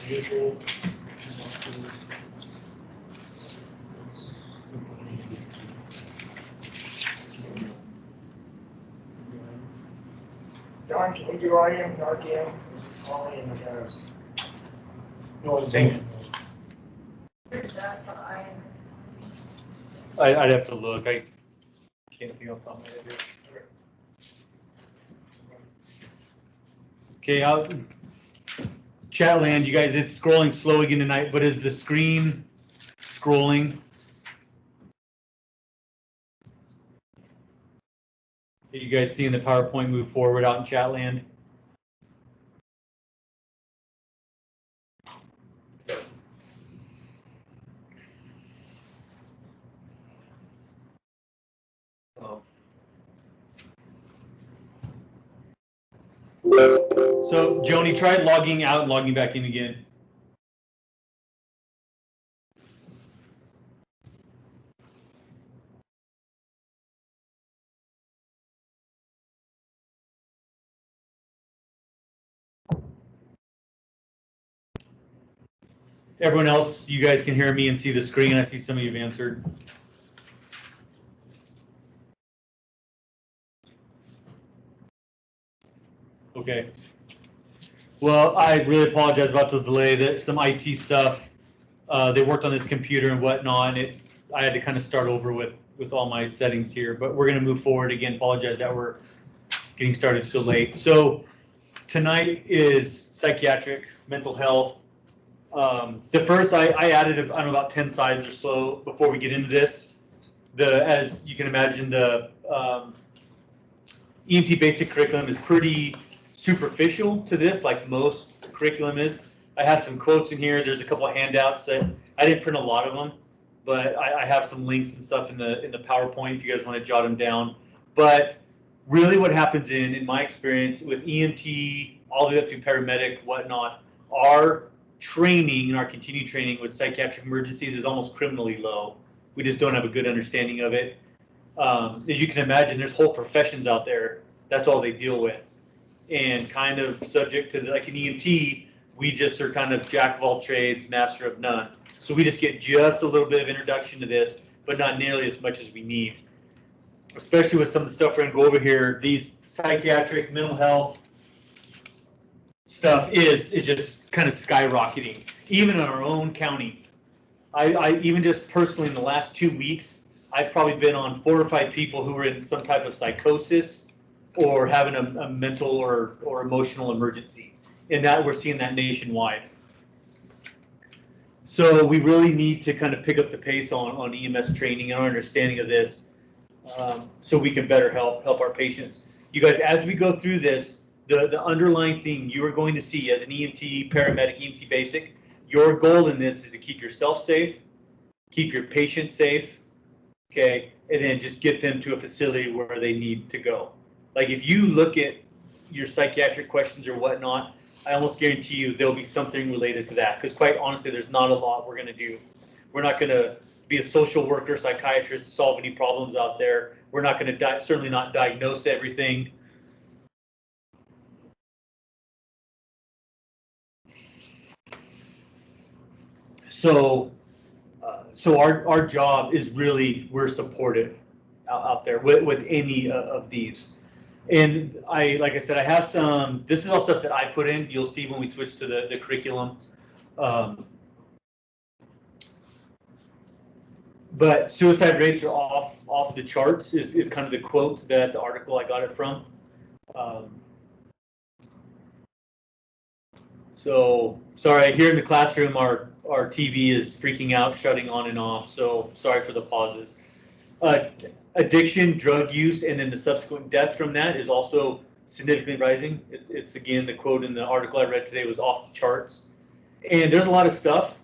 vehicle. John, can we do IM and RTM? Only in the past. No, it's Thank you. I'd have to look. I can't think off the top of my head here. Okay, Chatland, you guys, it's scrolling slow again tonight, but is the screen scrolling? Are you guys seeing the PowerPoint move forward out in Chatland? Oh. So, Joni, try logging out and logging back in again. Everyone else, you guys can hear me and see the screen. I see some of you have answered. Okay. Well, I really apologize about the delay. That some IT stuff. They worked on this computer and whatnot. And I had to kind of start over with all my settings here. But we're going to move forward again. Apologize that we're getting started so late. So tonight is psychiatric, mental health. The first I added, I don't know, about 10 slides or so before we get into this. As you can imagine, the EMT basic curriculum is pretty superficial to this, like most curriculum is. I have some quotes in here. There's a couple of handouts that I didn't print a lot of them, but I have some links and stuff in the PowerPoint if you guys want to jot them down. But really, what happens in my experience with EMT all the way up to paramedic, whatnot, our training and our continued training with psychiatric emergencies is almost criminally low. We just don't have a good understanding of it. As you can imagine, there's whole professions out there. That's all they deal with. And kind of subject to like an EMT, we just are kind of jack of all trades, master of none. So we just get just a little bit of introduction to this, but not nearly as much as we need. Especially with some of the stuff we're going to go over here, these psychiatric, mental health stuff is just kind of skyrocketing, even in our own county. I even just personally in the last 2 weeks, I've probably been on 4 or 5 people who were in some type of psychosis or having a mental or emotional emergency. And that we're seeing that nationwide. So we really need to kind of pick up the pace on EMS training and our understanding of this, so we can better help our patients. You guys, as we go through this, the underlying thing you are going to see as an EMT, paramedic, EMT basic, your goal in this is to keep yourself safe, keep your patient safe, okay, and then just get them to a facility where they need to go. Like if you look at your psychiatric questions or whatnot, I almost guarantee you there'll be something related to that. Because quite honestly, there's not a lot we're going to do. We're not going to be a social worker, psychiatrist, solve any problems out there. We're not going to certainly not diagnose everything. So our job is really, we're supportive out there with any of these. And like I said, I have some, this is all stuff that I put in. You'll see when we switch to the curriculum. But suicide rates are off the charts is kind of the quote that the article I got it from. So sorry, here in the classroom, our TV is freaking out, shutting on and off. So sorry for the pauses. Addiction, drug use, and then the subsequent death from that is also significantly rising. It's again, the quote in the article I read today was off the charts. And there's a lot of stuff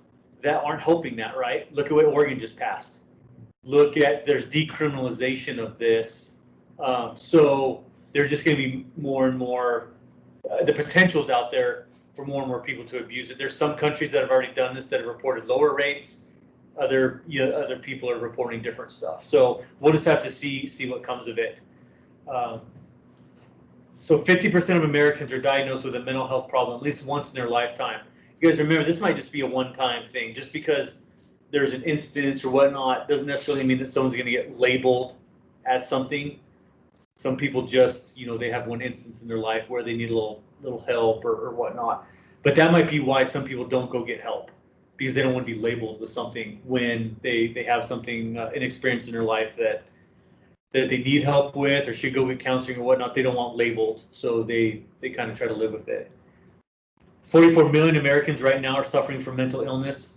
that aren't helping that, right? Look at what Oregon just passed. Look at, there's decriminalization of this. So there's just going to be more and more, the potential's out there for more and more people to abuse it. There's some countries that have already done this that have reported lower rates. Other people are reporting different stuff. So we'll just have to see what comes of it. So 50% of Americans are diagnosed with a mental health problem at least once in their lifetime. you guys remember, this might just be a one-time thing. Just because there's an instance or whatnot doesn't necessarily mean that someone's going to get labeled as something. Some people just, they have one instance in their life where they need a little help or whatnot. But that might be why some people don't go get help, because they don't want to be labeled with something when they have something, an experience in their life that they need help with or should go get counseling or whatnot. They don't want labeled, so they kind of try to live with it. 44 million Americans right now are suffering from mental illness.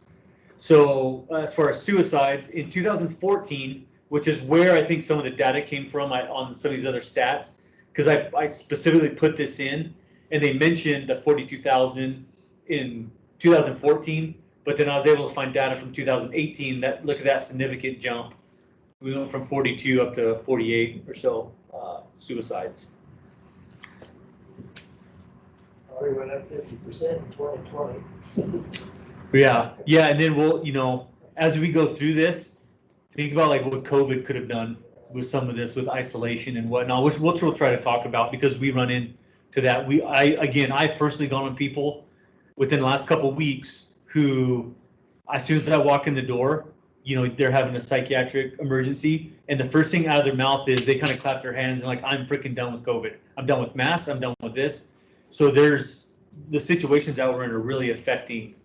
So as far as suicides, in 2014, which is where I think some of the data came from on some of these other stats, because I specifically put this in, and they mentioned the 42,000 in 2014, but then I was able to find data from 2018 that look at that significant jump. We went from 42 up to 48 or so suicides. We went up 50% in 2020. Yeah, and then we'll, as we go through this, think about like what COVID could have done with some of this, with isolation and whatnot, which we'll try to talk about, because we run into that. I've personally gone with people within the last couple of weeks who, as soon as I walk in the door, they're having a psychiatric emergency, and the first thing out of their mouth is they kind of clap their hands and like, I'm freaking done with COVID. I'm done with masks. I'm done with this. So there's the situations that we're in are really affecting,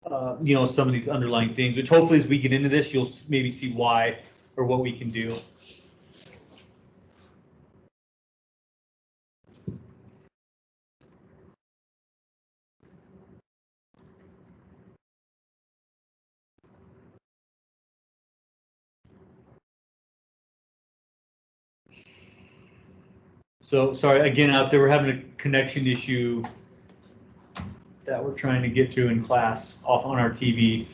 some of these underlying things, which hopefully as we get into this, you'll maybe see why or what we can do. So sorry, again, out there, we're having a connection issue that we're trying to get through in class off on our TV.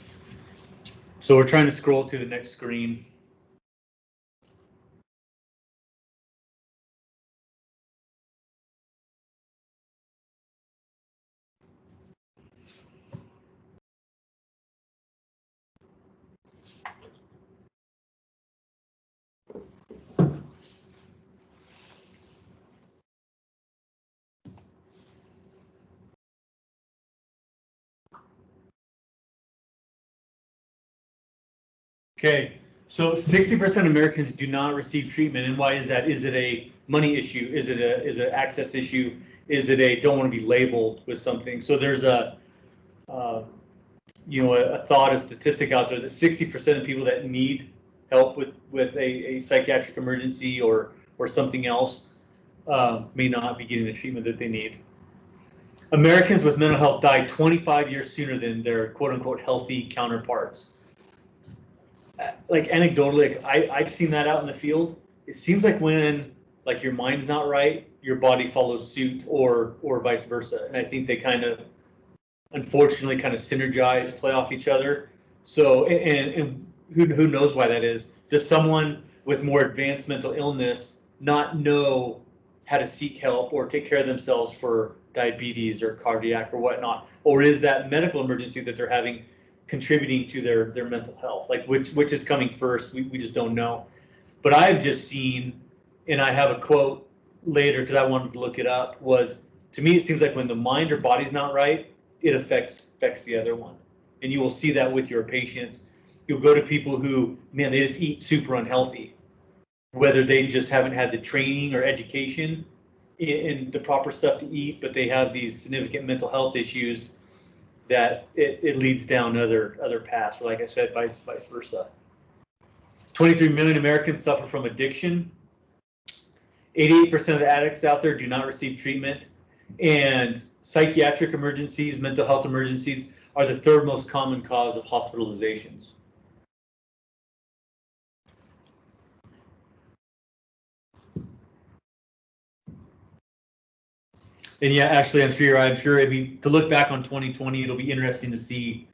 So we're trying to scroll to the next screen. Okay, so 60% of Americans do not receive treatment, and why is that? Is it a money issue? Is it an access issue? Is it a don't want to be labeled with something? So there's a thought, a statistic out there that 60% of people that need help with a psychiatric emergency or something else may not be getting the treatment that they need. Americans with mental health die 25 years sooner than their quote unquote healthy counterparts. Like anecdotally, I've seen that out in the field. It seems like when like your mind's not right, your body follows suit, or vice versa. And I think they kind of, unfortunately, kind of synergize, play off each other. So, and who knows why that is? Does someone with more advanced mental illness not know how to seek help or take care of themselves for diabetes or cardiac or whatnot? Or is that medical emergency that they're having contributing to their mental health? Like which is coming first? We just don't know. But I've just seen, and I have a quote later because I wanted to look it up, was, to me it seems like when the mind or body's not right, it affects the other one. And you will see that with your patients. You'll go to people who, man, they just eat super unhealthy, whether they just haven't had the training or education in the proper stuff to eat, but they have these significant mental health issues that it leads down other paths, or like I said, vice versa. 23 million Americans suffer from addiction. 88% of the addicts out there do not receive treatment. And psychiatric emergencies, mental health emergencies, are the third most common cause of hospitalizations. And yeah, Ashley, I'm sure, to look back on 2020, it'll be interesting to see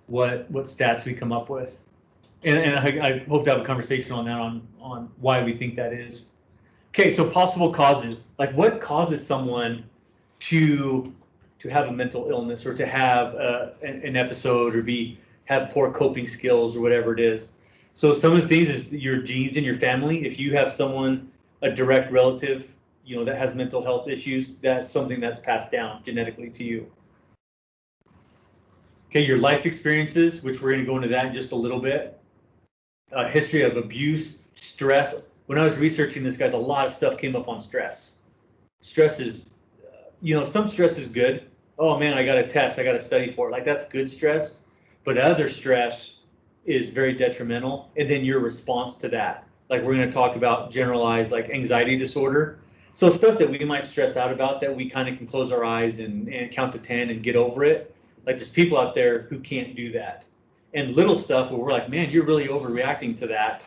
what stats we come up with. And I hope to have a conversation on that, on why we think that is. Okay, so possible causes. Like, what causes someone to have a mental illness, or to have an episode, or have poor coping skills, or whatever it is? So some of the things is your genes in your family. If you have someone, a direct relative, that has mental health issues, that's something that's passed down genetically to you. Okay, your life experiences, which we're going to go into that in just a little bit. History of abuse, stress. When I was researching this, guys, a lot of stuff came up on stress. Stress is, some stress is good. Oh man, I got a test, I got to study for it. Like that's good stress. But other stress is very detrimental. And then your response to that. Like we're going to talk about generalized like anxiety disorder. So stuff that we might stress out about that we kind of can close our eyes and count to 10 and get over it. Like there's people out there who can't do that. And little stuff where we're like, man, you're really overreacting to that.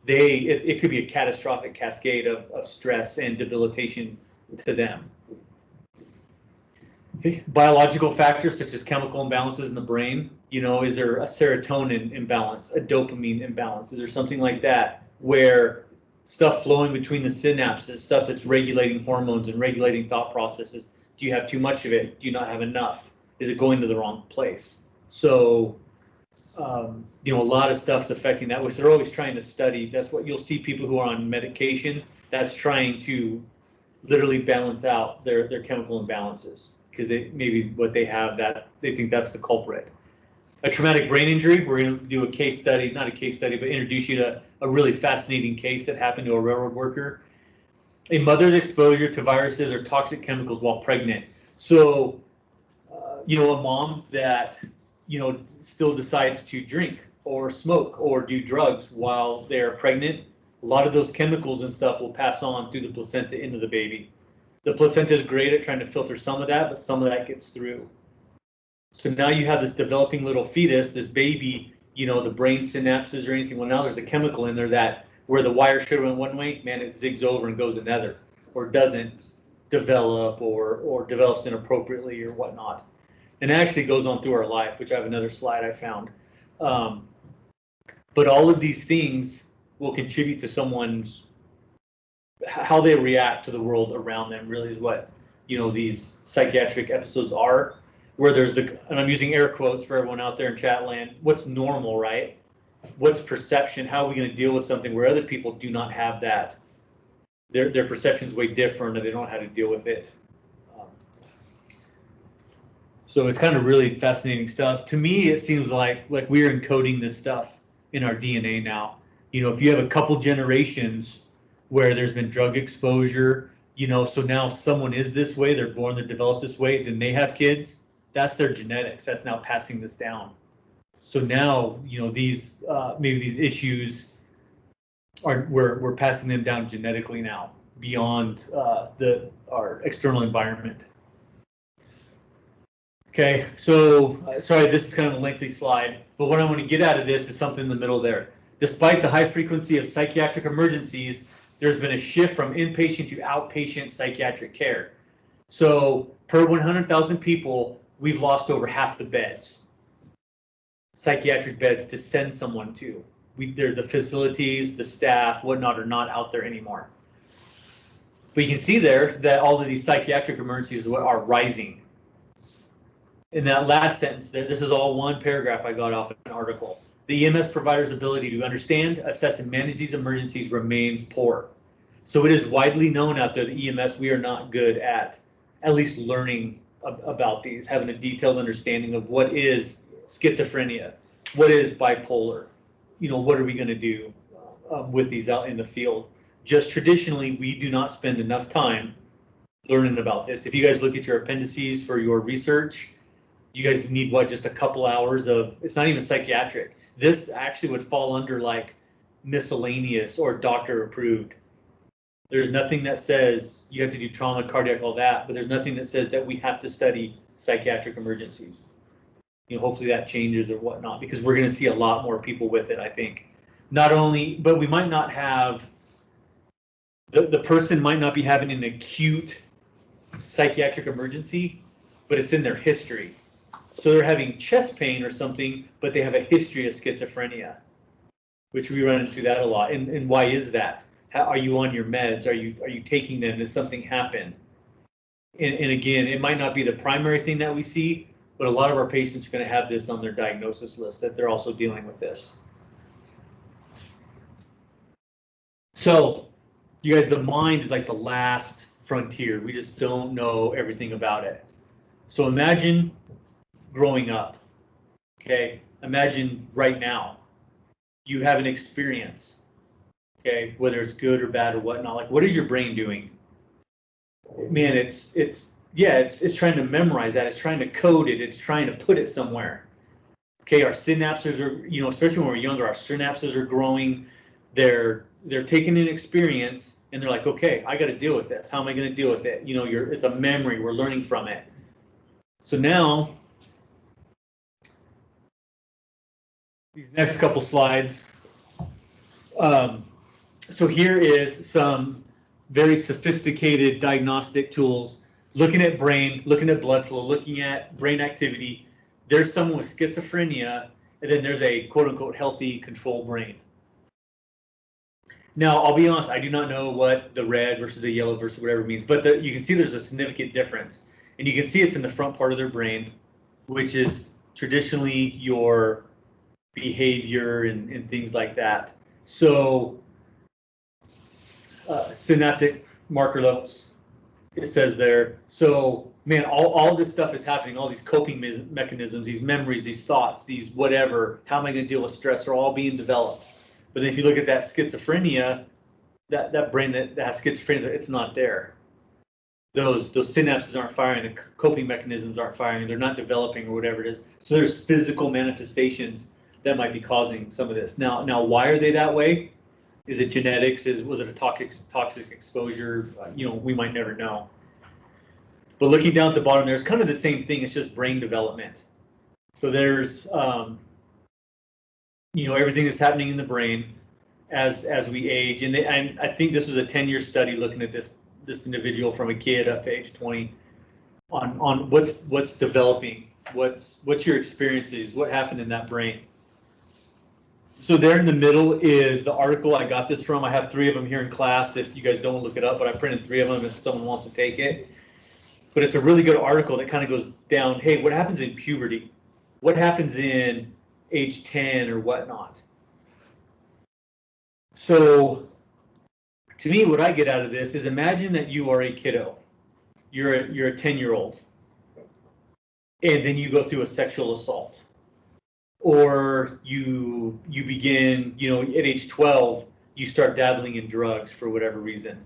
It could be a catastrophic cascade of stress and debilitation to them. Okay. Biological factors such as chemical imbalances in the brain. Is there a serotonin imbalance, a dopamine imbalance? Is there something like that where stuff flowing between the synapses, stuff that's regulating hormones and regulating thought processes? Do you have too much of it? Do you not have enough? Is it going to the wrong place? So, a lot of stuff's affecting that, which they're always trying to study. That's what you'll see people who are on medication that's trying to literally balance out their chemical imbalances because maybe what they have that they think that's the culprit. A traumatic brain injury, we're going to do a case study, not a case study, but introduce you to a really fascinating case that happened to a railroad worker. A mother's exposure to viruses or toxic chemicals while pregnant. So, a mom that, still decides to drink or smoke or do drugs while they're pregnant, a lot of those chemicals and stuff will pass on through the placenta into the baby. The placenta is great at trying to filter some of that, but some of that gets through. So now you have this developing little fetus, this baby, the brain synapses or anything. Well, now there's a chemical in there that where the wire should have went one way, man, it zigs over and goes another, or doesn't develop or develops inappropriately or whatnot. And it actually goes on through our life, which I have another slide I found. But all of these things will contribute to someone's, how they react to the world around them really is what, these psychiatric episodes are, where there's and I'm using air quotes for everyone out there in chat land, what's normal, right? What's perception? How are we going to deal with something where other people do not have that? Their perception's way different and they don't know how to deal with it. So it's kind of really fascinating stuff. To me, it seems like we're encoding this stuff in our DNA now. If you have a couple generations where there's been drug exposure, so now someone is this way, they're born, they're developed this way, then they have kids, that's their genetics, that's now passing this down. So now, these maybe these issues we're passing them down genetically now beyond our external environment. Okay, so sorry, this is kind of a lengthy slide, but what I want to get out of this is something in the middle there. Despite the high frequency of psychiatric emergencies, there's been a shift from inpatient to outpatient psychiatric care. So per 100,000 people, we've lost over half the beds, psychiatric beds to send someone to. The facilities, the staff, whatnot are not out there anymore. But you can see there that all of these psychiatric emergencies are rising. In that last sentence, this is all one paragraph I got off an article. The EMS provider's ability to understand, assess, and manage these emergencies remains poor. So it is widely known out there that EMS, we are not good at least learning about these, having a detailed understanding of what is schizophrenia, what is bipolar, what are we going to do with these out in the field. Just traditionally, we do not spend enough time learning about this. If you guys look at your appendices for your research, you guys need just a couple hours of, it's not even psychiatric. This actually would fall under like miscellaneous or doctor approved. There's nothing that says you have to do trauma, cardiac, all that, but there's nothing that says that we have to study psychiatric emergencies. Hopefully that changes or whatnot, because we're going to see a lot more people with it, I think. Not only, but we might not have, the person might not be having an acute psychiatric emergency, but it's in their history. So they're having chest pain or something, but they have a history of schizophrenia, which we run into that a lot. And why is that? Are you on your meds? Are you taking them? Did something happen? And again, it might not be the primary thing that we see, but a lot of our patients are going to have this on their diagnosis list, that they're also dealing with this. So you guys, the mind is like the last frontier. We just don't know everything about it. So imagine growing up. Okay, imagine right now you have an experience, okay, whether it's good or bad or whatnot. Like, what is your brain doing? Man, it's trying to memorize that. It's trying to code it. It's trying to put it somewhere. Okay, our synapses are, especially when we're younger, our synapses are growing. They're taking an experience and they're like, okay, I got to deal with this. How am I going to deal with it? It's a memory. We're learning from it. So now, these next couple slides. So here is some very sophisticated diagnostic tools, looking at brain, looking at blood flow, looking at brain activity. There's someone with schizophrenia, and then there's a quote-unquote healthy, controlled brain. Now, I'll be honest, I do not know what the red versus the yellow versus whatever means, but you can see there's a significant difference. And you can see it's in the front part of their brain, which is traditionally your behavior and things like that. So synaptic marker levels, it says there. So man, all this stuff is happening, all these coping mechanisms, these memories, these thoughts, these whatever, how am I going to deal with stress, are all being developed. But if you look at that schizophrenia, that brain that has schizophrenia, it's not there. Those synapses aren't firing, the coping mechanisms aren't firing, they're not developing or whatever it is. So there's physical manifestations that might be causing some of this. Now why are they that way? Is it genetics? Was it a toxic exposure? We might never know. But looking down at the bottom, there's kind of the same thing. It's just brain development. So there's, everything that's happening in the brain as we age. And I think this was a 10-year study looking at this individual from a kid up to age 20 on what's developing, what's your experiences, what happened in that brain. So there in the middle is the article I got this from. I have 3 of them here in class if you guys don't look it up, but I printed 3 of them if someone wants to take it. But it's a really good article that kind of goes down, hey, what happens in puberty? What happens in age 10 or whatnot? So to me, what I get out of this is imagine that you are a kiddo. You're a 10-year-old. And then you go through a sexual assault. Or you begin, at age 12, you start dabbling in drugs for whatever reason.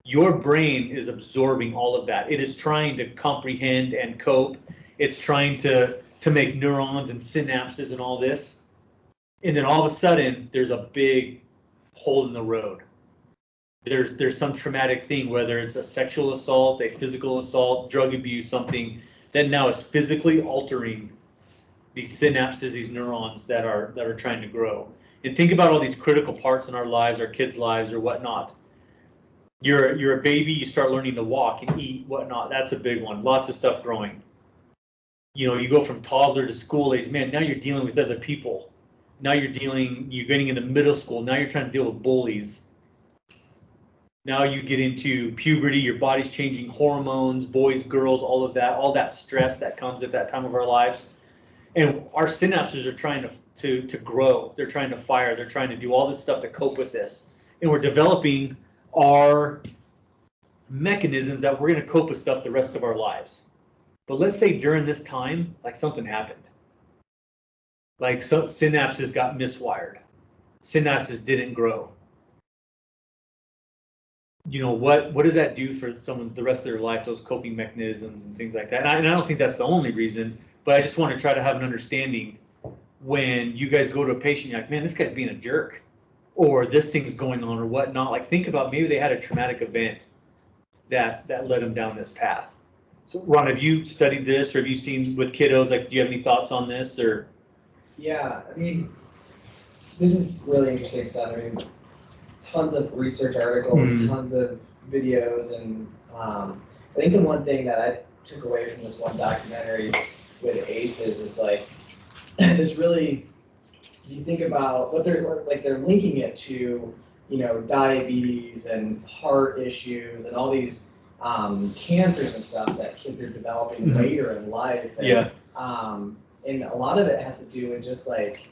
Your brain is absorbing all of that. It is trying to comprehend and cope. It's trying to make neurons and synapses and all this. And then all of a sudden, there's a big hole in the road. There's some traumatic thing, whether it's a sexual assault, a physical assault, drug abuse, something that now is physically altering these synapses, these neurons that are trying to grow. And think about all these critical parts in our lives, our kids' lives or whatnot. You're a baby, you start learning to walk and eat, whatnot. That's a big one. Lots of stuff growing. You go from toddler to school age, man, now you're dealing with other people. Now you're getting into middle school. Now you're trying to deal with bullies. Now you get into puberty, your body's changing, hormones, boys, girls, all that stress that comes at that time of our lives. And our synapses are trying to grow. They're trying to fire. They're trying to do all this stuff to cope with this. And we're developing our mechanisms that we're going to cope with stuff the rest of our lives. But let's say during this time, like something happened. Like some synapses got miswired. Synapses didn't grow. What does that do for someone the rest of their life, those coping mechanisms and things like that? And I don't think that's the only reason, but I just want to try to have an understanding when you guys go to a patient, you're like, man, this guy's being a jerk, or this thing's going on or whatnot. Like, think about maybe they had a traumatic event that led them down this path. So Ron, have you studied this, or have you seen with kiddos, like, do you have any thoughts on this? Or Yeah, this is really interesting stuff. Tons of research articles, tons of videos, and I think the one thing that I took away from this one documentary with ACEs is like, there's really, you think about what they're linking it to, diabetes and heart issues and all these cancers and stuff that kids are developing later in life. And, and a lot of it has to do with just like,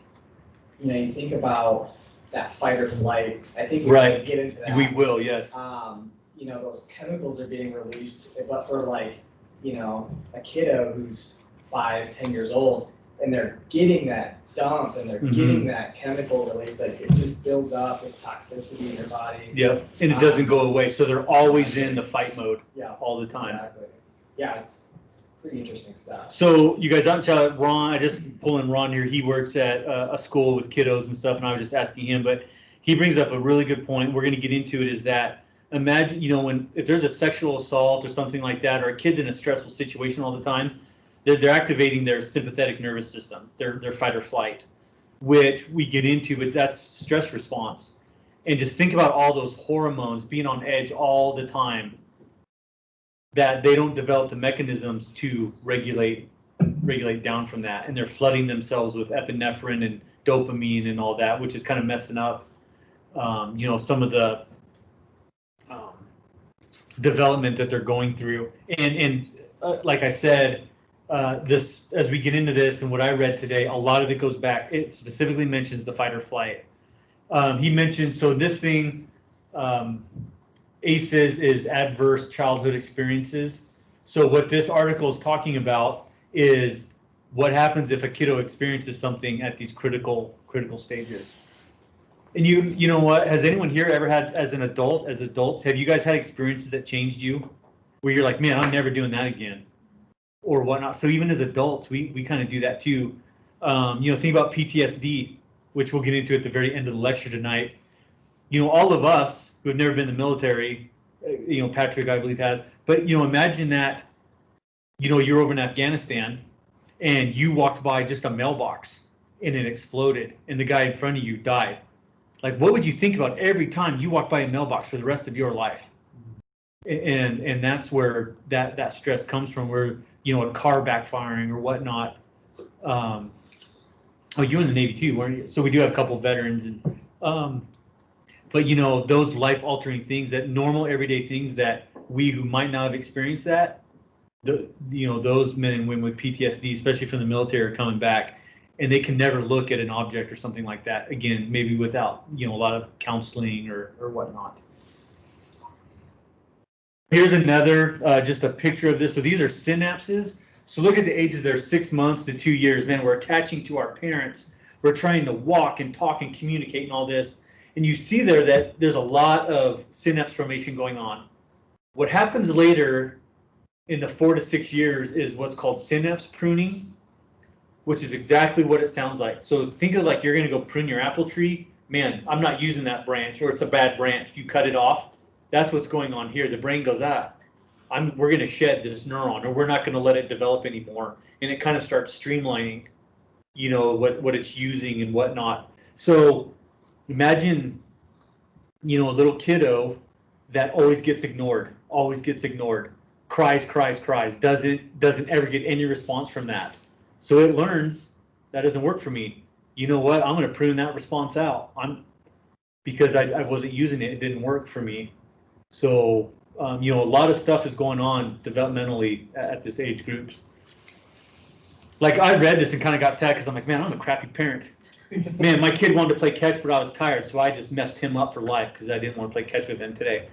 you think about that fight or flight. I think we're going to get into that. We will, yes. Those chemicals are being released, but for like, a kiddo who's 5, 10 years old, and they're getting that dump and they're getting that chemical release, like it just builds up this toxicity in your body. Yep, and it doesn't go away, so they're always in the fight mode. Yeah, all the time. Exactly. Yeah, it's pretty interesting stuff. So you guys out in Ron, I just pull in Ron here. He works at a school with kiddos and stuff, and I was just asking him, but he brings up a really good point. We're going to get into it. Is that imagine, if there's a sexual assault or something like that, or a kid's in a stressful situation all the time, they're activating their sympathetic nervous system, their fight or flight, which we get into, but that's stress response. And just think about all those hormones being on edge all the time, that they don't develop the mechanisms to regulate down from that, and they're flooding themselves with epinephrine and dopamine and all that, which is kind of messing up, some of the development that they're going through. And like I said, this, as we get into this and what I read today, a lot of it goes back. It specifically mentions the fight or flight. He mentioned, so this thing, ACEs is adverse childhood experiences. So what this article is talking about is what happens if a kiddo experiences something at these critical stages. And you know what, has anyone here ever had, as adults, have you guys had experiences that changed you, where you're like, man, I'm never doing that again, or whatnot? So even as adults, we kind of do that too. Think about PTSD, which we'll get into at the very end of the lecture tonight. All of us who have never been in the military, Patrick, I believe, has, but, imagine that, you're over in Afghanistan and you walked by just a mailbox and it exploded and the guy in front of you died. Like, what would you think about every time you walk by a mailbox for the rest of your life? And that's where that stress comes from, where, a car backfiring or whatnot. Oh, you're in the Navy too, weren't you? So we do have a couple of veterans, and but those life-altering things, that normal everyday things that we who might not have experienced that, those men and women with PTSD, especially from the military, are coming back, and they can never look at an object or something like that again, maybe without a lot of counseling or whatnot. Here's another, just a picture of this. So these are synapses. So look at the ages there, 6 months to 2 years. Man, we're attaching to our parents. We're trying to walk and talk and communicate and all this. And you see there that there's a lot of synapse formation going on. What happens later in the 4 to 6 years is what's called synapse pruning, which is exactly what it sounds like. So think of like you're going to go prune your apple tree. Man, I'm not using that branch, or it's a bad branch. You cut it off. That's what's going on here. The brain goes, we're going to shed this neuron, or we're not going to let it develop anymore. And it kind of starts streamlining, what it's using and whatnot. So imagine, a little kiddo that always gets ignored, cries, doesn't ever get any response from that. So it learns that doesn't work for me. You know what? I'm going to prune that response out. Because I wasn't using it. It didn't work for me. So, a lot of stuff is going on developmentally at this age group. Like, I read this and kind of got sad because I'm like, man, I'm a crappy parent. Man, my kid wanted to play catch, but I was tired, so I just messed him up for life because I didn't want to play catch with him today.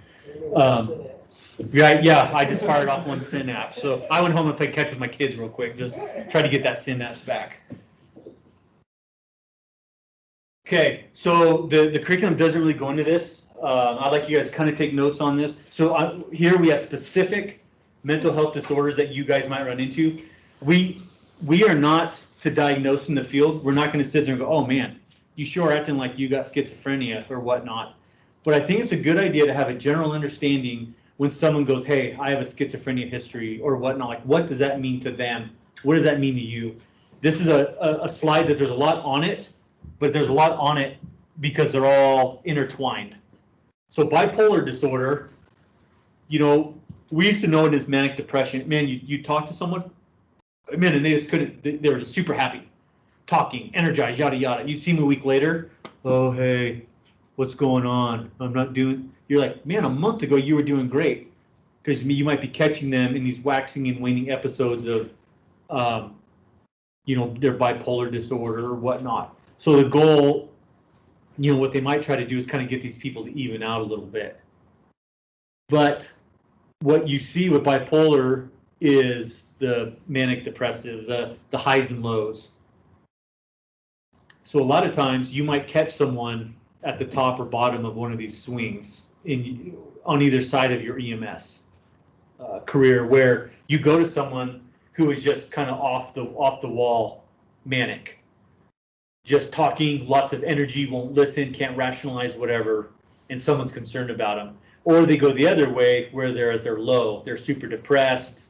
Yeah, I just fired off one synapse. So I went home and played catch with my kids real quick, just try to get that synapse back. Okay, so the curriculum doesn't really go into this. I'd like you guys to kind of take notes on this. So here we have specific mental health disorders that you guys might run into. We are not to diagnose in the field. We're not going to sit there and go, oh man, you sure are acting like you got schizophrenia or whatnot. But I think it's a good idea to have a general understanding when someone goes, hey, I have a schizophrenia history or whatnot. Like, what does that mean to them? What does that mean to you? This is a slide that there's a lot on it, but there's a lot on it because they're all intertwined. So bipolar disorder, we used to know it as manic depression. Man, you talk to someone, man, and they just couldn't, they were super happy, talking, energized, yada, yada. You'd see them a week later, oh, hey, what's going on? You're like, man, a month ago you were doing great. Because you might be catching them in these waxing and waning episodes of, their bipolar disorder or whatnot. So the goal, what they might try to do is kind of get these people to even out a little bit. But what you see with bipolar is the manic depressive, the highs and lows. So a lot of times you might catch someone at the top or bottom of one of these swings on either side of your EMS career, where you go to someone who is just kind of off the wall, manic, just talking, lots of energy, won't listen, can't rationalize whatever, and someone's concerned about them. Or they go the other way, where they're low, they're super depressed,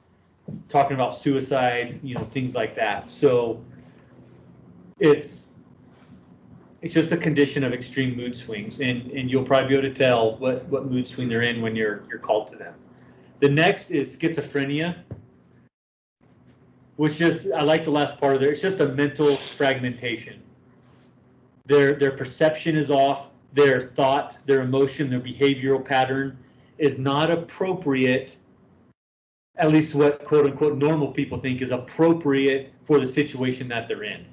talking about suicide, things like that. So it's just a condition of extreme mood swings, and you'll probably be able to tell what mood swing they're in when you're called to them. The next is schizophrenia, which I like the last part of there. It's just a mental fragmentation. Their perception is off. Their thought, their emotion, their behavioral pattern is not appropriate, at least what quote unquote normal people think is appropriate for the situation that they're in.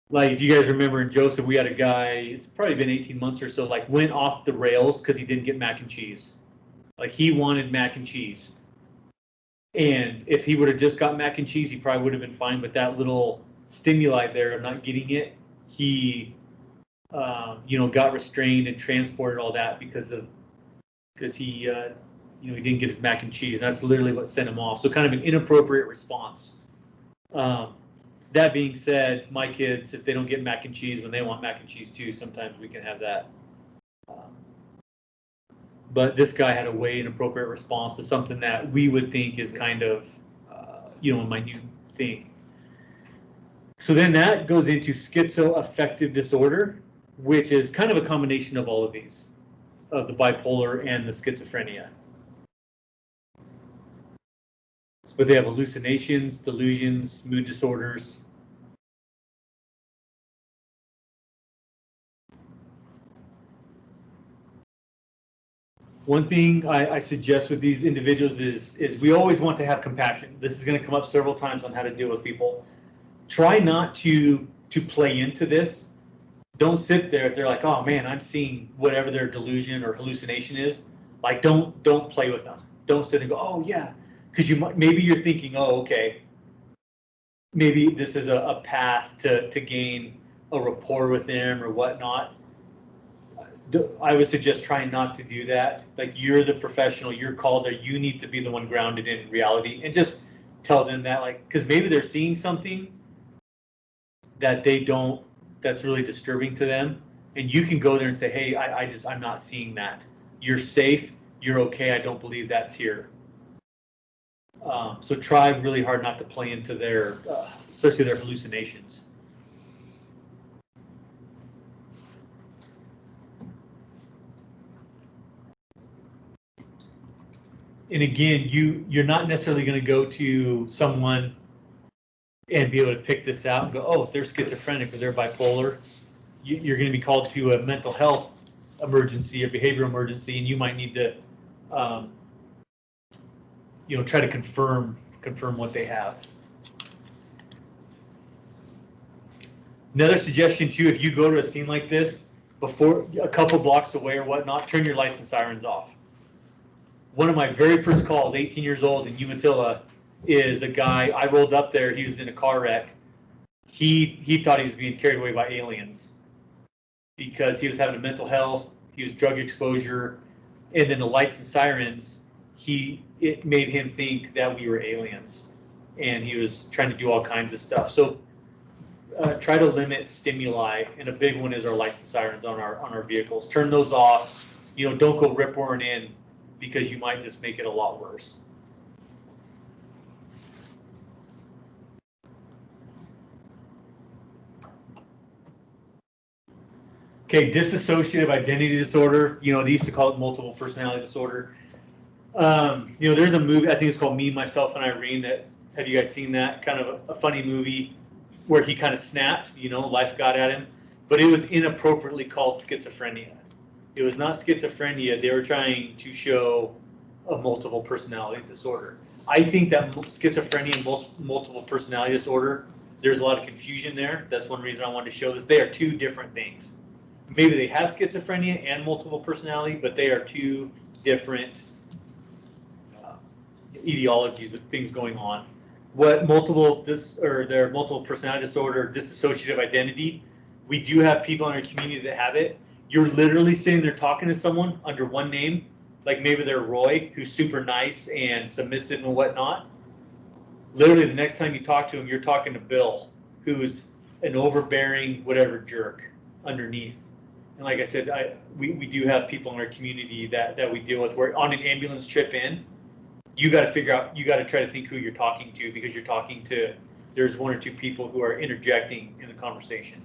Like, if you guys remember in Joseph, we had a guy, it's probably been 18 months or so, like went off the rails because he didn't get mac and cheese. Like, he wanted mac and cheese. And if he would have just got mac and cheese, he probably would have been fine. But that little stimuli there of not getting it, he, got restrained and transported all that because he didn't get his mac and cheese. And that's literally what sent him off. So kind of an inappropriate response. That being said, my kids, if they don't get mac and cheese when they want mac and cheese too, sometimes we can have that. But this guy had a way inappropriate response to something that we would think is kind of, a minute thing. So then that goes into schizoaffective disorder, which is kind of a combination of all of these, of the bipolar and the schizophrenia. But they have hallucinations, delusions, mood disorders. One thing I suggest with these individuals is we always want to have compassion. This is going to come up several times on how to deal with people. Try not to play into this. Don't sit there if they're like, oh man, I'm seeing whatever their delusion or hallucination is. Like, don't play with them. Don't sit and go, oh yeah, because maybe you're thinking, oh okay, maybe this is a path to gain a rapport with them or whatnot. I would suggest trying not to do that. Like, you're the professional, you're called there, you need to be the one grounded in reality, and just tell them that, like, because maybe they're seeing something that that's really disturbing to them, and you can go there and say, hey, I'm not seeing that. You're safe, you're okay, I don't believe that's here. So try really hard not to play into their, especially their hallucinations. And again, you're not necessarily going to go to someone and be able to pick this out and go, oh, if they're schizophrenic or they're bipolar, you're going to be called to a mental health emergency, a behavioral emergency, and you might need to, try to confirm what they have. Another suggestion too, if you go to a scene like this, before a couple blocks away or whatnot, turn your lights and sirens off. One of my very first calls, 18 years old in Umatilla, is a guy, I rolled up there, he was in a car wreck. He thought he was being carried away by aliens because he was having a mental health, he was drug exposure, and then the lights and sirens, it made him think that we were aliens, and he was trying to do all kinds of stuff. So try to limit stimuli, and a big one is our lights and sirens on our vehicles. Turn those off. Don't go rip roaring in, because you might just make it a lot worse. Okay, dissociative identity disorder. They used to call it multiple personality disorder. There's a movie, I think it's called Me, Myself, and Irene. Have you guys seen that? Kind of a funny movie where he kind of snapped, life got at him. But it was inappropriately called schizophrenia. It was not schizophrenia. They were trying to show a multiple personality disorder. I think that schizophrenia and multiple personality disorder, there's a lot of confusion there. That's one reason I wanted to show this. They are two different things. Maybe they have schizophrenia and multiple personality, but they are two different etiologies of things going on. what their multiple personality disorder, dissociative identity. We do have people in our community that have it. You're literally sitting there talking to someone under one name, like maybe they're Roy, who's super nice and submissive and whatnot. Literally, the next time you talk to him, you're talking to Bill, who's an overbearing, whatever jerk underneath. And like I said, we do have people in our community that we deal with. Where on an ambulance trip in, you got to figure out, you got to try to think who you're talking to, because you're talking to, there's one or two people who are interjecting in the conversation.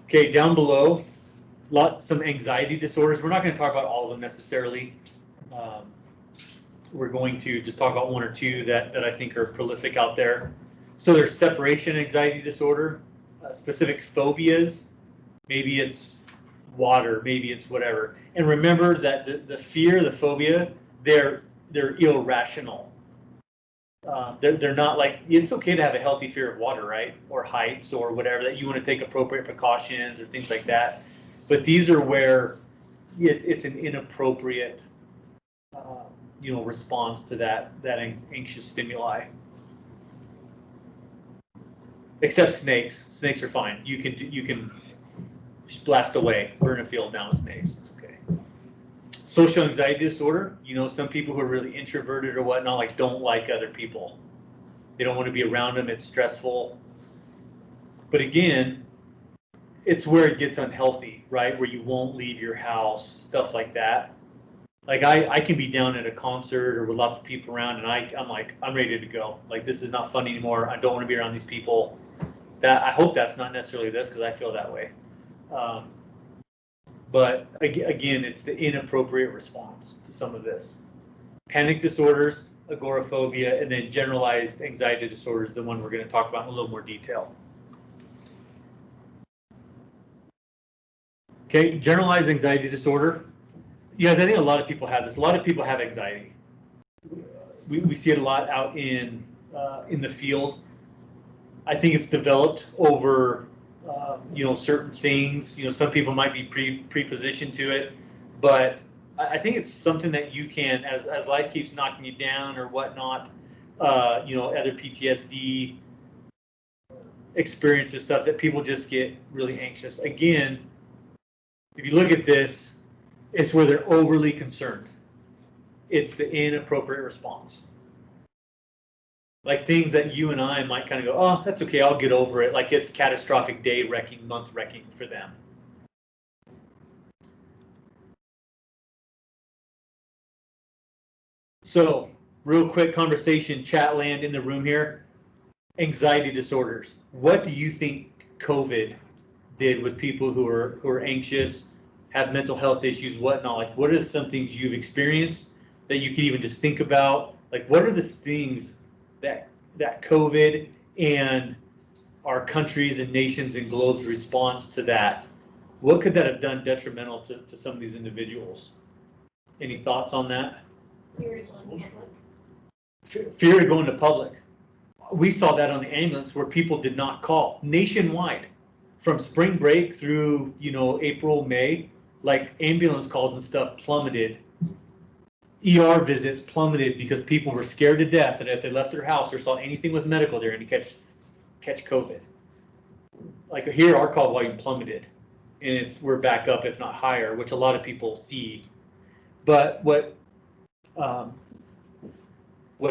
Okay, down below, some anxiety disorders. We're not going to talk about all of them necessarily. We're going to just talk about one or two that I think are prolific out there. So there's separation anxiety disorder, specific phobias. Maybe it's water, maybe it's whatever. And remember that the fear, the phobia, they're irrational. They're not like, it's okay to have a healthy fear of water, right? Or heights or whatever, that you want to take appropriate precautions or things like that. But these are where it's an inappropriate, response to that anxious stimuli. Except snakes. Snakes are fine. You can blast away. We're in a field now with snakes. It's okay. Social anxiety disorder. Some people who are really introverted or whatnot, like don't like other people. They don't want to be around them. It's stressful. But again, it's where it gets unhealthy, right? Where you won't leave your house, stuff like that. Like I can be down at a concert or with lots of people around, and I'm like, I'm ready to go. Like, this is not fun anymore. I don't want to be around these people. I hope that's not necessarily this, because I feel that way. But again, it's the inappropriate response to some of this. Panic disorders, agoraphobia, and then generalized anxiety disorders, the one we're going to talk about in a little more detail. Okay, generalized anxiety disorder. You guys, I think a lot of people have this. A lot of people have anxiety. We see it a lot out in the field. I think it's developed over, certain things. Some people might be prepositioned to it, but I think it's something that you can, as life keeps knocking you down or whatnot, other PTSD experiences, stuff, that people just get really anxious. Again, if you look at this, it's where they're overly concerned. It's the inappropriate response. Like things that you and I might kind of go, oh, that's okay, I'll get over it. Like it's catastrophic day wrecking, month wrecking for them. So, real quick conversation, chat land in the room here. Anxiety disorders. What do you think COVID did with people who are anxious, have mental health issues, whatnot? Like, what are some things you've experienced that you can even just think about? Like, what are the things that COVID and our countries and nations and globes response to that? What could that have done detrimental to some of these individuals? Any thoughts on that? Fear of going to public. We saw that on the ambulance where people did not call nationwide from spring break through, April, May. Like ambulance calls and stuff plummeted. ER visits plummeted because people were scared to death that if they left their house or saw anything with medical, they're going to catch COVID. Like here, our call volume plummeted, and we're back up, if not higher, which a lot of people see. But what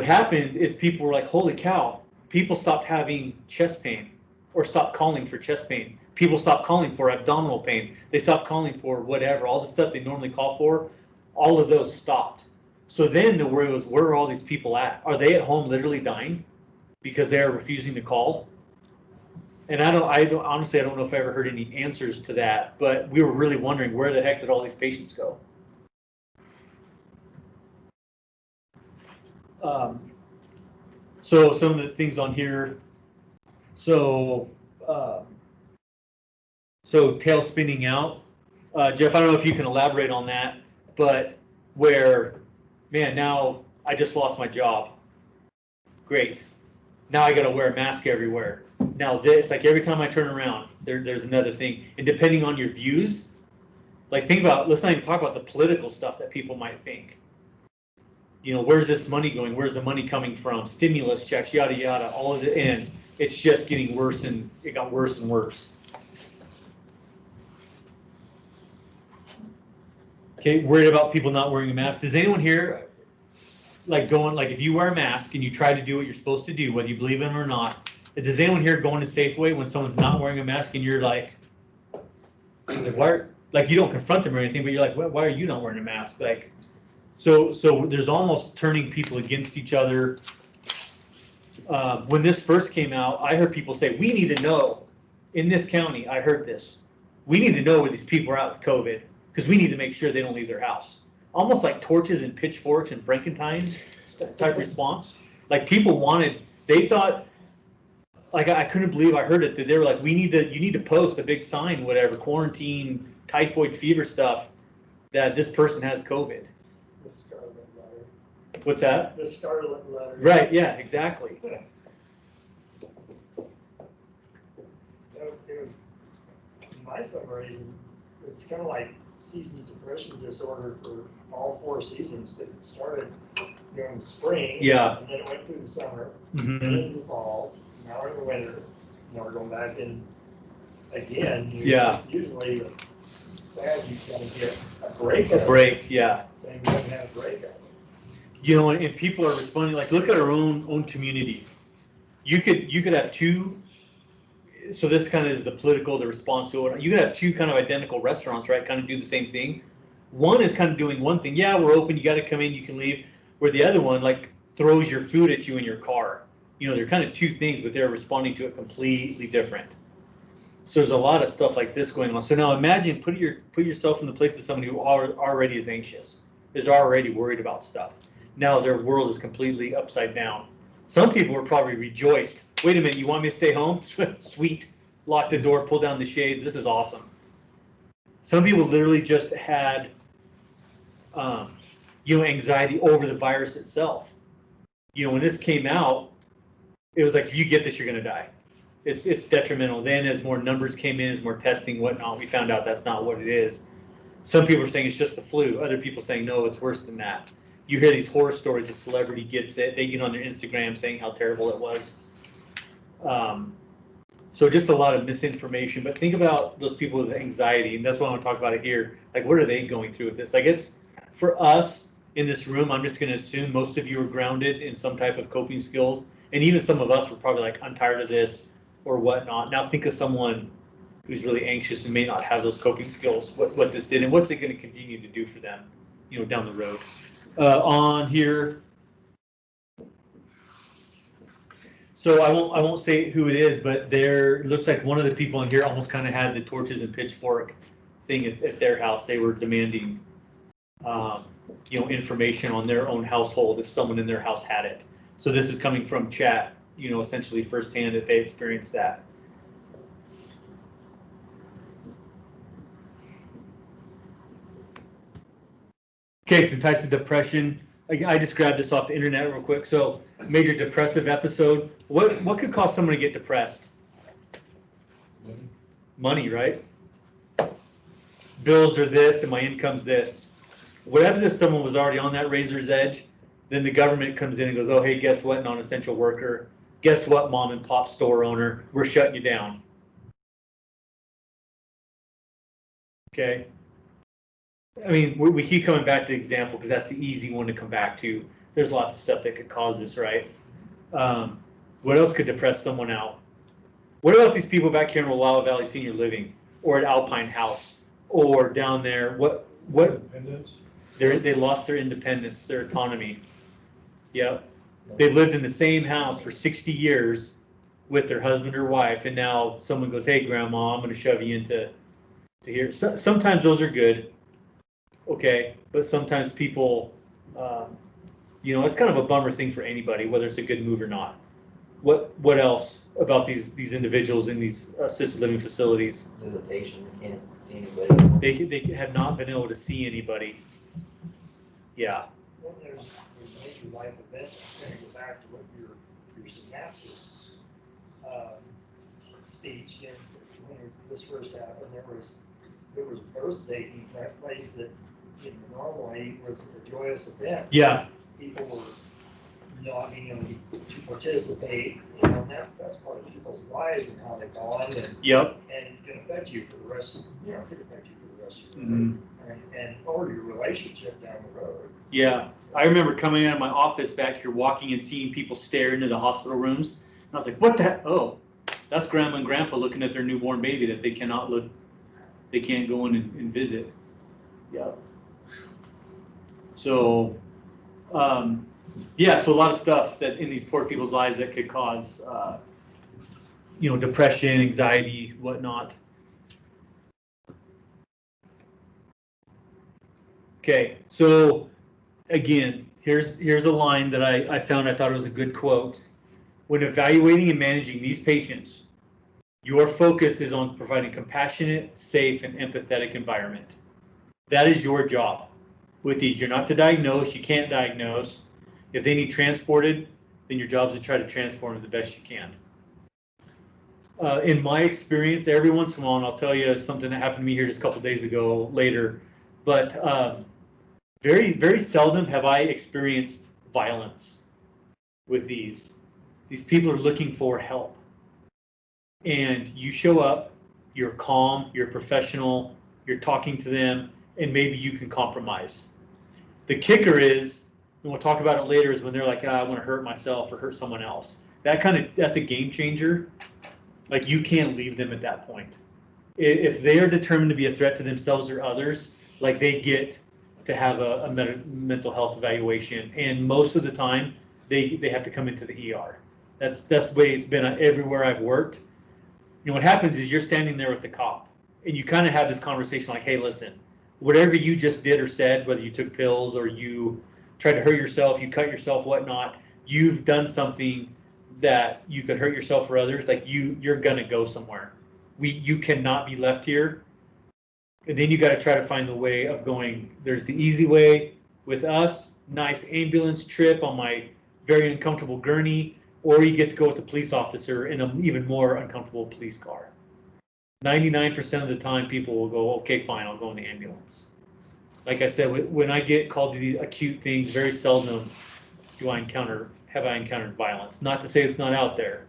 happened is people were like, holy cow, people stopped having chest pain or stopped calling for chest pain. People stopped calling for abdominal pain. They stopped calling for whatever, all the stuff they normally call for, all of those stopped. So then the worry was, where are all these people at? Are they at home literally dying because they are refusing to call? And I don't honestly, I don't know if I ever heard any answers to that, but we were really wondering, where the heck did all these patients go? So some of the things on here, so tail spinning out. Jeff, I don't know if you can elaborate on that, but where, man, now I just lost my job. Great. Now I got to wear a mask everywhere. Now this, like every time I turn around, there's another thing. And depending on your views, like think about, let's not even talk about the political stuff that people might think. You know, where's this money going? Where's the money coming from? Stimulus checks, yada, yada, all of it. And it's just getting worse, and it got worse and worse. Okay, worried about people not wearing a mask. Does anyone here, like if you wear a mask and you try to do what you're supposed to do, whether you believe in it or not, does anyone here go into Safeway when someone's not wearing a mask and you're like why, like you don't confront them or anything, but you're like, why are you not wearing a mask? Like, so there's almost turning people against each other. When this first came out, I heard people say, we need to know in this county, I heard this, we need to know where these people are at with COVID, because we need to make sure they don't leave their house. Almost like torches and pitchforks and Frankenstein type response. Like people wanted, they thought, like I couldn't believe I heard it, that they were like, you need to post a big sign, whatever, quarantine, typhoid fever stuff, that this person has COVID. The scarlet letter. What's that? The scarlet letter. Right, yeah, exactly. It was, in my summary, it's kind of like seasonal depression disorder for all 4 seasons, because it started during the spring. Yeah. And then it went through the summer, Mm-hmm. then into the fall, now we're in the winter, now we're going back in again. Yeah. Usually, sad you kind of get a break. A break, yeah. And we haven't had a break of it. You know, and people are responding, like, look at our own community. You could have 2, so this kind of is the response to it. You could have 2 kind of identical restaurants, right, kind of do the same thing. One is kind of doing one thing, yeah, we're open, you got to come in, you can leave, where the other one, like, throws your food at you in your car. You know, they're kind of 2 things, but they're responding to it completely different. So there's a lot of stuff like this going on. So now imagine, put yourself in the place of somebody who already is anxious, is already worried about stuff. Now their world is completely upside down. Some people were probably rejoiced. Wait a minute, you want me to stay home? Sweet. Lock the door, pull down the shades. This is awesome. Some people literally just had, anxiety over the virus itself. You know, when this came out, it was like, if you get this, you're going to die. It's detrimental. Then as more numbers came in, as more testing, whatnot, we found out that's not what it is. Some people are saying it's just the flu. Other people saying, no, it's worse than that. You hear these horror stories, a celebrity gets it, they get on their Instagram saying how terrible it was. So just a lot of misinformation, but think about those people with anxiety, and that's why I want to talk about it here. Like, what are they going through with this? Like, it's, for us in this room, I'm just going to assume most of you are grounded in some type of coping skills, and even some of us were probably like, I'm tired of this, or whatnot. Now think of someone who's really anxious and may not have those coping skills, what this did, and what's it going to continue to do for them, down the road. On here, so I won't say who it is, but it looks like one of the people in here almost kind of had the torches and pitchfork thing at their house. They were demanding, information on their own household if someone in their house had it. So this is coming from chat, essentially firsthand that they experienced that. Okay, some types of depression. I just grabbed this off the internet real quick. So major depressive episode. What could cause someone to get depressed? Money, right? Bills are this and my income's this. What happens if someone was already on that razor's edge? Then the government comes in and goes, oh, hey, guess what, non-essential worker? Guess what, mom and pop store owner? We're shutting you down. Okay. I mean, we keep coming back to the example because that's the easy one to come back to. There's lots of stuff that could cause this, right? What else could depress someone out? What about these people back here in Wallowa Valley Senior Living, or at Alpine House, or down there? What? Independence? They lost their independence, their autonomy. Yep. They've lived in the same house for 60 years with their husband or wife, and now someone goes, hey, grandma, I'm going to shove you into here. So, sometimes those are good. Okay, but sometimes people, it's kind of a bummer thing for anybody, whether it's a good move or not. What else about these individuals in these assisted living facilities? Visitation, they can't see anybody. They have not been able to see anybody. Yeah. Then there's major life events. I'm going to go back to what your synopsis speech. And when this first happened, there was birth taking that place that normally was a joyous event. Yeah. people were not being able to participate, you know, and that's part of people's lives and how they bond and Yep. and it can affect you for the rest of, you know, it could affect you for the rest of your Mhm. life and or your relationship down the road. Yeah. I remember coming out of my office back here, walking and seeing people stare into the hospital rooms. And I was like, what the heck? Oh, that's grandma and grandpa looking at their newborn baby that they cannot look, they can't go in and visit. Yeah. So, yeah, so a lot of stuff that in these poor people's lives that could cause, you know, depression, anxiety, whatnot. Okay, so again, here's a line that I found I thought it was a good quote. When evaluating and managing these patients, your focus is on providing compassionate, safe, and empathetic environment. That is your job with these. You're not to diagnose, you can't diagnose. If they need transported, then your job is to try to transport them the best you can. In my experience, every once in a while, and I'll tell you something that happened to me here just a couple days ago later, but very, very seldom have I experienced violence with these. These people are looking for help. And you show up, you're calm, you're professional, you're talking to them, and maybe you can compromise. The kicker is, and we'll talk about it later, is when they're like, I want to hurt myself or hurt someone else. That's a game changer. Like, you can't leave them at that point. If they are determined to be a threat to themselves or others, like, they get to have a mental health evaluation, and most of the time they have to come into the ER. That's the way it's been everywhere I've worked. You know, what happens is you're standing there with the cop, and you kind of have this conversation like, hey, listen, whatever you just did or said, whether you took pills or you tried to hurt yourself, you cut yourself, whatnot, you've done something that you could hurt yourself or others. Like, you're gonna go somewhere. You cannot be left here. And then you got to try to find the way of going. There's the easy way with us, nice ambulance trip on my very uncomfortable gurney, or you get to go with the police officer in an even more uncomfortable police car. 99% of the time, people will go, okay, fine, I'll go in the ambulance. Like I said, when I get called to these acute things, very seldom have I encountered violence. Not to say it's not out there,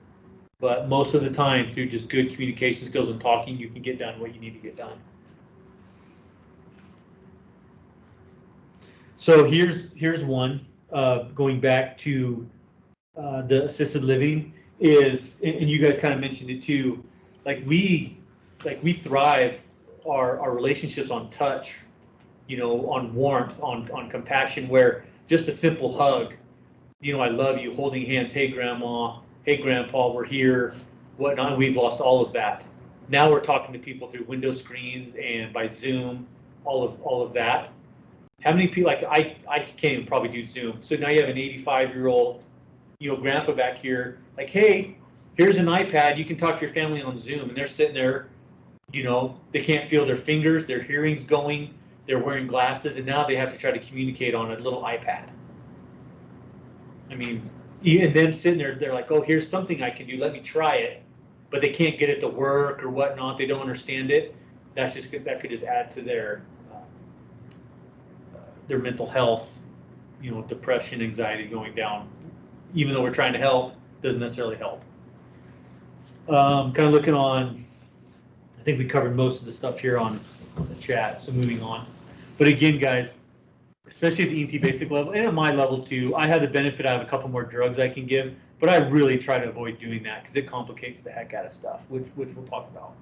but most of the time, through just good communication skills and talking, you can get done what you need to get done. So here's one, going back to the assisted living is, and you guys kind of mentioned it too, like we thrive our relationships on touch, you know, on warmth, on compassion, where just a simple hug, you know, I love you, holding hands, hey grandma, hey grandpa, we're here, whatnot. We've lost all of that. Now we're talking to people through window screens and by Zoom, all of that. How many people, like I can't even probably do Zoom. So now you have an 85-year-old, you know, grandpa back here, like, hey, here's an iPad, you can talk to your family on Zoom, and they're sitting there, you know, they can't feel their fingers, their hearing's going, they're wearing glasses, and now they have to try to communicate on a little iPad. I mean, and then sitting there, they're like, oh, here's something I can do, let me try it, but they can't get it to work or whatnot, they don't understand it. That could just add to their mental health, you know, depression, anxiety going down. Even though we're trying to help, doesn't necessarily help. Kind of looking on, I think we covered most of the stuff here on the chat, so moving on. But again, guys, especially at the EMT basic level, and at my level too, I have the benefit, I have a couple more drugs I can give, but I really try to avoid doing that because it complicates the heck out of stuff, which we'll talk about.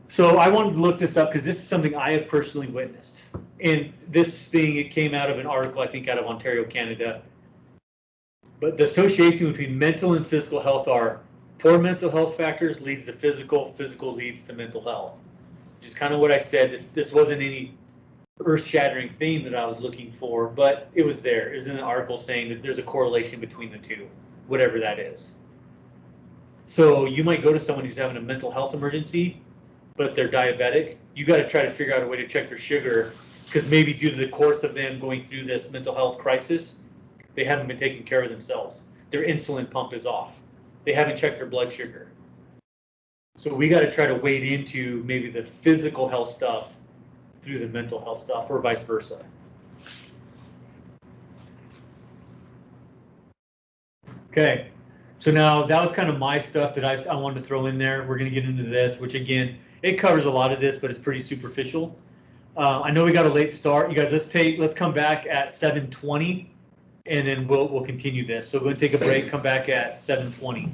So I wanted to look this up because this is something I have personally witnessed. And this thing, it came out of an article, I think, out of Ontario, Canada. But the association between mental and physical health are poor mental health factors leads to physical, physical leads to mental health. Which is kind of what I said. This wasn't any earth-shattering theme that I was looking for, but it was there. It was in an article saying that there's a correlation between the two, whatever that is. So you might go to someone who's having a mental health emergency, but they're diabetic. You got to try to figure out a way to check their sugar, because maybe due to the course of them going through this mental health crisis, they haven't been taking care of themselves. Their insulin pump is off. They haven't checked their blood sugar. So we got to try to wade into maybe the physical health stuff through the mental health stuff, or vice versa. Okay, so now that was kind of my stuff that I wanted to throw in there. We're gonna get into this, which again, it covers a lot of this, but it's pretty superficial. I know we got a late start. You guys, let's come back at 7:20, and then we'll continue this. So we're gonna take a break, come back at 7:20.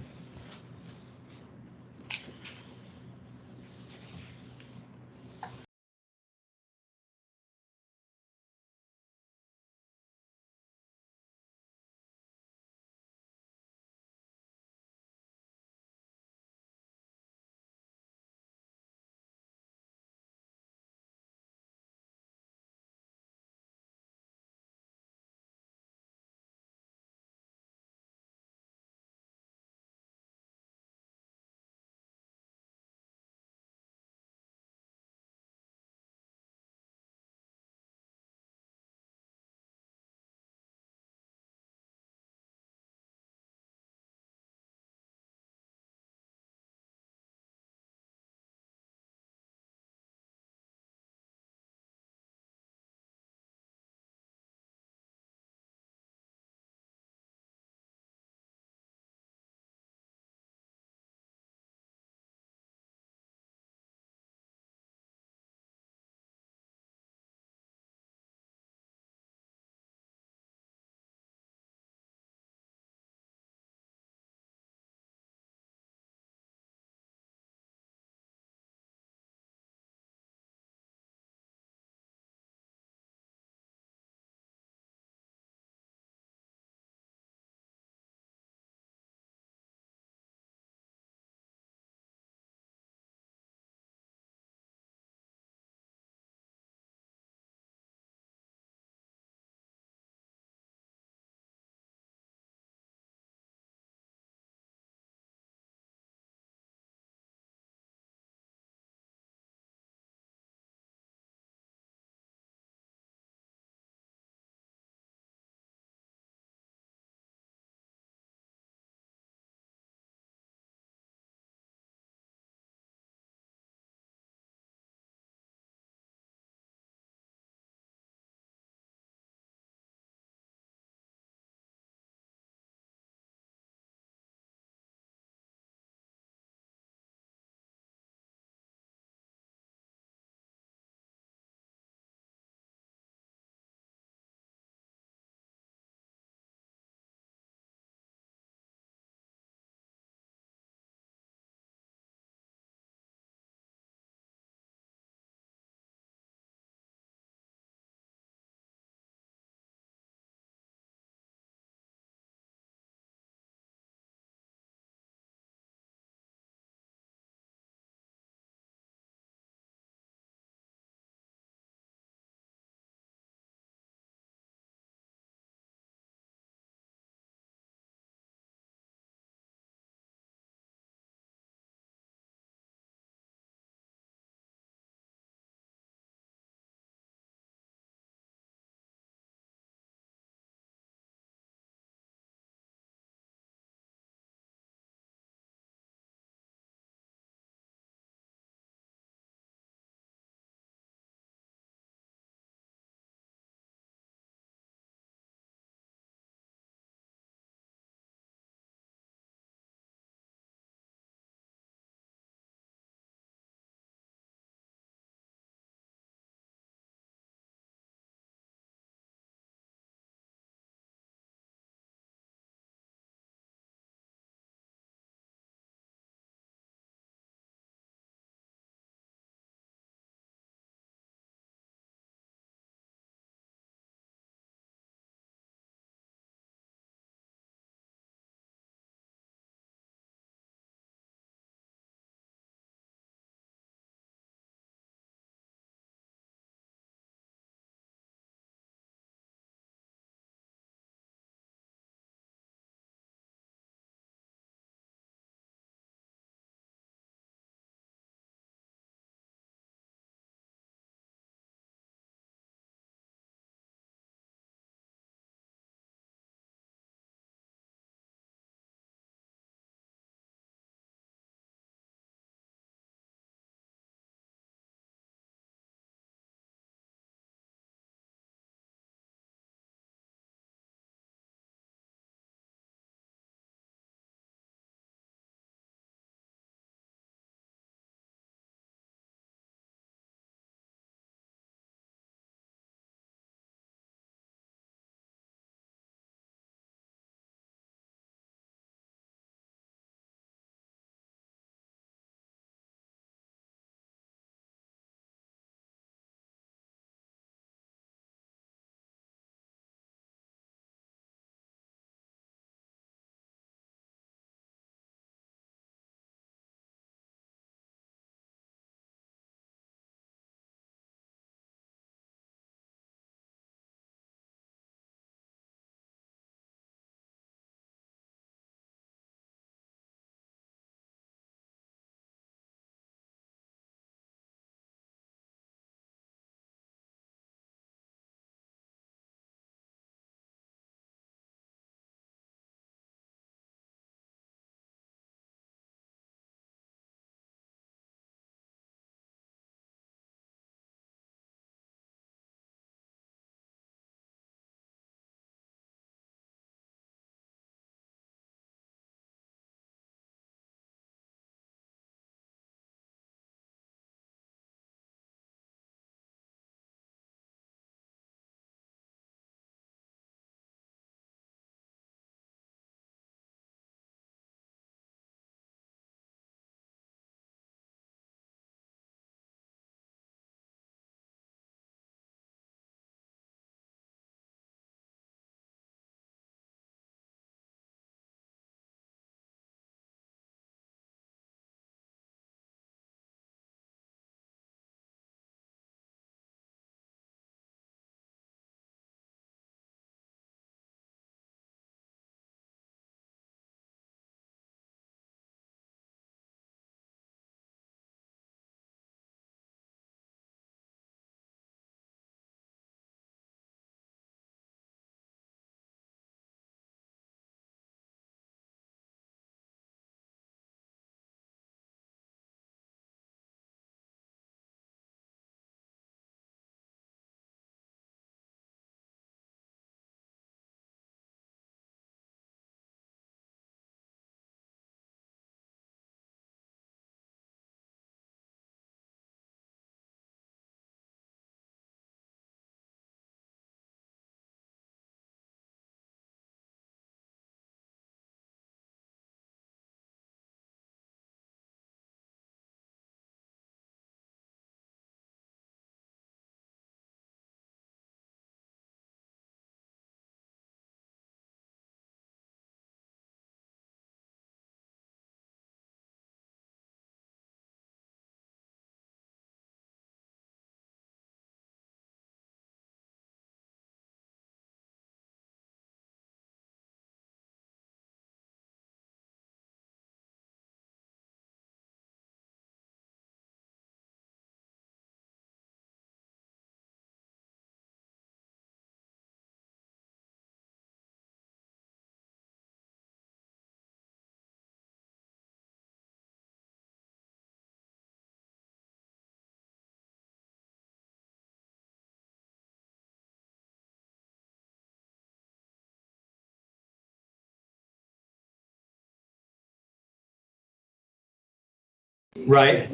Right.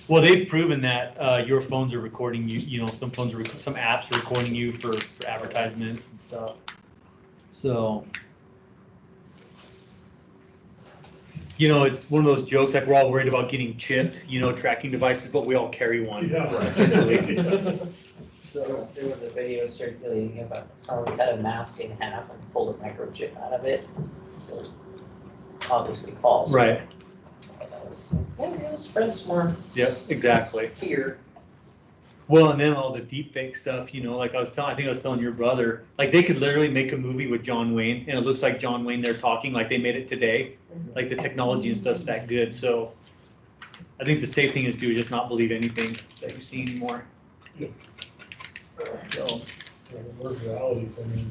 Well, they've proven that your phones are recording you. You know, some phones are some apps are recording you for advertisements and stuff. So, you know, it's one of those jokes like we're all worried about getting chipped. You know, tracking devices, but we all carry one. Yeah. Essentially. So there was a video circulating about someone cut a mask in half and pulled a microchip out of it. It was obviously false. Right. Yeah, it spreads more Yep. Exactly. fear. Well, and then all the deep fake stuff, you know, like I think I was telling your brother, like they could literally make a movie with John Wayne and it looks like John Wayne there talking like they made it today. Like the technology and stuff's that good. So I think the safe thing is to just not believe anything that you see anymore. So, Where's reality coming?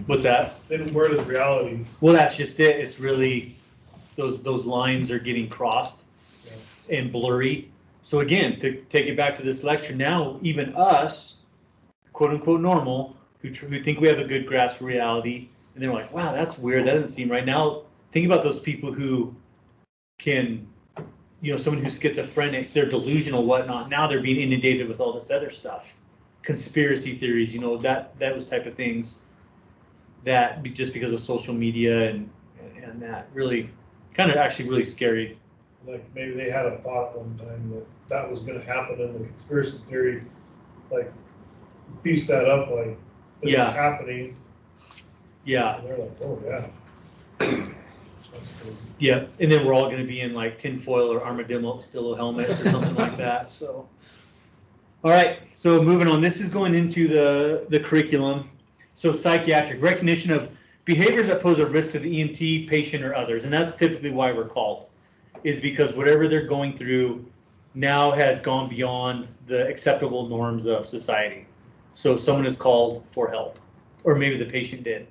what's that? Then where does reality? Well, that's just it. It's really, those lines are getting crossed and blurry. So again, to take it back to this lecture now, even us, quote unquote normal, who think we have a good grasp of reality, and they're like, wow, that's weird, that doesn't seem right. Now, think about those people who can, you know, someone who's schizophrenic, they're delusional, whatnot, now they're being inundated with all this other stuff. Conspiracy theories, you know, those type of things, that just because of social media and that really, kind of actually really scary. Like maybe they had a thought one time that was going to happen, and the conspiracy theory like beefs that up like this is happening. Yeah. And they're like, oh yeah. That's crazy. Yeah, and then we're all going to be in like tinfoil or armadillo helmets or something like that. So, all right. So moving on, this is going into the curriculum. So psychiatric recognition of behaviors that pose a risk to the EMT, patient, or others, and that's typically why we're called, is because whatever they're going through now has gone beyond the acceptable norms of society. So someone is called for help, or maybe the patient did.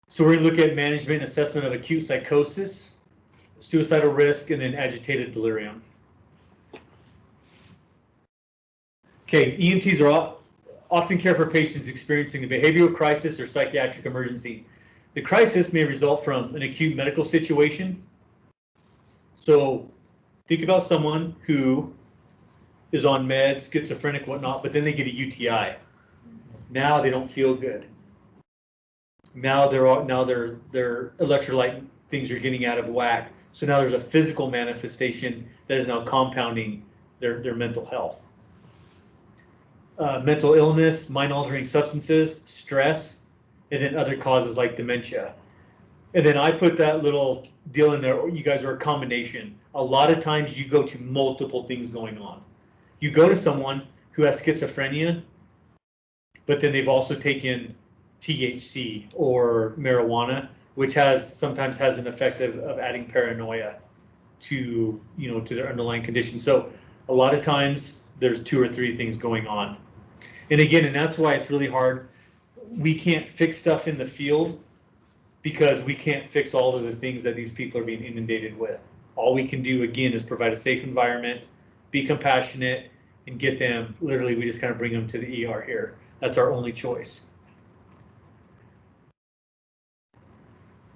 So we're going to look at management and assessment of acute psychosis, suicidal risk, and then agitated delirium. Okay, EMTs are often care for patients experiencing a behavioral crisis or psychiatric emergency. The crisis may result from an acute medical situation. So think about someone who is on meds, schizophrenic, whatnot, but then they get a UTI. Now they don't feel good. Now their electrolyte things are getting out of whack. So now there's a physical manifestation that is now compounding their mental health. Mental illness, mind-altering substances, stress, and then other causes like dementia. And then I put that little deal in there, you guys are a combination. A lot of times you go to multiple things going on. You go to someone who has schizophrenia, but then they've also taken THC or marijuana, which sometimes has an effect of adding paranoia to their underlying condition. So a lot of times there's 2 or 3 things going on. And again, and that's why it's really hard. We can't fix stuff in the field because we can't fix all of the things that these people are being inundated with. All we can do, again, is provide a safe environment, be compassionate, and get them, literally, we just kind of bring them to the ER here. That's our only choice.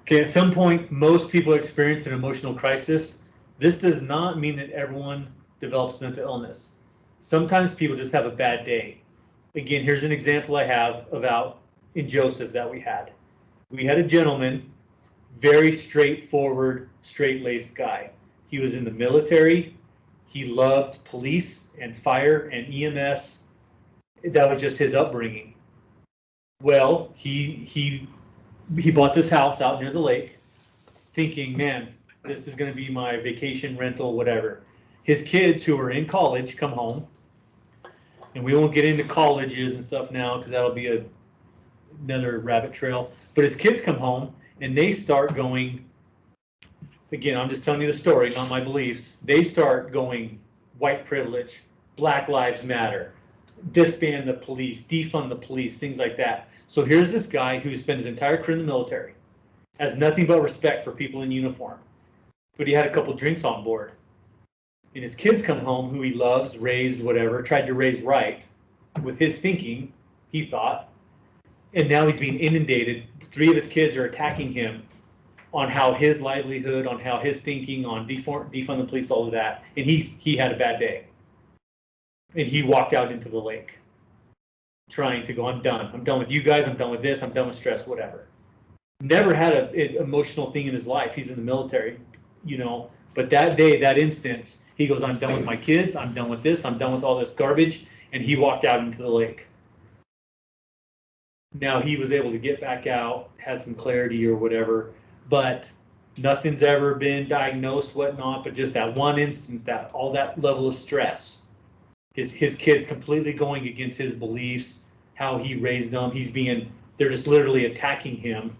Okay, at some point, most people experience an emotional crisis. This does not mean that everyone develops mental illness. Sometimes people just have a bad day. Again, here's an example I have about in Joseph that we had. We had a gentleman, very straightforward, straight-laced guy. He was in the military. He loved police and fire and EMS. That was just his upbringing. Well, he bought this house out near the lake, thinking, man, this is going to be my vacation rental, whatever. His kids who are in college come home, and we won't get into colleges and stuff now because that'll be another rabbit trail. But his kids come home and they start going, again, I'm just telling you the story, not my beliefs. They start going white privilege, Black Lives Matter, disband the police, defund the police, things like that. So here's this guy who spent his entire career in the military, has nothing but respect for people in uniform, but he had a couple drinks on board. And his kids come home, who he loves, raised, whatever, tried to raise right with his thinking, he thought, and now he's being inundated. 3 of his kids are attacking him on how his livelihood, on how his thinking, on defund the police, all of that. And he had a bad day. And he walked out into the lake trying to go, I'm done. I'm done with you guys. I'm done with this. I'm done with stress, whatever. Never had an emotional thing in his life. He's in the military, you know, but that day, that instance, he goes, I'm done with my kids. I'm done with this. I'm done with all this garbage. And he walked out into the lake. Now he was able to get back out, had some clarity or whatever, but nothing's ever been diagnosed, whatnot, but just that one instance, that all that level of stress, his kids completely going against his beliefs, how he raised them. They're just literally attacking him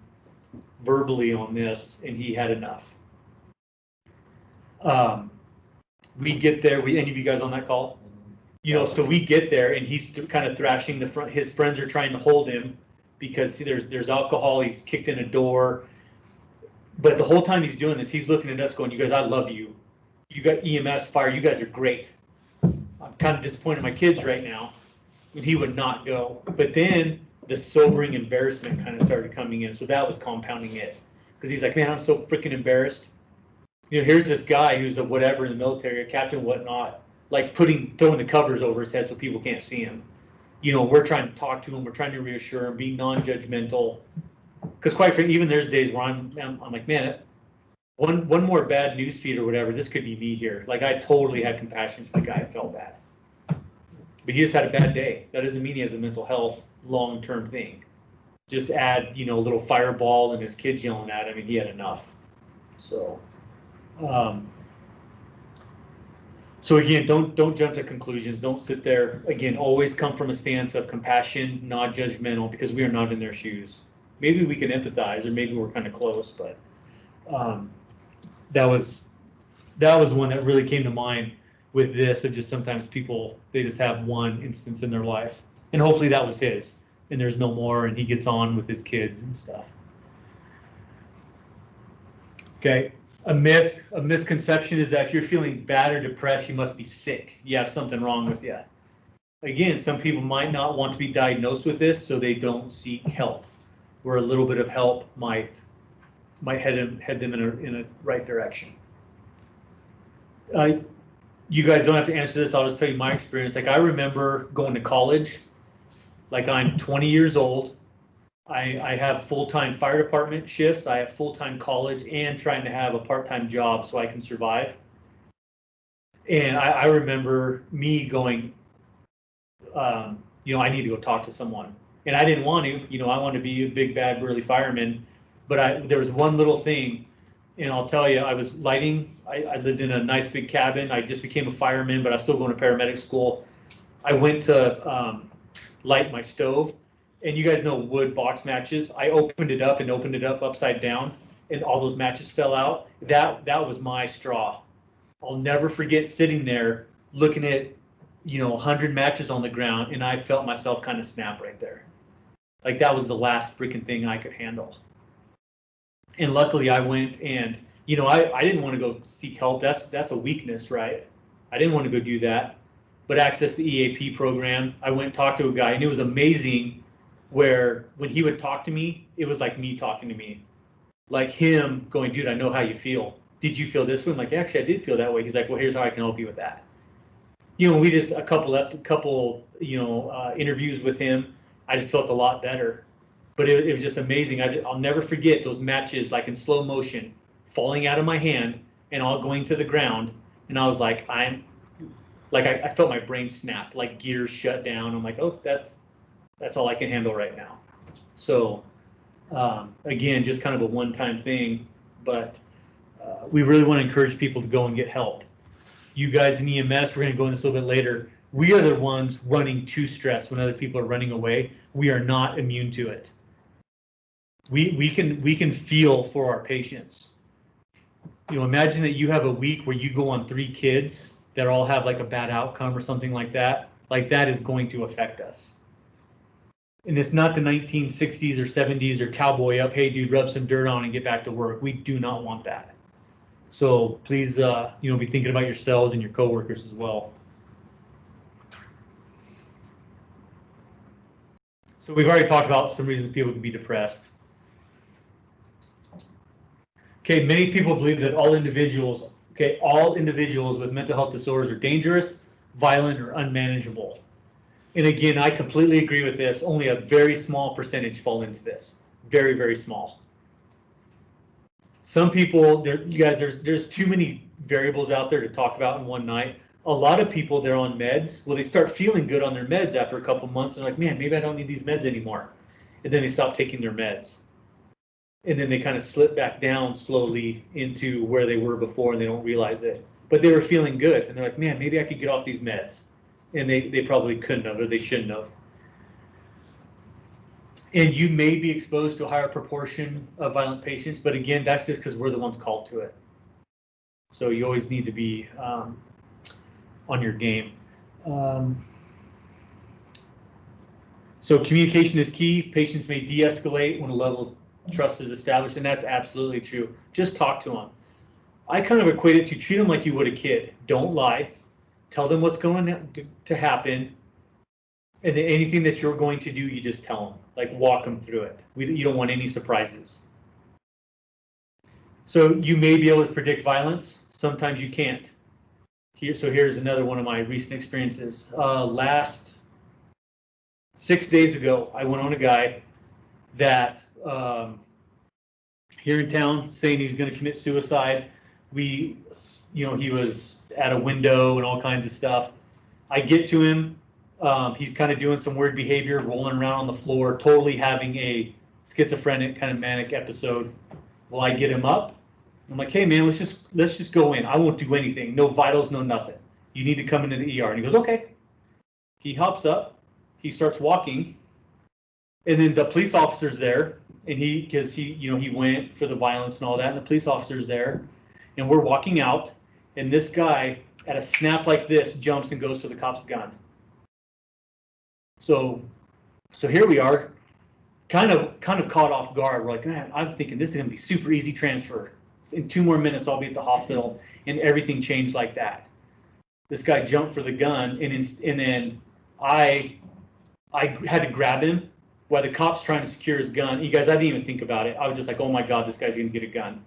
verbally on this, and he had enough. We get there, any of you guys on that call? You know, so we get there and he's kind of thrashing the front. His friends are trying to hold him because there's alcohol. He's kicked in a door. But the whole time he's doing this, he's looking at us going, you guys, I love you. You got EMS, fire, you guys are great. I'm kind of disappointed in my kids right now. And he would not go. But then the sobering embarrassment kind of started coming in. So that was compounding it. Because he's like, man, I'm so freaking embarrassed. You know, here's this guy who's a whatever in the military, a captain, whatnot, like throwing the covers over his head so people can't see him. You know, we're trying to talk to him, we're trying to reassure him, being non-judgmental. Because quite frankly, even there's days where I'm like, man, one more bad news feed or whatever, this could be me here. Like I totally had compassion for the guy. I felt bad. But he just had a bad day. That doesn't mean he has a mental health long-term thing. Just add, you know, a little fireball and his kids yelling at him, and he had enough. So. So again, don't jump to conclusions. Don't sit there. Again, always come from a stance of compassion, not judgmental, because we are not in their shoes. Maybe we can empathize, or maybe we're kind of close, but that was one that really came to mind with this. Of just sometimes people, they just have one instance in their life, and hopefully that was his, and there's no more, and he gets on with his kids and stuff. Okay. A misconception is that if you're feeling bad or depressed, you must be sick. You have something wrong with you. Again, some people might not want to be diagnosed with this, so they don't seek help. Where a little bit of help might head them in a right direction. You guys don't have to answer this. I'll just tell you my experience. Like I remember going to college. Like I'm 20 years old. I have full-time fire department shifts. I have full-time college and trying to have a part-time job so I can survive. And I remember me going, you know, I need to go talk to someone. And I didn't want to, you know, I wanted to be a big, bad, burly fireman. But there was one little thing, and I'll tell you, I was lighting. I lived in a nice big cabin. I just became a fireman, but I was still going to paramedic school. I went to light my stove. And you guys know wood box matches. I opened it up upside down, and all those matches fell out. That was my straw. I'll never forget sitting there looking at, you know, 100 matches on the ground, and I felt myself kind of snap right there. Like that was the last freaking thing I could handle. And luckily I went and, you know, I didn't want to go seek help. That's a weakness, right? I didn't want to go do that. But access the EAP program, I went and talked to a guy, and it was amazing. Where when he would talk to me, it was like me talking to me, like him going, dude, I know how you feel. Did you feel this way? I'm like, actually, I did feel that way. He's like, well, here's how I can help you with that. You know, we just a couple, you know, interviews with him. I just felt a lot better, but it was just amazing. I'll never forget those matches, like in slow motion, falling out of my hand and all going to the ground. And I was like, I felt my brain snap, like gears shut down. I'm like, oh, that's all I can handle right now. So again, just kind of a one-time thing, but we really want to encourage people to go and get help. You guys in EMS, we're going to go into this a little bit later. We are the ones running to stress when other people are running away. We are not immune to it. We can feel for our patients. You know, imagine that you have a week where you go on 3 kids that all have like a bad outcome or something like that. Like that is going to affect us. And it's not the 1960s or 70s or cowboy up, hey dude, rub some dirt on and get back to work. We do not want that. So please, you know, be thinking about yourselves and your coworkers as well. So we've already talked about some reasons people can be depressed. Okay, many people believe that all individuals with mental health disorders are dangerous, violent, or unmanageable. And again, I completely agree with this. Only a very small percentage fall into this. Very, very small. Some people, you guys, there's too many variables out there to talk about in one night. A lot of people, they're on meds. Well, they start feeling good on their meds after a couple months. They're like, man, maybe I don't need these meds anymore. And then they stop taking their meds. And then they kind of slip back down slowly into where they were before, and they don't realize it. But they were feeling good, and they're like, man, maybe I could get off these meds. And they probably couldn't have, or they shouldn't have. And you may be exposed to a higher proportion of violent patients, but again, that's just because we're the ones called to it. So you always need to be on your game. So communication is key. Patients may de-escalate when a level of trust is established, and that's absolutely true. Just talk to them. I kind of equate it to treat them like you would a kid. Don't lie. Tell them what's going to happen, and then anything that you're going to do, you just tell them. Like, walk them through it. You don't want any surprises. So you may be able to predict violence. Sometimes you can't. Here's another one of my recent experiences. Last 6 days ago, I went on a guy that here in town saying he's going to commit suicide. He was at a window and all kinds of stuff. I get to him. He's kind of doing some weird behavior, rolling around on the floor, totally having a schizophrenic kind of manic episode. Well, I get him up. I'm like, hey man, let's just go in. I won't do anything. No vitals, no nothing. You need to come into the ER. And he goes, okay. He hops up. He starts walking. And then the police officer's there. And because he went for the violence and all that. And the police officer's there. And we're walking out. And this guy, at a snap like this, jumps and goes for the cop's gun. So here we are, kind of caught off guard. We're like, man, I'm thinking this is gonna be super easy transfer. In 2 more minutes, I'll be at the hospital, and everything changed like that. This guy jumped for the gun, and then I had to grab him while the cop's trying to secure his gun. You guys, I didn't even think about it. I was just like, oh my God, this guy's gonna get a gun.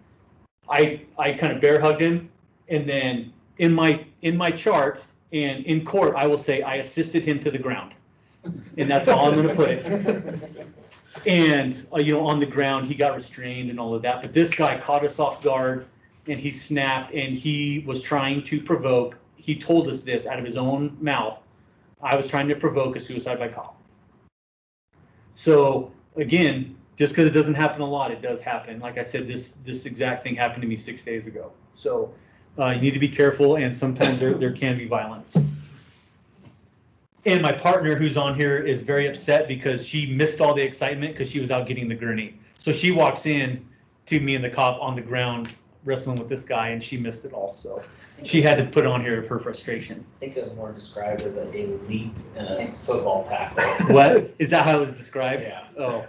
I kind of bear hugged him, and then in my chart and in court, I will say I assisted him to the ground. And that's all I'm going to put it. And, on the ground, he got restrained and all of that. But this guy caught us off guard, and he snapped, and he was trying to provoke. He told us this out of his own mouth. I was trying to provoke a suicide by cop. So, again, just because it doesn't happen a lot, it does happen. Like I said, this exact thing happened to me 6 days ago. So you need to be careful, and sometimes there can be violence. And my partner who's on here is very upset because she missed all the excitement because she was out getting the gurney. So she walks in to me and the cop on the ground wrestling with this guy, and she missed it all. So she had to put on here her frustration. I think it was more described as a leap in a football tackle. What? Is that how it was described? Yeah. Oh.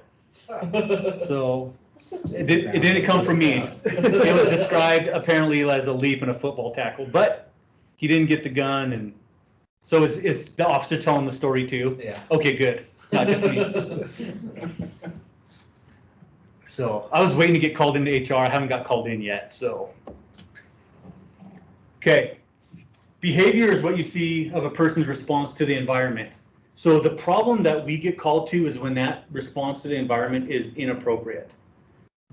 So it didn't come from me. It was described apparently as a leap in a football tackle, but he didn't get the gun. And so is the officer telling the story too? Yeah. Okay, good. Not just me. So I was waiting to get called into HR. I haven't got called in yet. So, okay. Behavior is what you see of a person's response to the environment. So the problem that we get called to is when that response to the environment is inappropriate.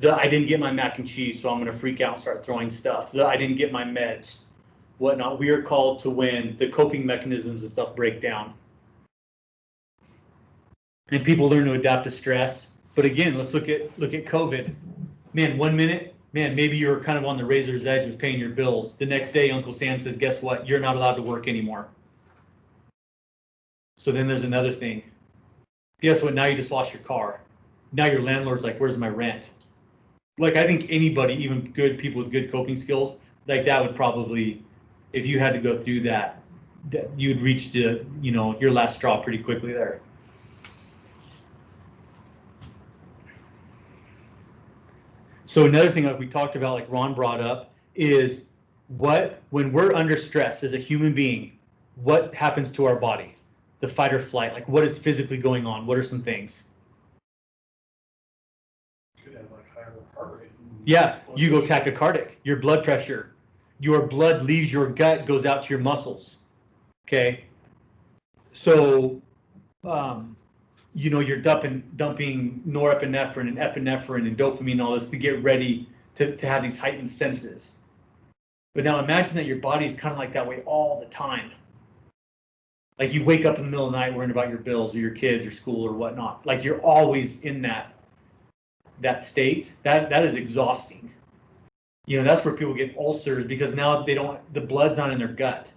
I didn't get my mac and cheese, so I'm going to freak out and start throwing stuff. I didn't get my meds, whatnot. We are called to when the coping mechanisms and stuff break down. And people learn to adapt to stress. But again, let's look at COVID. Man, 1 minute, maybe you're kind of on the razor's edge with paying your bills. The next day, Uncle Sam says, guess what? You're not allowed to work anymore. So then there's another thing. Guess what? Now you just lost your car. Now your landlord's like, where's my rent? Like, I think anybody, even good people with good coping skills, like that would probably, if you had to go through that you'd reach the, your last straw pretty quickly there. So another thing like we talked about, like Ron brought up, is when we're under stress as a human being, what happens to our body? The fight or flight, like what is physically going on? What are some things? Could have like higher heart rate. Yeah, you go tachycardic, your blood pressure, your blood leaves your gut, goes out to your muscles. Okay. So, you're dumping norepinephrine and epinephrine and dopamine and all this to get ready to have these heightened senses. But now imagine that your body is kind of like that way all the time. Like you wake up in the middle of the night worrying about your bills or your kids or school or whatnot. Like you're always in that state. That is exhausting. That's where people get ulcers because now the blood's not in their gut.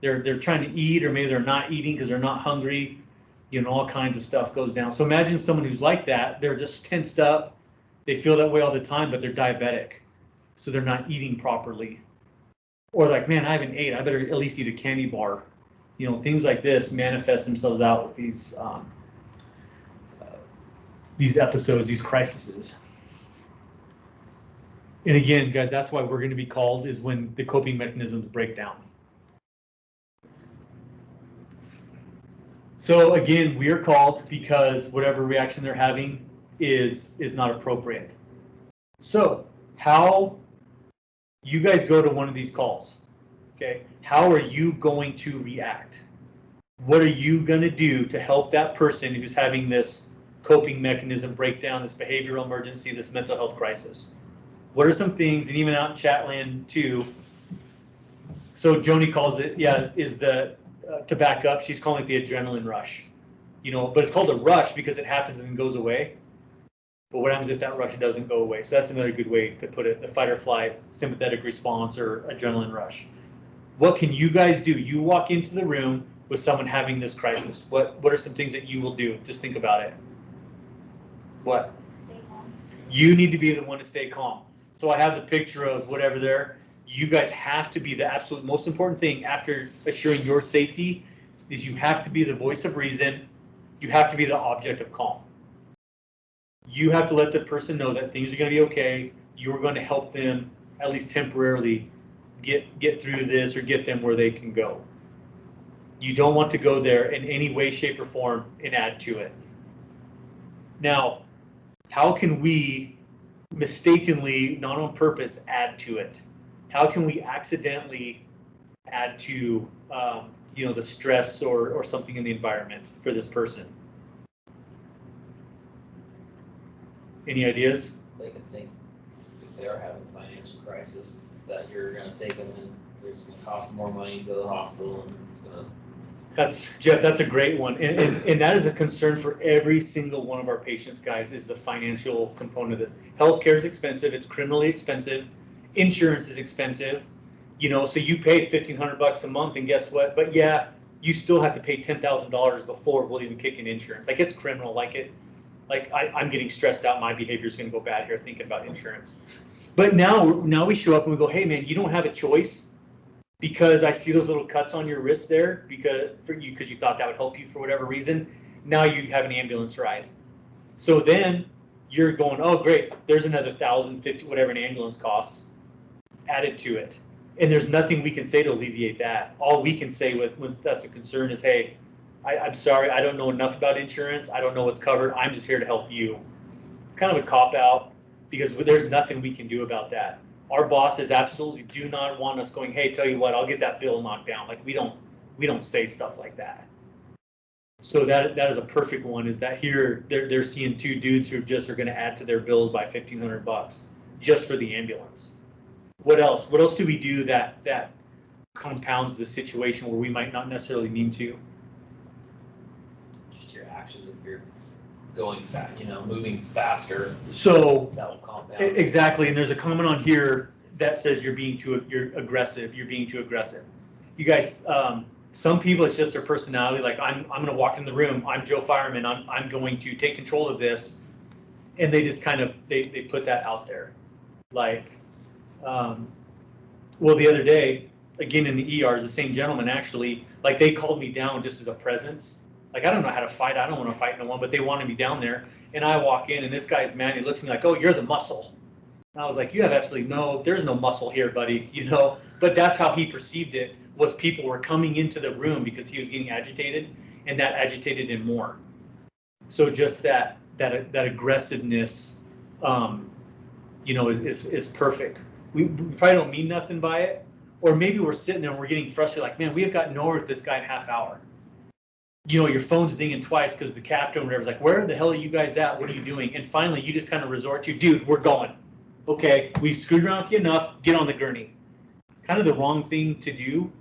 They're trying to eat, or maybe they're not eating because they're not hungry. All kinds of stuff goes down. So imagine someone who's like that. They're just tensed up. They feel that way all the time, but they're diabetic, so they're not eating properly. Or like, man, I haven't ate. I better at least eat a candy bar. Things like this manifest themselves out with these episodes, these crises. And again, guys, that's why we're going to be called is when the coping mechanisms break down. So again, we are called because whatever reaction they're having is not appropriate. So how you guys go to one of these calls, okay? How are you going to react? What are you going to do to help that person who's having this coping mechanism breakdown, this behavioral emergency, this mental health crisis? What are some things, and even out in Chatland too, so Joni calls it, to back up, she's calling it the adrenaline rush. But it's called a rush because it happens and then goes away. But what happens if that rush doesn't go away? So that's another good way to put it, the fight or flight, sympathetic response, or adrenaline rush. What can you guys do? You walk into the room with someone having this crisis. What are some things that you will do? Just think about it. What? Stay calm. You need to be the one to stay calm. So I have the picture of whatever there. You guys have to be the absolute most important thing after assuring your safety is you have to be the voice of reason. You have to be the object of calm. You have to let the person know that things are going to be okay. You're going to help them, at least temporarily, get through this or get them where they can go. You don't want to go there in any way, shape, or form and add to it. Now, how can we mistakenly, not on purpose, add to it? How can we accidentally add to the stress or something in the environment for this person? Any ideas? They could think if they are having a financial crisis that you're going to take them and it's going to cost more money to go to the hospital and it's going to. Jeff, that's a great one. And that is a concern for every single one of our patients, guys, is the financial component of this. Healthcare is expensive. It's criminally expensive. Insurance is expensive. So you pay $1,500 a month, and guess what? But yeah, you still have to pay $10,000 before we'll even kick in insurance. Like it's criminal. I'm getting stressed out. My behavior is going to go bad here thinking about insurance. But now we show up and we go, hey man, you don't have a choice because I see those little cuts on your wrist there because you thought that would help you for whatever reason. Now you have an ambulance ride. So then you're going, oh great, there's another $1,050, whatever an ambulance costs, added to it. And there's nothing we can say to alleviate that. All we can say when that's a concern is, hey, I'm sorry, I don't know enough about insurance. I don't know what's covered. I'm just here to help you. It's kind of a cop-out because there's nothing we can do about that. Our bosses absolutely do not want us going, hey, tell you what, I'll get that bill knocked down. Like we don't say stuff like that. So that is a perfect one, is that here they're seeing two dudes who just are going to add to their bills by $1,500 just for the ambulance. What else? What else do we do that compounds the situation where we might not necessarily mean to? Just your actions if you're going fast, moving faster. So that will calm down. Exactly, and there's a comment on here that says you're aggressive. You're being too aggressive. You guys, some people it's just their personality. Like I'm going to walk in the room. I'm Joe Fireman. I'm going to take control of this, and they just kind of they put that out there, like. Well, the other day, again in the ER, is the same gentleman actually, like they called me down just as a presence. Like, I don't know how to fight. I don't want to fight no one, but they wanted me down there. And I walk in and this guy's man, he looks at me like, oh, you're the muscle. And I was like, you have absolutely there's no muscle here, buddy, But that's how he perceived it, was people were coming into the room because he was getting agitated, and that agitated him more. So just that aggressiveness is perfect. We probably don't mean nothing by it, or maybe we're sitting there and we're getting frustrated, like, man, we have got nowhere with this guy in a half hour. Your phone's dinging twice because the captain or whatever's like, where the hell are you guys at? What are you doing? And finally, you just kind of resort to, dude, we're going. Okay, we've screwed around with you enough. Get on the gurney. Kind of the wrong thing to do,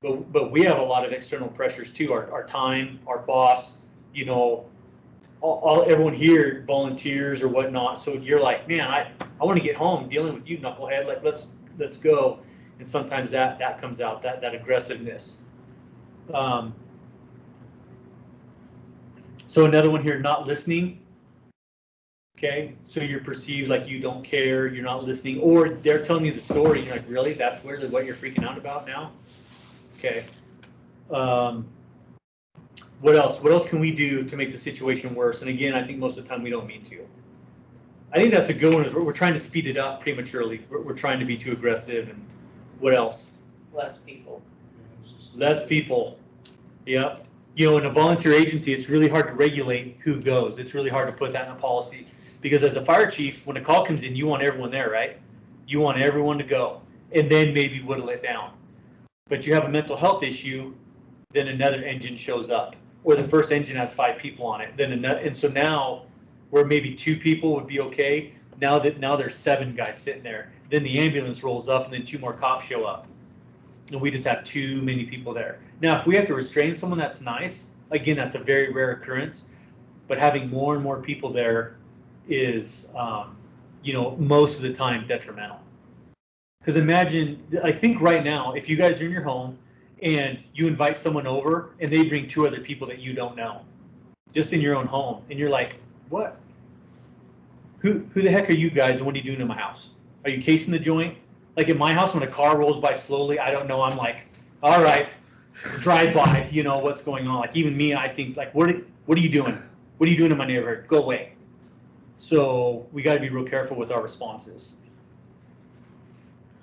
but we have a lot of external pressures too. Our time, our boss, everyone here volunteers or whatnot. So you're like, man, I want to get home dealing with you, knucklehead. Like, let's go. And sometimes that comes out, that aggressiveness. So another one here, not listening. Okay, so you're perceived like you don't care, you're not listening, or they're telling you the story. You're like, really? That's really what you're freaking out about now? Okay. What else? What else can we do to make the situation worse? And again, I think most of the time we don't mean to. I think that's a good one. Is we're trying to speed it up prematurely. We're trying to be too aggressive. And what else? Less people. Less people. Yep. In a volunteer agency, it's really hard to regulate who goes. It's really hard to put that in a policy. Because as a fire chief, when a call comes in, you want everyone there, right? You want everyone to go, and then maybe whittle it down. But you have a mental health issue, then another engine shows up, or the first engine has 5 people on it. Then another, and so now, where maybe 2 people would be okay, now there's 7 guys sitting there. Then the ambulance rolls up, and then 2 more cops show up, and we just have too many people there. Now, if we have to restrain someone, that's nice. Again, that's a very rare occurrence, but having more and more people there is, most of the time detrimental. Because imagine, I think right now, if you guys are in your home and you invite someone over and they bring 2 other people that you don't know, just in your own home, and you're like, what? Who the heck are you guys, and what are you doing in my house? Are you casing the joint? Like in my house, when a car rolls by slowly, I don't know, I'm like, all right, drive by, what's going on. Like even me, I think like, what are you doing? What are you doing in my neighborhood? Go away. So we got to be real careful with our responses.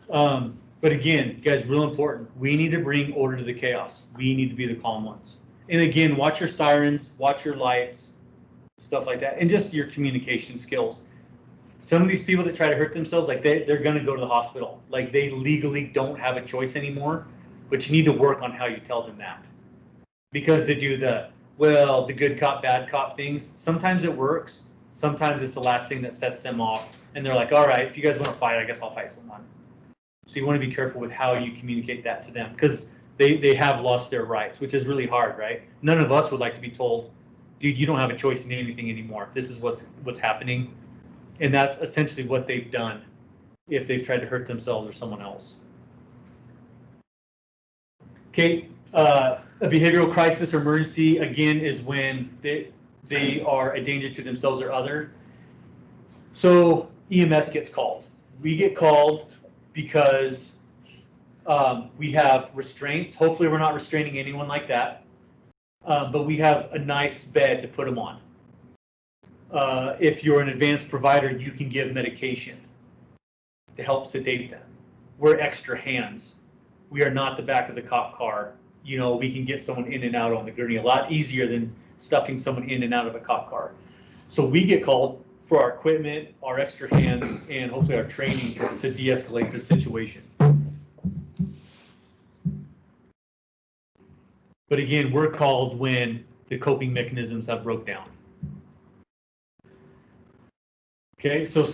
But again, guys, real important. We need to bring order to the chaos. We need to be the calm ones. And again, watch your sirens, watch your lights, stuff like that, and just your communication skills. Some of these people that try to hurt themselves, like they're going to go to the hospital. Like they legally don't have a choice anymore, but you need to work on how you tell them that. Because they do the good cop, bad cop things. Sometimes it works. Sometimes it's the last thing that sets them off. And they're like, all right, if you guys want to fight, I guess I'll fight someone. So you want to be careful with how you communicate that to them, because they have lost their rights, which is really hard, right? None of us would like to be told, dude, you don't have a choice in anything anymore. This is what's happening. And that's essentially what they've done if they've tried to hurt themselves or someone else. Okay, a behavioral crisis or emergency, again, is when they are a danger to themselves or other. So EMS gets called. We get called because we have restraints. Hopefully we're not restraining anyone like that, but we have a nice bed to put them on. If you're an advanced provider, you can give medication to help sedate them. We're extra hands. We are not the back of the cop car. We can get someone in and out on the gurney a lot easier than stuffing someone in and out of a cop car. So we get called for our equipment, our extra hands, and hopefully our training to de-escalate the situation. But again, we're called when the coping mechanisms have broke down. Okay, so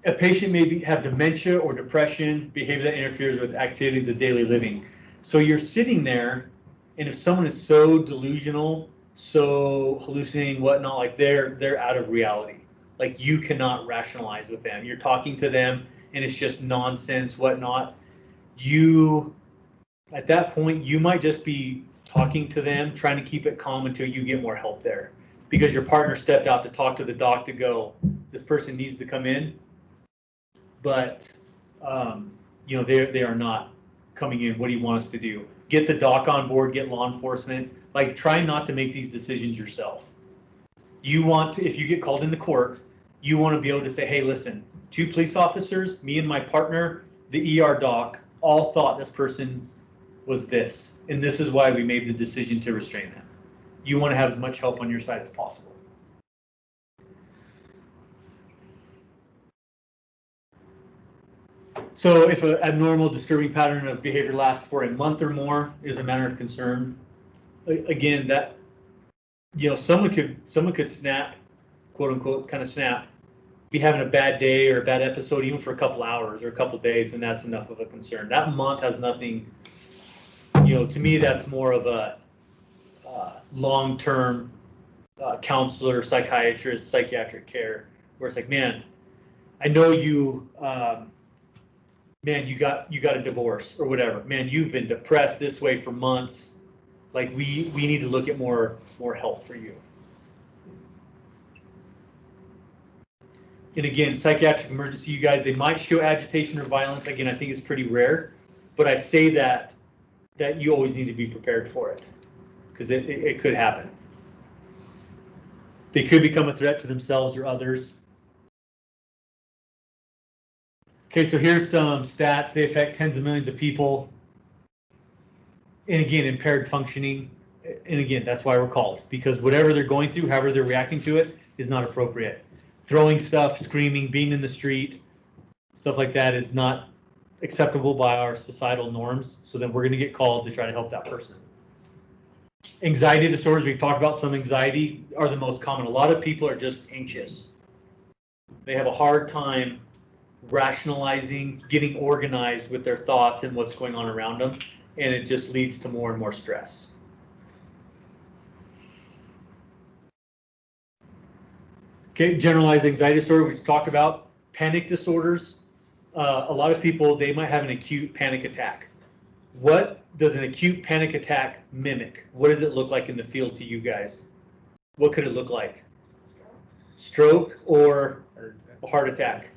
a patient may have dementia or depression, behavior that interferes with activities of daily living. So you're sitting there, and if someone is so delusional, so hallucinating, whatnot, like they're out of reality. Like you cannot rationalize with them. You're talking to them, and it's just nonsense, whatnot. At that point, you might just be talking to them, trying to keep it calm until you get more help there. Because your partner stepped out to talk to the doc to go, this person needs to come in. But, they are not coming in. What do you want us to do? Get the doc on board, get law enforcement. Like, try not to make these decisions yourself. You want to, if you get called into court, you want to be able to say, hey, listen, 2 police officers, me and my partner, the ER doc, all thought this person was this. And this is why we made the decision to restrain them. You want to have as much help on your side as possible. So if an abnormal disturbing pattern of behavior lasts for a month or more is a matter of concern. Again, that, someone could snap, quote unquote, kind of snap, be having a bad day or a bad episode even for a couple hours or a couple days, and that's enough of a concern. That month has nothing, to me, that's more of a long-term counselor, psychiatrist, psychiatric care, where it's like, man, I know you, man, you got a divorce or whatever. Man, you've been depressed this way for months. Like we need to look at more help for you. And again, psychiatric emergency, you guys, they might show agitation or violence. Again, I think it's pretty rare, but I say that you always need to be prepared for it because it could happen. They could become a threat to themselves or others. Okay, so here's some stats. They affect tens of millions of people. And again, impaired functioning. And again, that's why we're called, because whatever they're going through, however they're reacting to it, is not appropriate. Throwing stuff, screaming, being in the street, stuff like that is not acceptable by our societal norms. So then we're going to get called to try to help that person. Anxiety disorders, we've talked about some anxiety, are the most common. A lot of people are just anxious. They have a hard time rationalizing, getting organized with their thoughts and what's going on around them, and it just leads to more and more stress. Okay, generalized anxiety disorder, we talked about. Panic disorders, a lot of people, they might have an acute panic attack. What does an acute panic attack mimic? What does it look like in the field to you guys? What could it look like? Stroke or a heart attack?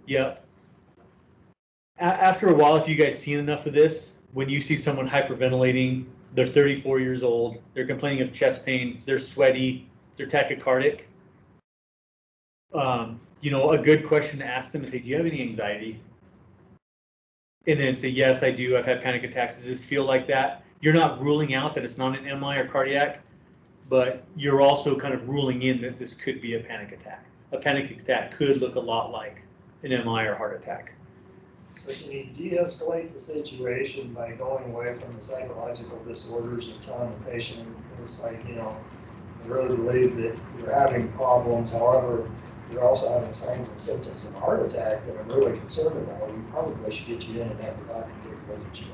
Yep. After a while, if you guys seen enough of this, when you see someone hyperventilating, they're 34 years old, they're complaining of chest pain, they're sweaty, they're tachycardic, a good question to ask them is, hey, do you have any anxiety? And then say, yes, I do. I've had panic attacks. Does this feel like that? You're not ruling out that it's not an MI or cardiac, but you're also kind of ruling in that this could be a panic attack. A panic attack could look a lot like an MI or heart attack. So can you de-escalate the situation by going away from the psychological disorders and telling the patient, it's like, I really believe that you're having problems, however, you're also having signs and symptoms of a heart attack that I'm really concerned about. We probably should get you in and have the doctor take a look at you.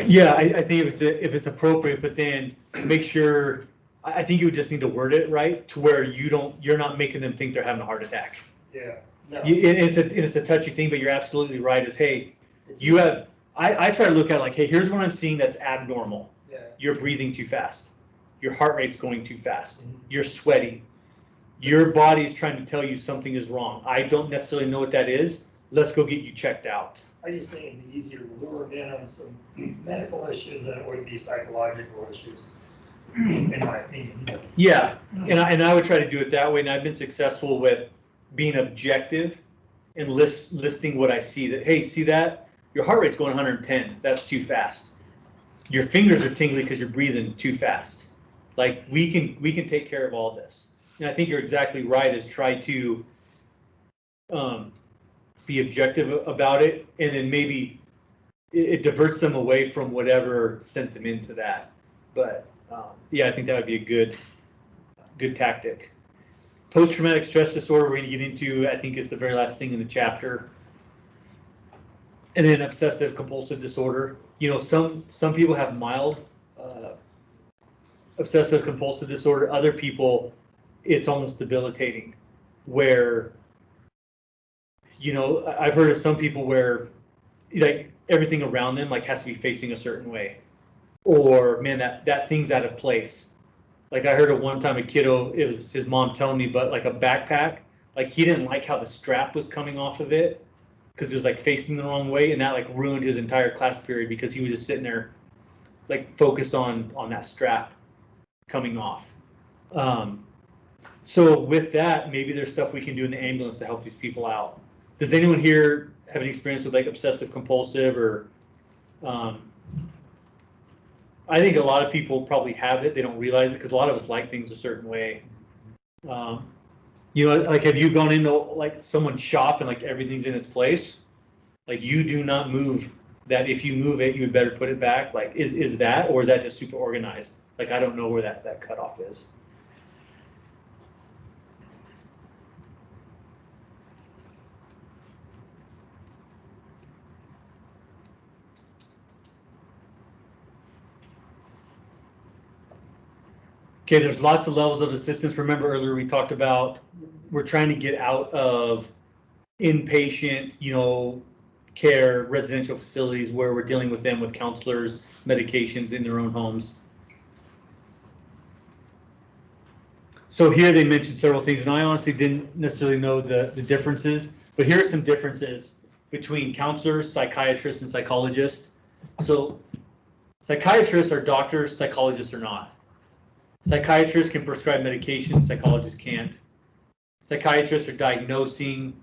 Yeah, I think if it's appropriate, but then make sure, I think you would just need to word it right to where you're not making them think they're having a heart attack. Yeah. No. It's a touchy thing, but you're absolutely right. Is hey, you have. I try to look at it like, hey, here's what I'm seeing that's abnormal. Yeah. You're breathing too fast. Your heart rate's going too fast. You're sweating. Your body's trying to tell you something is wrong. I don't necessarily know what that is. Let's go get you checked out. I just think it'd be easier to lure them in on some medical issues than it would be psychological issues, in my opinion. Yeah, and I would try to do it that way, and I've been successful with being objective and listing what I see. That, hey, see that? Your heart rate's going 110. That's too fast. Your fingers are tingly because you're breathing too fast. Like we can take care of all this. And I think you're exactly right. Is try to be objective about it, and then maybe it diverts them away from whatever sent them into that. But yeah, I think that would be a good tactic. Post-traumatic stress disorder, we're going to get into, I think it's the very last thing in the chapter. And then obsessive compulsive disorder. Some people have mild obsessive compulsive disorder. Other people, it's almost debilitating, where, I've heard of some people where like everything around them like has to be facing a certain way, or man, that thing's out of place. Like I heard of one time a kiddo, it was his mom telling me, but like a backpack, like he didn't like how the strap was coming off of it because it was like facing the wrong way, and that like ruined his entire class period because he was just sitting there like focused on that strap coming off. So with that, maybe there's stuff we can do in the ambulance to help these people out. Does anyone here have any experience with like obsessive compulsive or I think a lot of people probably have it. They don't realize it because a lot of us like things a certain way. Like have you gone into like someone's shop and like everything's in its place? Like, you do not move that. If you move it, you would better put it back. Like, is that, or is that just super organized? Like, I don't know where that cutoff is. Okay, there's lots of levels of assistance. Remember earlier we talked about we're trying to get out of inpatient, care, residential facilities where we're dealing with them with counselors, medications in their own homes. So here they mentioned several things, and I honestly didn't necessarily know the differences, but here are some differences between counselors, psychiatrists, and psychologists. So psychiatrists are doctors, psychologists are not. Psychiatrists can prescribe medication, psychologists can't. Psychiatrists are diagnosing,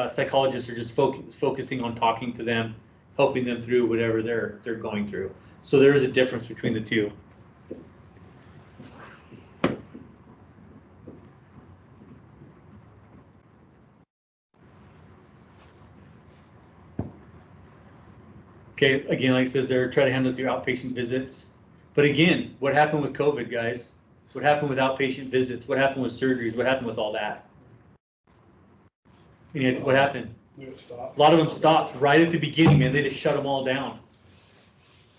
psychologists are just focusing on talking to them, helping them through whatever they're going through. So there is a difference between the two. Okay, again, like it says, they're trying to handle it through outpatient visits. But again, what happened with COVID, guys? What happened with outpatient visits? What happened with surgeries? What happened with all that? What happened? A lot of them stopped right at the beginning, man. They just shut them all down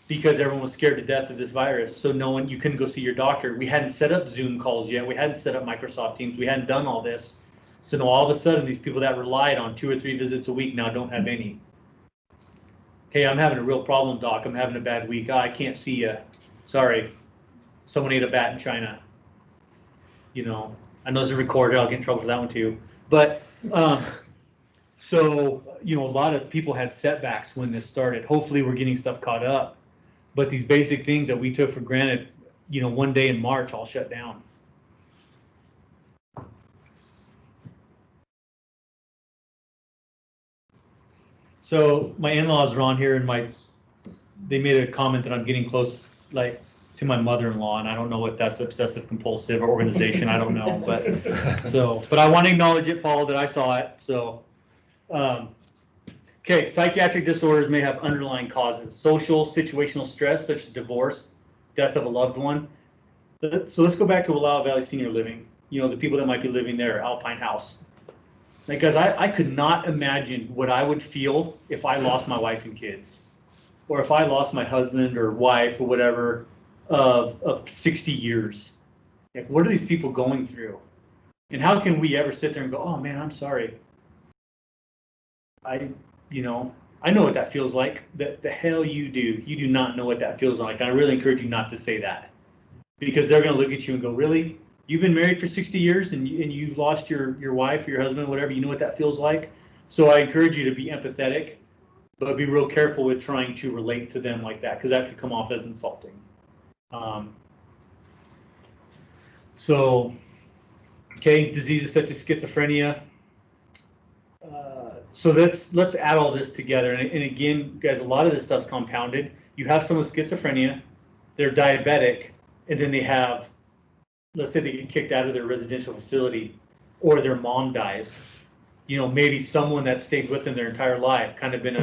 because everyone was scared to death of this virus. So you couldn't go see your doctor. We hadn't set up Zoom calls yet. We hadn't set up Microsoft Teams. We hadn't done all this. So now all of a sudden, these people that relied on 2 or 3 visits a week now don't have any. Hey, I'm having a real problem, doc. I'm having a bad week. I can't see you. Sorry. Someone ate a bat in China. I know this is recorded. I'll get in trouble for that one too. But so, a lot of people had setbacks when this started. Hopefully we're getting stuff caught up. But these basic things that we took for granted, one day in March, all shut down. So my in-laws are on here, and they made a comment that I'm getting close, like, to my mother-in-law, and I don't know if that's obsessive compulsive or organization. I don't know, but I want to acknowledge it, Paul, that I saw it. So, okay, psychiatric disorders may have underlying causes: social, situational stress, such as divorce, death of a loved one. So let's go back to Wallowa Valley Senior Living. The people that might be living there, Alpine House. Because I could not imagine what I would feel if I lost my wife and kids, or if I lost my husband or wife or whatever of 60 years. Like, what are these people going through? And how can we ever sit there and go, oh man, I'm sorry. I know what that feels like. The hell you do. You do not know what that feels like. And I really encourage you not to say that, because they're going to look at you and go, really? You've been married for 60 years and you've lost your wife or your husband, whatever, you know what that feels like? So I encourage you to be empathetic, but be real careful with trying to relate to them like that, because that could come off as insulting. Okay, diseases such as schizophrenia. So let's add all this together. And again, guys, a lot of this stuff's compounded. You have someone with schizophrenia, they're diabetic, and then they have, let's say they get kicked out of their residential facility, or their mom dies. Maybe someone that stayed with them their entire life, kind of been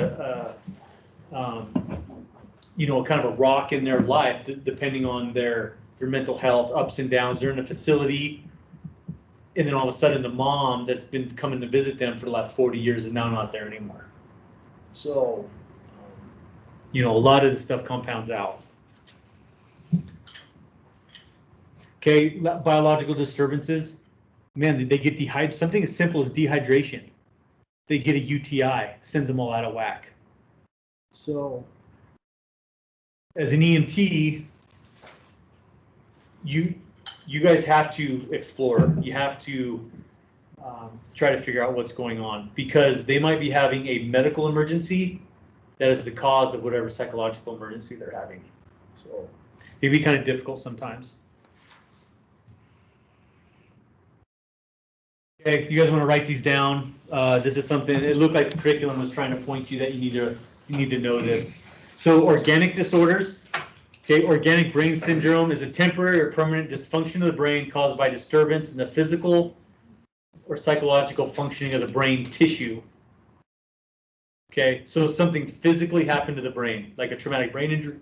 kind of a rock in their life, depending on their mental health, ups and downs. They're in a facility, and then all of a sudden the mom that's been coming to visit them for the last 40 years is now not there anymore. So, a lot of this stuff compounds out. Okay, biological disturbances, man, they get dehydrated. Something as simple as dehydration. They get a UTI, sends them all out of whack. So, as an EMT, you guys have to explore. You have to try to figure out what's going on, because they might be having a medical emergency that is the cause of whatever psychological emergency they're having. So, it can be kind of difficult sometimes. Okay, if you guys want to write these down, this is something, it looked like the curriculum was trying to point you that you need to know this. So organic disorders, okay, organic brain syndrome is a temporary or permanent dysfunction of the brain caused by disturbance in the physical or psychological functioning of the brain tissue. Okay, so something physically happened to the brain, like a traumatic brain injury,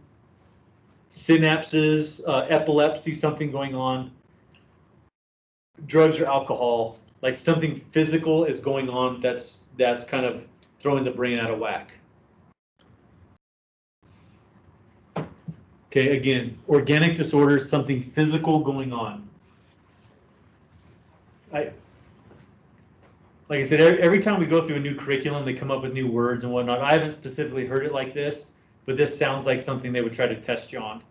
synapses, epilepsy, something going on, drugs or alcohol, like something physical is going on that's kind of throwing the brain out of whack. Okay, again, organic disorders, something physical going on. Like I said, every time we go through a new curriculum, they come up with new words and whatnot. I haven't specifically heard it like this, but this sounds like something they would try to test you on.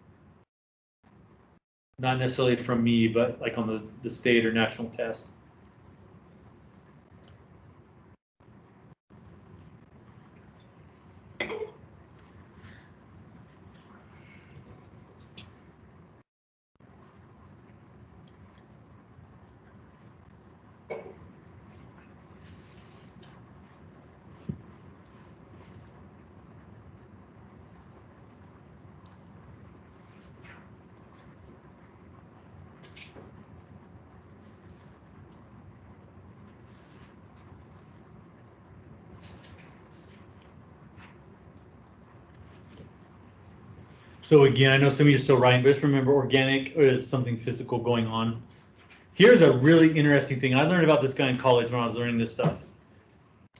Not necessarily from me, but like on the state or national test. So again, I know some of you are still writing, but just remember organic is something physical going on. Here's a really interesting thing. I learned about this guy in college when I was learning this stuff.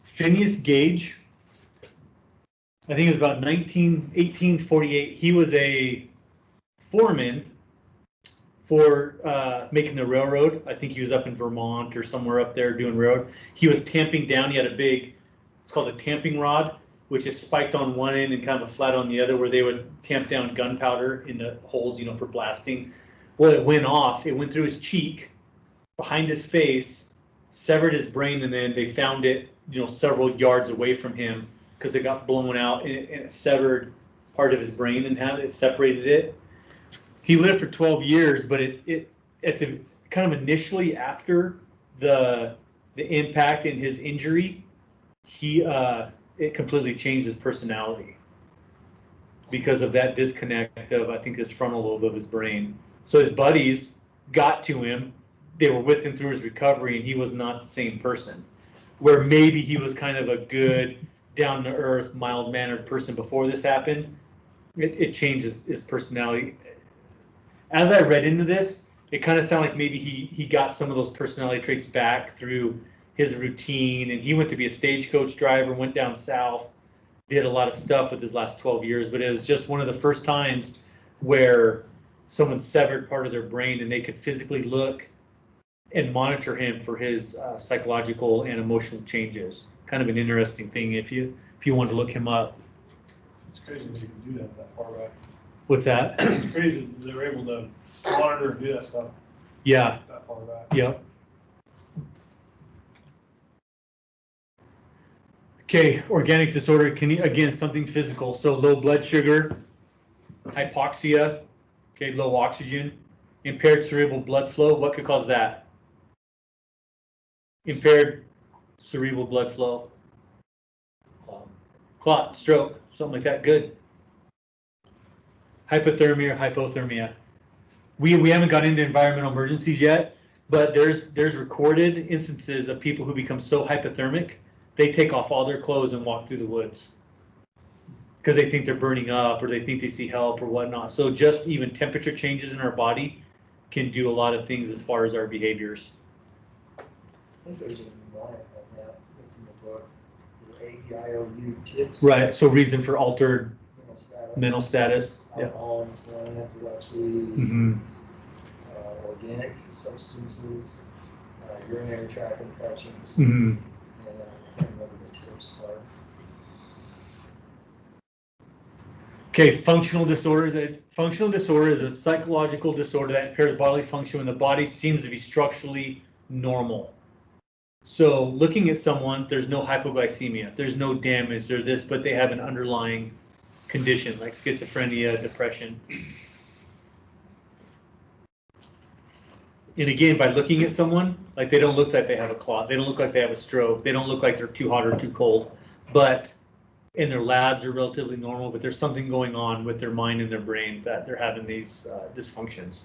Phineas Gage, I think it was about 1848. He was a foreman for making the railroad. I think he was up in Vermont or somewhere up there doing railroad. He was tamping down. He had a big, it's called a tamping rod, which is spiked on one end and kind of flat on the other, where they would tamp down gunpowder in the holes, you know, for blasting. Well, it went off. It went through his cheek, behind his face, severed his brain, and then they found it, you know, several yards away from him because it got blown out and it severed part of his brain and it separated it. He lived for 12 years, but it at the kind of initially after the impact and his injury, it completely changed his personality because of that disconnect of, I think, his frontal lobe of his brain. So his buddies got to him, they were with him through his recovery, and he was not the same person. Where maybe he was kind of a good, down-to-earth, mild-mannered person before this happened, it changes his personality. As I read into this, it kind of sounded like maybe he got some of those personality traits back through his routine, and he went to be a stagecoach driver, went down south, did a lot of stuff with his last 12 years, but it was just one of the first times where someone severed part of their brain and they could physically look and monitor him for his psychological and emotional changes. Kind of an interesting thing if you want to look him up. It's crazy that you can do that far back. What's that? It's crazy that they were able to monitor and do that stuff Yeah. that far back. Yep. Okay, organic disorder again, something physical. So low blood sugar, hypoxia, okay, low oxygen, impaired cerebral blood flow. What could cause that? Impaired cerebral blood flow. Clot, stroke, something like that. Good. Hypothermia or hypothermia. We haven't got into environmental emergencies yet, but there's recorded instances of people who become so hypothermic they take off all their clothes and walk through the woods because they think they're burning up or they think they see help or whatnot. So just even temperature changes in our body can do a lot of things as far as our behaviors. I think there's a mnemonic on that. It's in the book. AEIOU tips. Right. So reason for altered mental status. Yeah. Alcohol, insulin, epilepsy, Mm-hmm. Organic substances, urinary tract infections, Mm-hmm. and I can't remember the tips part. Okay, functional disorders. Functional disorder is a psychological disorder that impairs bodily function when the body seems to be structurally normal. So looking at someone, there's no hypoglycemia, there's no damage, or this, but they have an underlying condition like schizophrenia, depression. And again, by looking at someone, like they don't look like they have a clot, they don't look like they have a stroke, they don't look like they're too hot or too cold, but in their labs are relatively normal, but there's something going on with their mind and their brain that they're having these dysfunctions.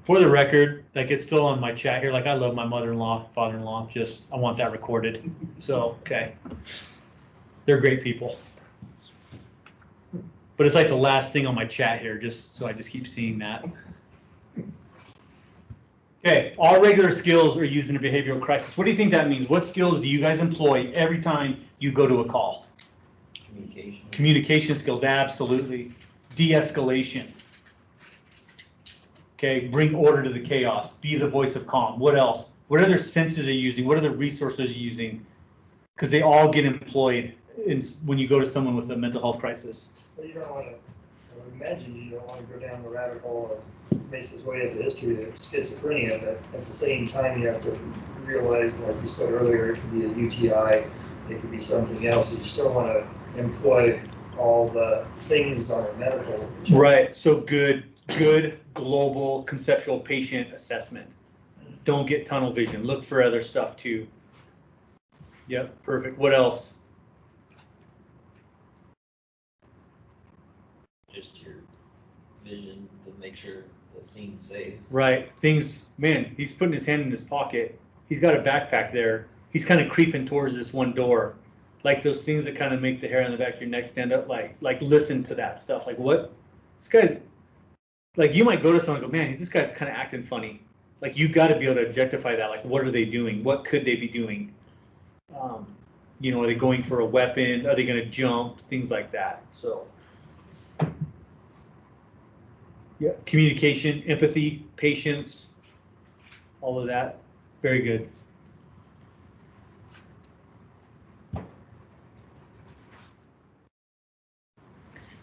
For the record, like it's still on my chat here. Like I love my mother-in-law, father-in-law. Just I want that recorded. So okay, they're great people. But it's like the last thing on my chat here, just so I just keep seeing that. Okay, all regular skills are used in a behavioral crisis. What do you think that means? What skills do you guys employ every time you go to a call? Communication. Communication skills, absolutely. De-escalation. Okay, bring order to the chaos. Be the voice of calm. What else? What other senses are you using? What other resources are you using? Because they all get employed when you go to someone with a mental health crisis. Well, you don't want to, imagine you don't want to go down the rabbit hole of Mesa's way as a history of schizophrenia, but at the same time, you have to realize, like you said earlier, it could be a UTI, it could be something else. You still want to employ all the things on a medical. Right, so good global conceptual patient assessment. Don't get tunnel vision. Look for other stuff too. Yep, perfect. What else? Just your vision to make sure the scene's safe. Right, things, man, he's putting his hand in his pocket. He's got a backpack there. He's kind of creeping towards this one door. Like those things that kind of make the hair on the back of your neck stand up, like listen to that stuff. Like what? This guy's, like you might go to someone and go, man, this guy's kind of acting funny. Like you got to be able to objectify that. Like what are they doing? What could they be doing? You know, are they going for a weapon? Are they going to jump? Things like that. So, yeah, communication, empathy, patience, all of that. Very good.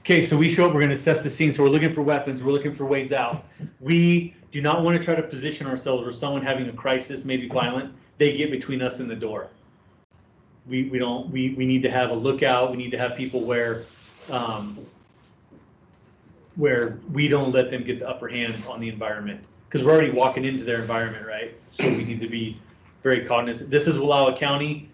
Okay, so we show up, we're going to assess the scene. So we're looking for weapons, we're looking for ways out. We do not want to try to position ourselves where someone having a crisis, maybe violent, they get between us and the door. We need to have a lookout. We need to have people where we don't let them get the upper hand on the environment, because we're already walking into their environment, right? So we need to be very cognizant. This is Wallowa County.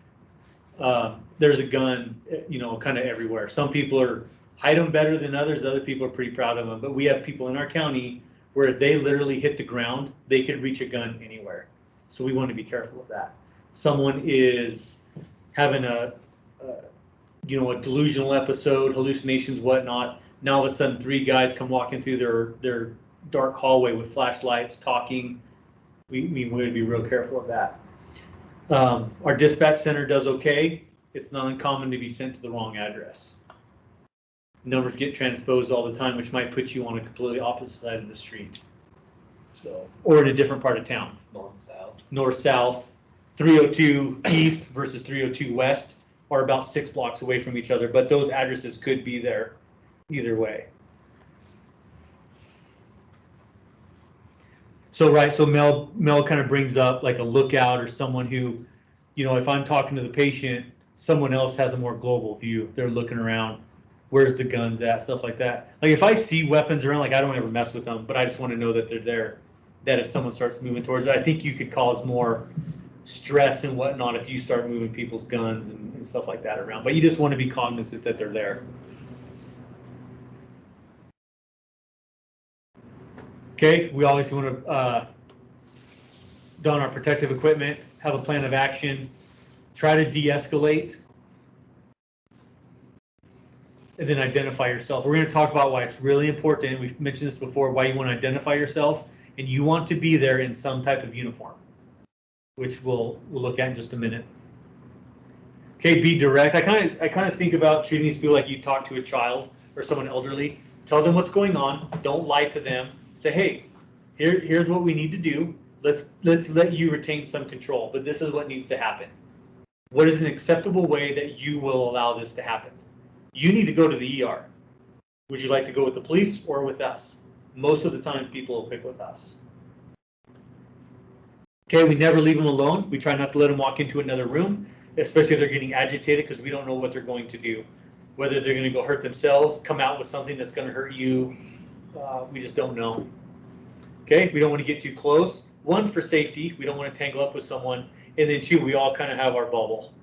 There's a gun, you know, kind of everywhere. Some people hide them better than others. Other people are pretty proud of them. But we have people in our county where if they literally hit the ground, they could reach a gun anywhere. So we want to be careful of that. Someone is having a delusional episode, hallucinations, whatnot. Now all of a sudden 3 guys come walking through their dark hallway with flashlights, talking. We would be real careful of that. Our dispatch center does okay. It's not uncommon to be sent to the wrong address. Numbers get transposed all the time, which might put you on a completely opposite side of the street. So, or in a different part of town. North-south. 302 east versus 302 west are about 6 blocks away from each other, but those addresses could be there either way. So Mel kind of brings up like a lookout or someone who, you know, if I'm talking to the patient, someone else has a more global view. They're looking around, where's the guns at, stuff like that. Like if I see weapons around, like I don't ever mess with them, but I just want to know that they're there, that if someone starts moving towards it, I think you could cause more stress and whatnot if you start moving people's guns and stuff like that around. But you just want to be cognizant that they're there. Okay, we always want to don our protective equipment, have a plan of action, try to de-escalate, and then identify yourself. We're going to talk about why it's really important. We've mentioned this before, why you want to identify yourself, and you want to be there in some type of uniform, which we'll look at in just a minute. Okay, be direct. I kind of think about treating these people like you talk to a child or someone elderly. Tell them what's going on. Don't lie to them. Say, hey, here's what we need to do. Let's let you retain some control, but this is what needs to happen. What is an acceptable way that you will allow this to happen? You need to go to the ER. Would you like to go with the police or with us? Most of the time, people will pick with us. Okay, we never leave them alone. We try not to let them walk into another room, especially if they're getting agitated, because we don't know what they're going to do. Whether they're going to go hurt themselves, come out with something that's going to hurt you, we just don't know. Okay, we don't want to get too close. 1, for safety, we don't want to tangle up with someone. And then 2, we all kind of have our bubble.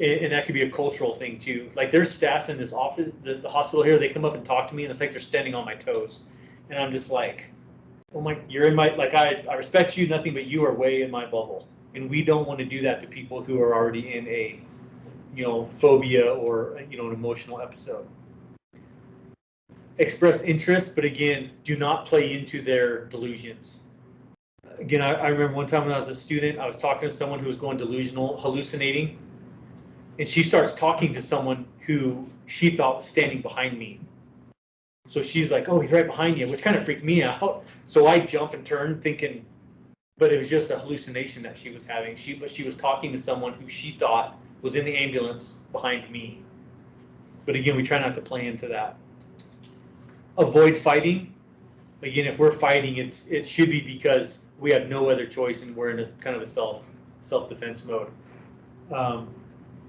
And that could be a cultural thing too. Like there's staff in this office, the hospital here, they come up and talk to me and it's like they're standing on my toes. And I'm just like, oh my, you're in my, like, I respect you, nothing, but you are way in my bubble. And we don't want to do that to people who are already in a, phobia or, an emotional episode. Express interest, but again, do not play into their delusions. Again, I remember one time when I was a student, I was talking to someone who was going delusional, hallucinating, and she starts talking to someone who she thought was standing behind me. So she's like, oh, he's right behind you, which kind of freaked me out. So I jump and turn thinking, but it was just a hallucination that she was having. But she was talking to someone who she thought was in the ambulance behind me. But again, we try not to play into that. Avoid fighting. Again, if we're fighting, it should be because we have no other choice and we're in a kind of a self-defense mode.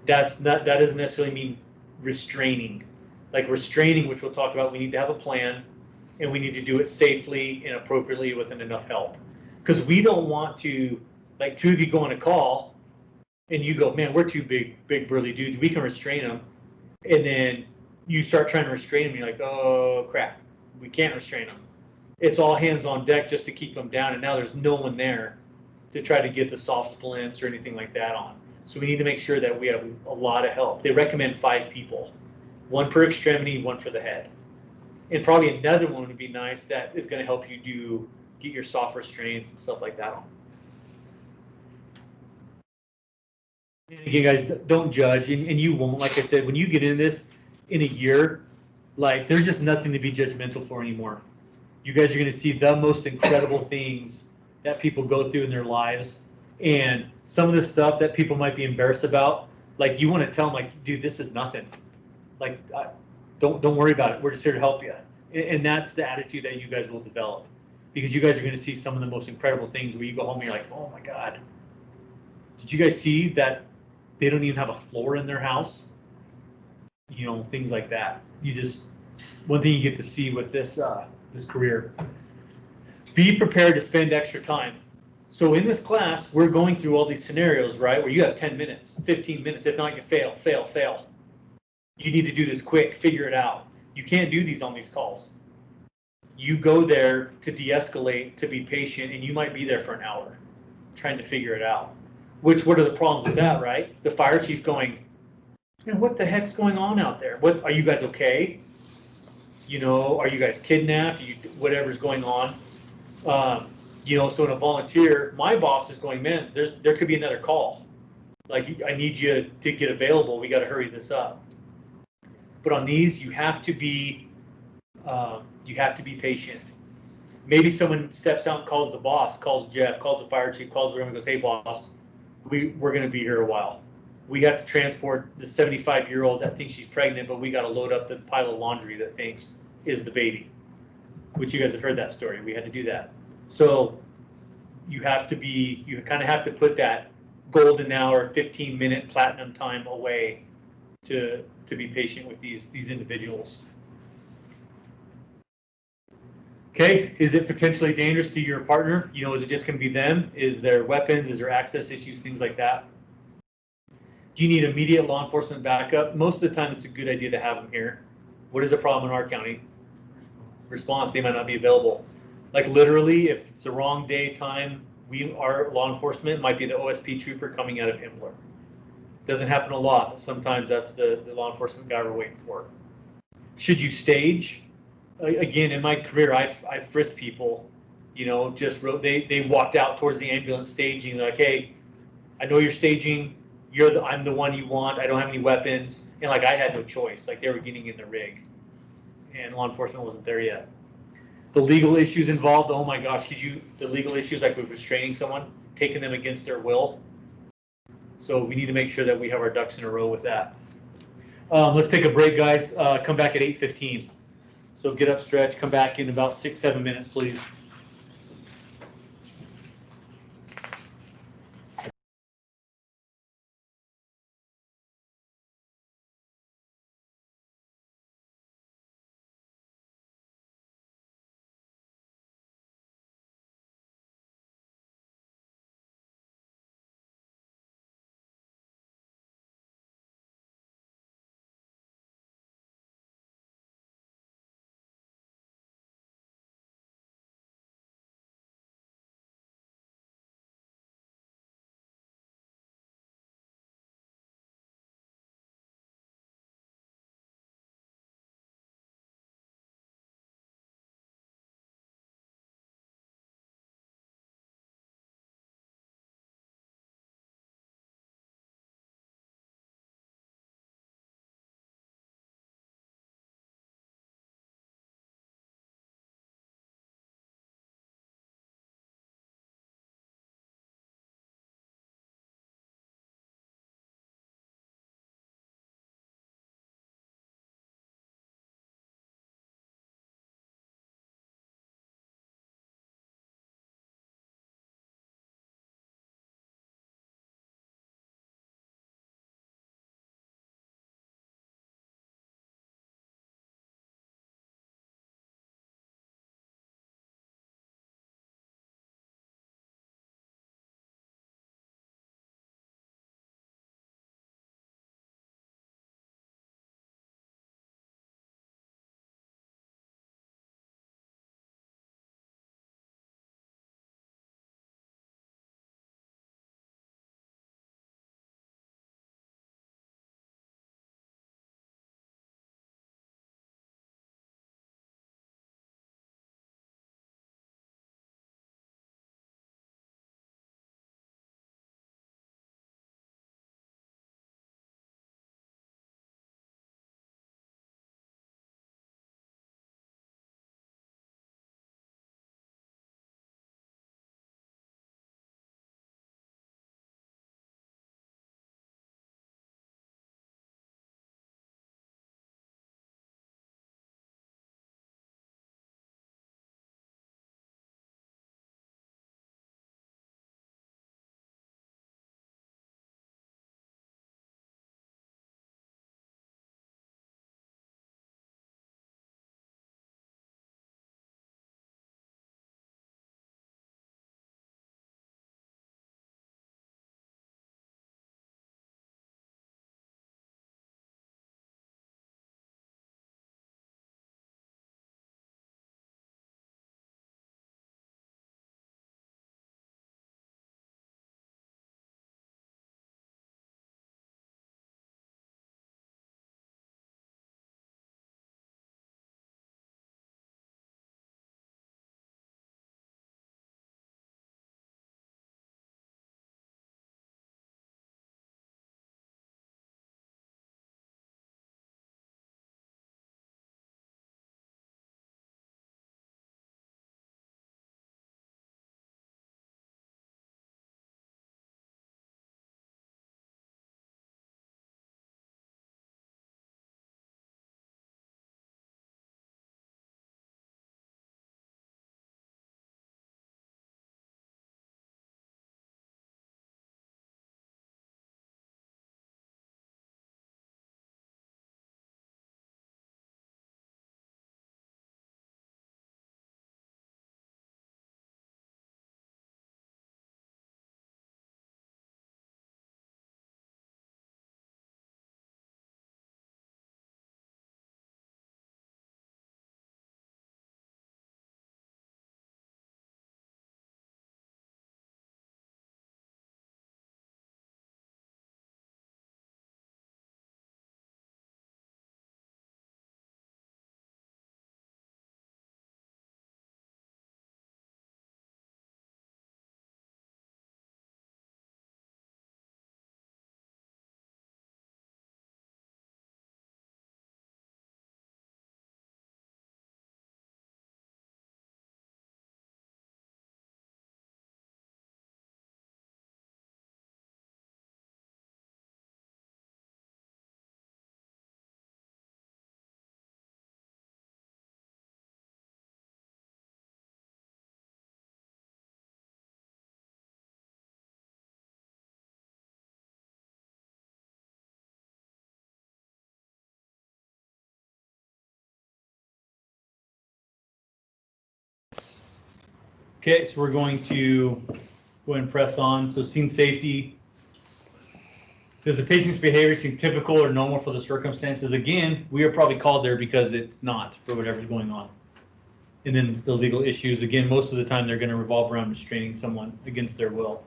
That doesn't necessarily mean restraining. Like restraining, which we'll talk about, we need to have a plan and we need to do it safely and appropriately with enough help. Because we don't want to, like, two of you go on a call and you go, man, we're two big burly dudes, we can restrain them. And then you start trying to restrain them, you're like, oh crap, we can't restrain them. It's all hands on deck just to keep them down, and now there's no one there to try to get the soft splints or anything like that on. So we need to make sure that we have a lot of help. They recommend 5 people, 1 per extremity, 1 for the head. And probably another one would be nice that is going to help you get your soft restraints and stuff like that on. And again, guys, don't judge, and you won't. Like I said, when you get into this in a year, like, there's just nothing to be judgmental for anymore. You guys are going to see the most incredible things that people go through in their lives, and some of the stuff that people might be embarrassed about, like, you want to tell them, like, dude, this is nothing. Like, don't worry about it. We're just here to help you. And that's the attitude that you guys will develop, because you guys are going to see some of the most incredible things where you go home and you're like, oh my God, did you guys see that they don't even have a floor in their house? Things like that. One thing you get to see with this career. Be prepared to spend extra time. So in this class, we're going through all these scenarios, right, where you have 10 minutes, 15 minutes, if not you fail. You need to do this quick, figure it out. You can't do these on these calls. You go there to de-escalate, to be patient, and you might be there for an hour trying to figure it out. What are the problems with that, right? The fire chief going, what the heck's going on out there? What, are you guys okay? Are you guys kidnapped? Whatever's going on. So in a volunteer, my boss is going, man, there could be another call. Like, I need you to get available. We got to hurry this up. But on these, you have to be patient. Maybe someone steps out and calls the boss, calls Jeff, calls the fire chief, calls whoever, and goes, hey boss, we're going to be here a while. We have to transport the 75-year-old that thinks she's pregnant, but we got to load up the pile of laundry that thinks is the baby, which you guys have heard that story. We had to do that. So you kind of have to put that golden hour, 15-minute platinum time away to be patient with these individuals. Okay, is it potentially dangerous to your partner? Is it just going to be them? Is there weapons? Is there access issues? Things like that. Do you need immediate law enforcement backup? Most of the time, it's a good idea to have them here. What is the problem in our county? Response, they might not be available. Like, literally, if it's the wrong day, time, our law enforcement might be the OSP trooper coming out of Himmler. Doesn't happen a lot, but sometimes that's the law enforcement guy we're waiting for. Should you stage? Again, in my career, I've frisked people, they walked out towards the ambulance staging, like, hey, I know you're staging, I'm the one you want, I don't have any weapons, and like, I had no choice, like, they were getting in the rig, and law enforcement wasn't there yet. The legal issues involved, oh my gosh, the legal issues, like with restraining someone, taking them against their will. So we need to make sure that we have our ducks in a row with that. Let's take a break, guys. Come back at 8:15. So get up, stretch, come back in about 6-7 minutes, please. Okay, so we're going to go ahead and press on. So scene safety. Does the patient's behavior seem typical or normal for the circumstances? Again, we are probably called there because it's not for whatever's going on. And then the legal issues, again, most of the time they're going to revolve around restraining someone against their will.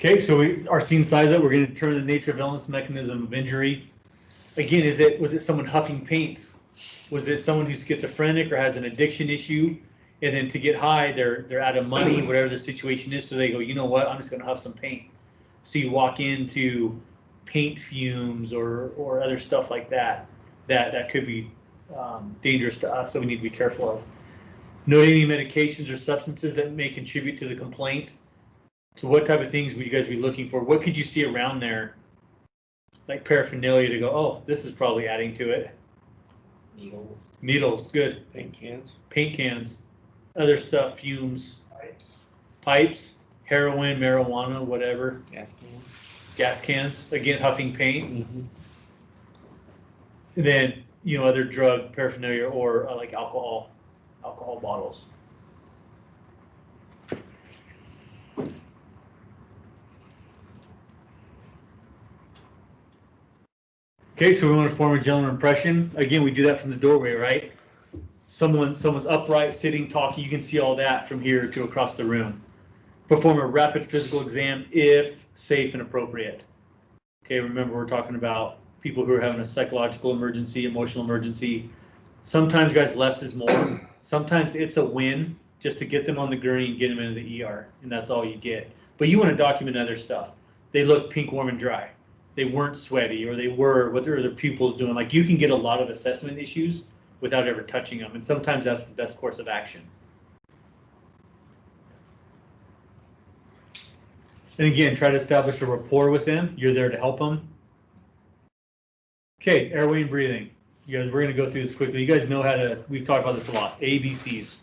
Okay, so our scene size up, we're going to determine the nature of illness, mechanism of injury. Again, was it someone huffing paint? Was it someone who's schizophrenic or has an addiction issue? And then to get high, they're out of money, whatever the situation is. So they go, you know what, I'm just going to huff some paint. So you walk into paint fumes or other stuff like that could be dangerous to us, so we need to be careful of. Noting any medications or substances that may contribute to the complaint. So what type of things would you guys be looking for? What could you see around there, like paraphernalia, to go, oh, this is probably adding to it? Needles. Needles, good. Paint cans. Paint cans, other stuff, fumes, Pipes. heroin, marijuana, whatever. Gas cans, again, huffing paint. And then, other drug paraphernalia or like alcohol bottles. Okay, so we want to form a general impression. Again, we do that from the doorway, right? Someone's upright, sitting, talking. You can see all that from here to across the room. Perform a rapid physical exam if safe and appropriate. Okay, remember we're talking about people who are having a psychological emergency, emotional emergency. Sometimes, guys, less is more. Sometimes it's a win just to get them on the gurney and get them into the ER, and that's all you get. But you want to document other stuff. They look pink, warm, and dry. They weren't sweaty, or they were, what are their pupils doing? Like, you can get a lot of assessment issues without ever touching them, and sometimes that's the best course of action. And again, try to establish a rapport with them. You're there to help them. Okay, airway and breathing. You guys, we're going to go through this quickly. You guys know how to, we've talked about this a lot, ABCs.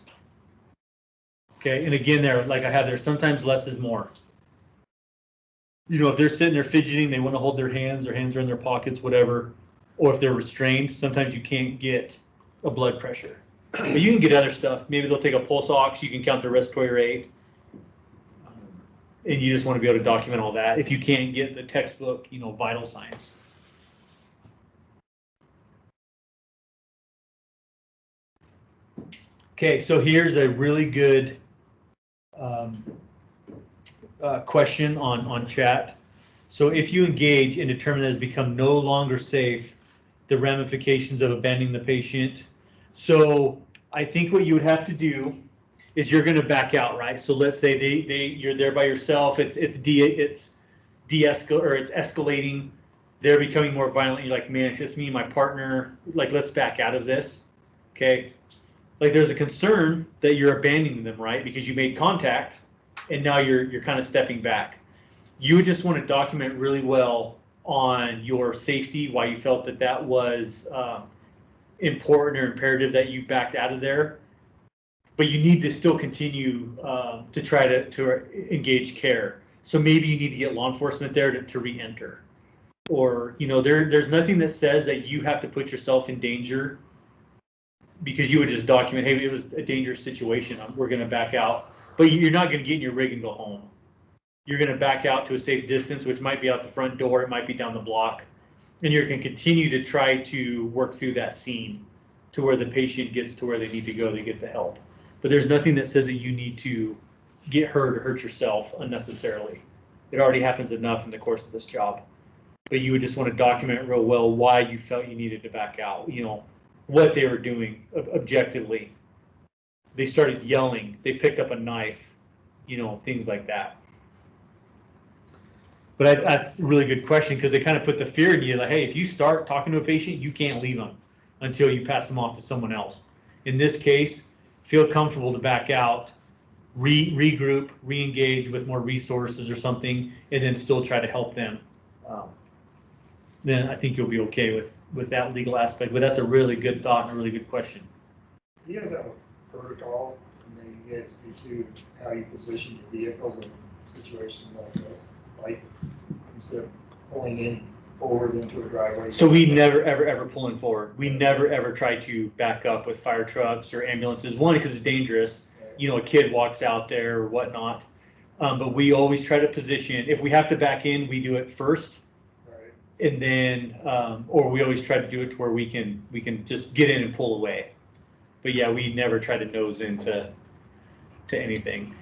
Okay, and again, like I have there, sometimes less is more. If they're sitting there fidgeting, they want to hold their hands are in their pockets, whatever, or if they're restrained, sometimes you can't get a blood pressure. But you can get other stuff. Maybe they'll take a pulse ox, you can count their respiratory rate. And you just want to be able to document all that if you can't get the textbook, vital signs. Okay, so here's a really good question on chat. So if you engage and determine that it's become no longer safe, the ramifications of abandoning the patient. So I think what you would have to do is you're going to back out, right? So let's say you're there by yourself. It's escalating. They're becoming more violent. You're like, man, it's just me and my partner. Like, let's back out of this. Okay. Like, there's a concern that you're abandoning them, right? Because you made contact, and now you're kind of stepping back. You would just want to document really well on your safety, why you felt that was important or imperative that you backed out of there. But you need to still continue to try to engage care. So maybe you need to get law enforcement there to re-enter. Or, there's nothing that says that you have to put yourself in danger, because you would just document, hey, it was a dangerous situation, we're going to back out. But you're not going to get in your rig and go home. You're going to back out to a safe distance, which might be out the front door, it might be down the block. And you're going to continue to try to work through that scene to where the patient gets to where they need to go to get the help. But there's nothing that says that you need to get hurt or hurt yourself unnecessarily. It already happens enough in the course of this job. But you would just want to document real well why you felt you needed to back out, what they were doing objectively. They started yelling, they picked up a knife, things like that. But that's a really good question, because they kind of put the fear in you, like, hey, if you start talking to a patient, you can't leave them until you pass them off to someone else. In this case, feel comfortable to back out, regroup, re-engage with more resources or something, and then still try to help them. Then I think you'll be okay with that legal aspect. But that's a really good thought and a really good question. You guys have a protocol, and then you guys do too, how you position your vehicles in situations like this. Like, instead of pulling in forward into a driveway. So we never, ever pull in forward. We never, ever try to back up with fire trucks or ambulances. One, because it's dangerous. You know, a kid walks out there or whatnot. But we always try to position, if we have to back in, we do it first. Right. And then, or we always try to do it to where we can just get in and pull away. But yeah, we never try to nose into anything.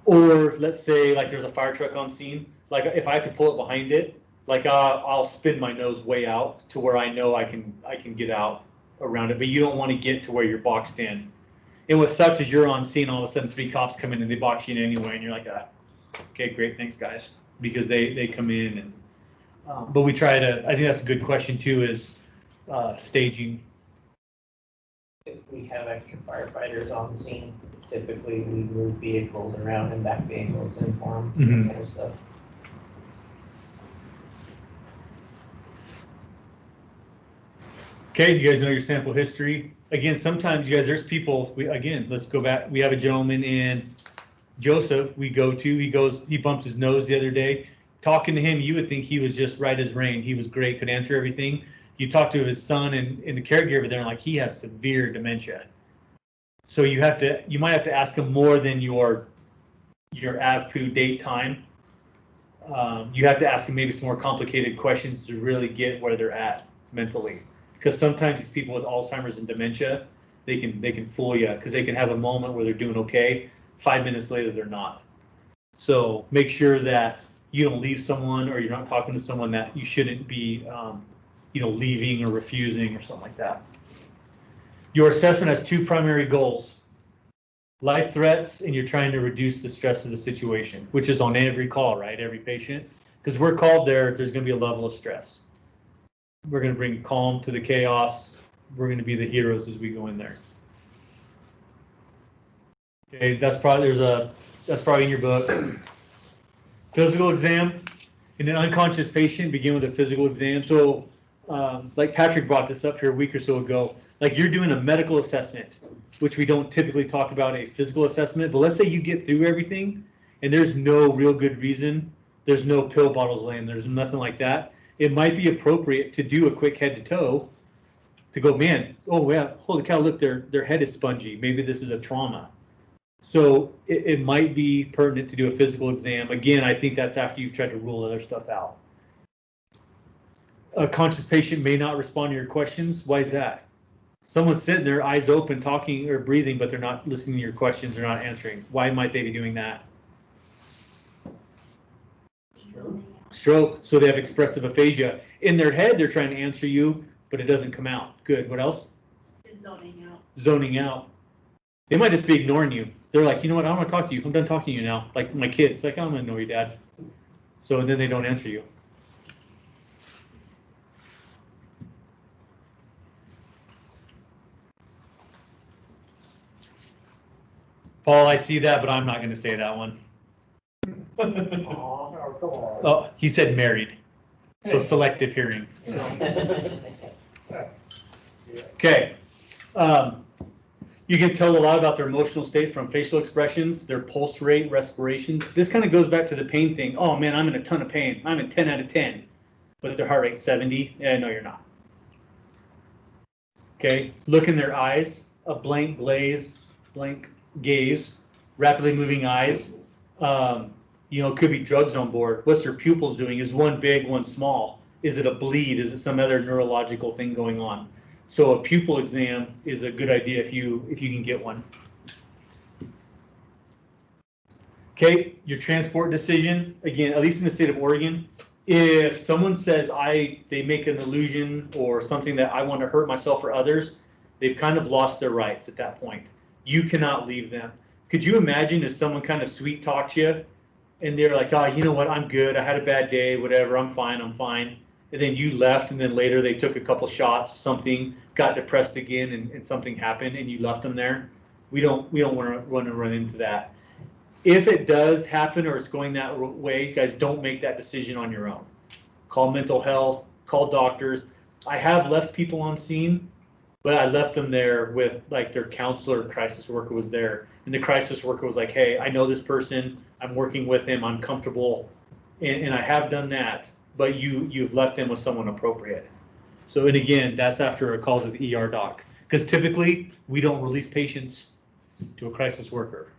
Or let's say like there's a fire truck on scene. Like if I have to pull it behind it, like I'll spin my nose way out to where I know I can get out around it. But you don't want to get to where you're boxed in. And what sucks is you're on scene, all of a sudden 3 cops come in and they box you in anyway, and you're like, okay, great, thanks guys, because they come in and. But we try to. I think that's a good question too. Is staging. If we have extra firefighters on scene, typically we move vehicles around and back vehicles in for them, Mhm. that kind of stuff. Okay, you guys know your sample history. Again, sometimes you guys, there's people, let's go back. We have a gentleman in Joseph he bumped his nose the other day. Talking to him, you would think he was just right as rain. He was great, could answer everything. You talk to his son and the caregiver there, like he has severe dementia. So you might have to ask him more than your AVPU date time. You have to ask him maybe some more complicated questions to really get where they're at mentally. Because sometimes these people with Alzheimer's and dementia, they can fool you because they can have a moment where they're doing okay. 5 minutes later, they're not. So make sure that you don't leave someone or you're not talking to someone that you shouldn't be, leaving or refusing or something like that. Your assessment has 2 primary goals: life threats, and you're trying to reduce the stress of the situation, which is on every call, right? Every patient, because we're called there's going to be a level of stress. We're going to bring calm to the chaos. We're going to be the heroes as we go in there. Okay, that's probably in your book. Physical exam. In an unconscious patient, begin with a physical exam. So, like Patrick brought this up here a week or so ago, like you're doing a medical assessment, which we don't typically talk about a physical assessment, but let's say you get through everything and there's no real good reason, there's no pill bottles laying, there's nothing like that. It might be appropriate to do a quick head to toe to go, man, oh yeah, holy cow, look, their head is spongy. Maybe this is a trauma. So it might be pertinent to do a physical exam. Again, I think that's after you've tried to rule other stuff out. A conscious patient may not respond to your questions. Why is that? Someone's sitting there, eyes open, talking or breathing, but they're not listening to your questions, they're not answering. Why might they be doing that? Stroke. So they have expressive aphasia. In their head, they're trying to answer you, but it doesn't come out. Good. What else? Zoning out. Zoning out. They might just be ignoring you. They're like, you know what? I don't want to talk to you. I'm done talking to you now. Like my kids, like, I'm going to know you, Dad. So then they don't answer you. Paul, I see that, but I'm not going to say that one. Oh, come on. Oh, he said married. So selective hearing. Okay. You can tell a lot about their emotional state from facial expressions, their pulse rate, respirations. This kind of goes back to the pain thing. Oh man, I'm in a ton of pain. I'm in 10 out of 10. But their heart rate's 70. Yeah, no, you're not. Okay. Look in their eyes. A blank gaze, rapidly moving eyes. Could be drugs on board. What's their pupils doing? Is one big, one small? Is it a bleed? Is it some other neurological thing going on? So a pupil exam is a good idea if you can get one. Okay, your transport decision, again, at least in the state of Oregon, if someone says they make an illusion or something that I want to hurt myself or others, they've kind of lost their rights at that point. You cannot leave them. Could you imagine if someone kind of sweet talks you and they're like, oh, you know what, I'm good, I had a bad day, whatever, I'm fine. And then you left, and then later they took a couple shots, something, got depressed again, and something happened, and you left them there. We don't want to run into that. If it does happen or it's going that way, guys, don't make that decision on your own. Call mental health, call doctors. I have left people on scene, but I left them there with like their counselor or crisis worker was there. And the crisis worker was like, hey, I know this person, I'm working with him, I'm comfortable. and I have done that, but you've left them with someone appropriate. So, and again, that's after a call to the ER doc, because typically we don't release patients to a crisis worker,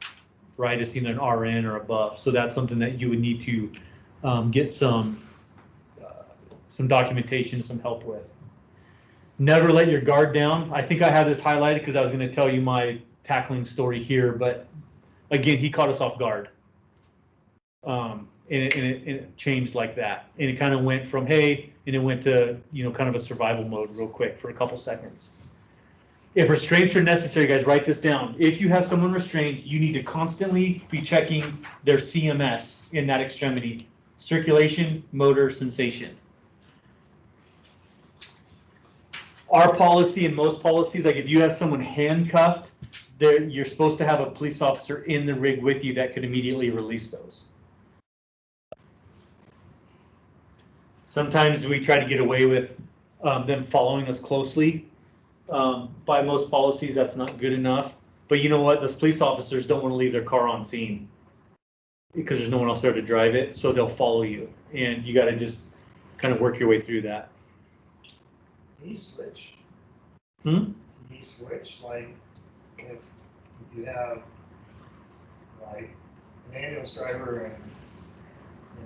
right? It's either an RN or above. So that's something that you would need to get some documentation, some help with. Never let your guard down. I think I have this highlighted because I was going to tell you my tackling story here, but again, he caught us off guard. And it changed like that. And it kind of went from, hey, and it went to, kind of a survival mode real quick for a couple seconds. If restraints are necessary, guys, write this down. If you have someone restrained, you need to constantly be checking their CMS in that extremity. Circulation, motor, sensation. Our policy and most policies, like if you have someone handcuffed, you're supposed to have a police officer in the rig with you that could immediately release those. Sometimes we try to get away with them following us closely. By most policies, that's not good enough. But you know what? Those police officers don't want to leave their car on scene because there's no one else there to drive it, so they'll follow you. And you got to just kind of work your way through that. Can you switch? Hmm? Can you switch, like, if you have, like, an ambulance driver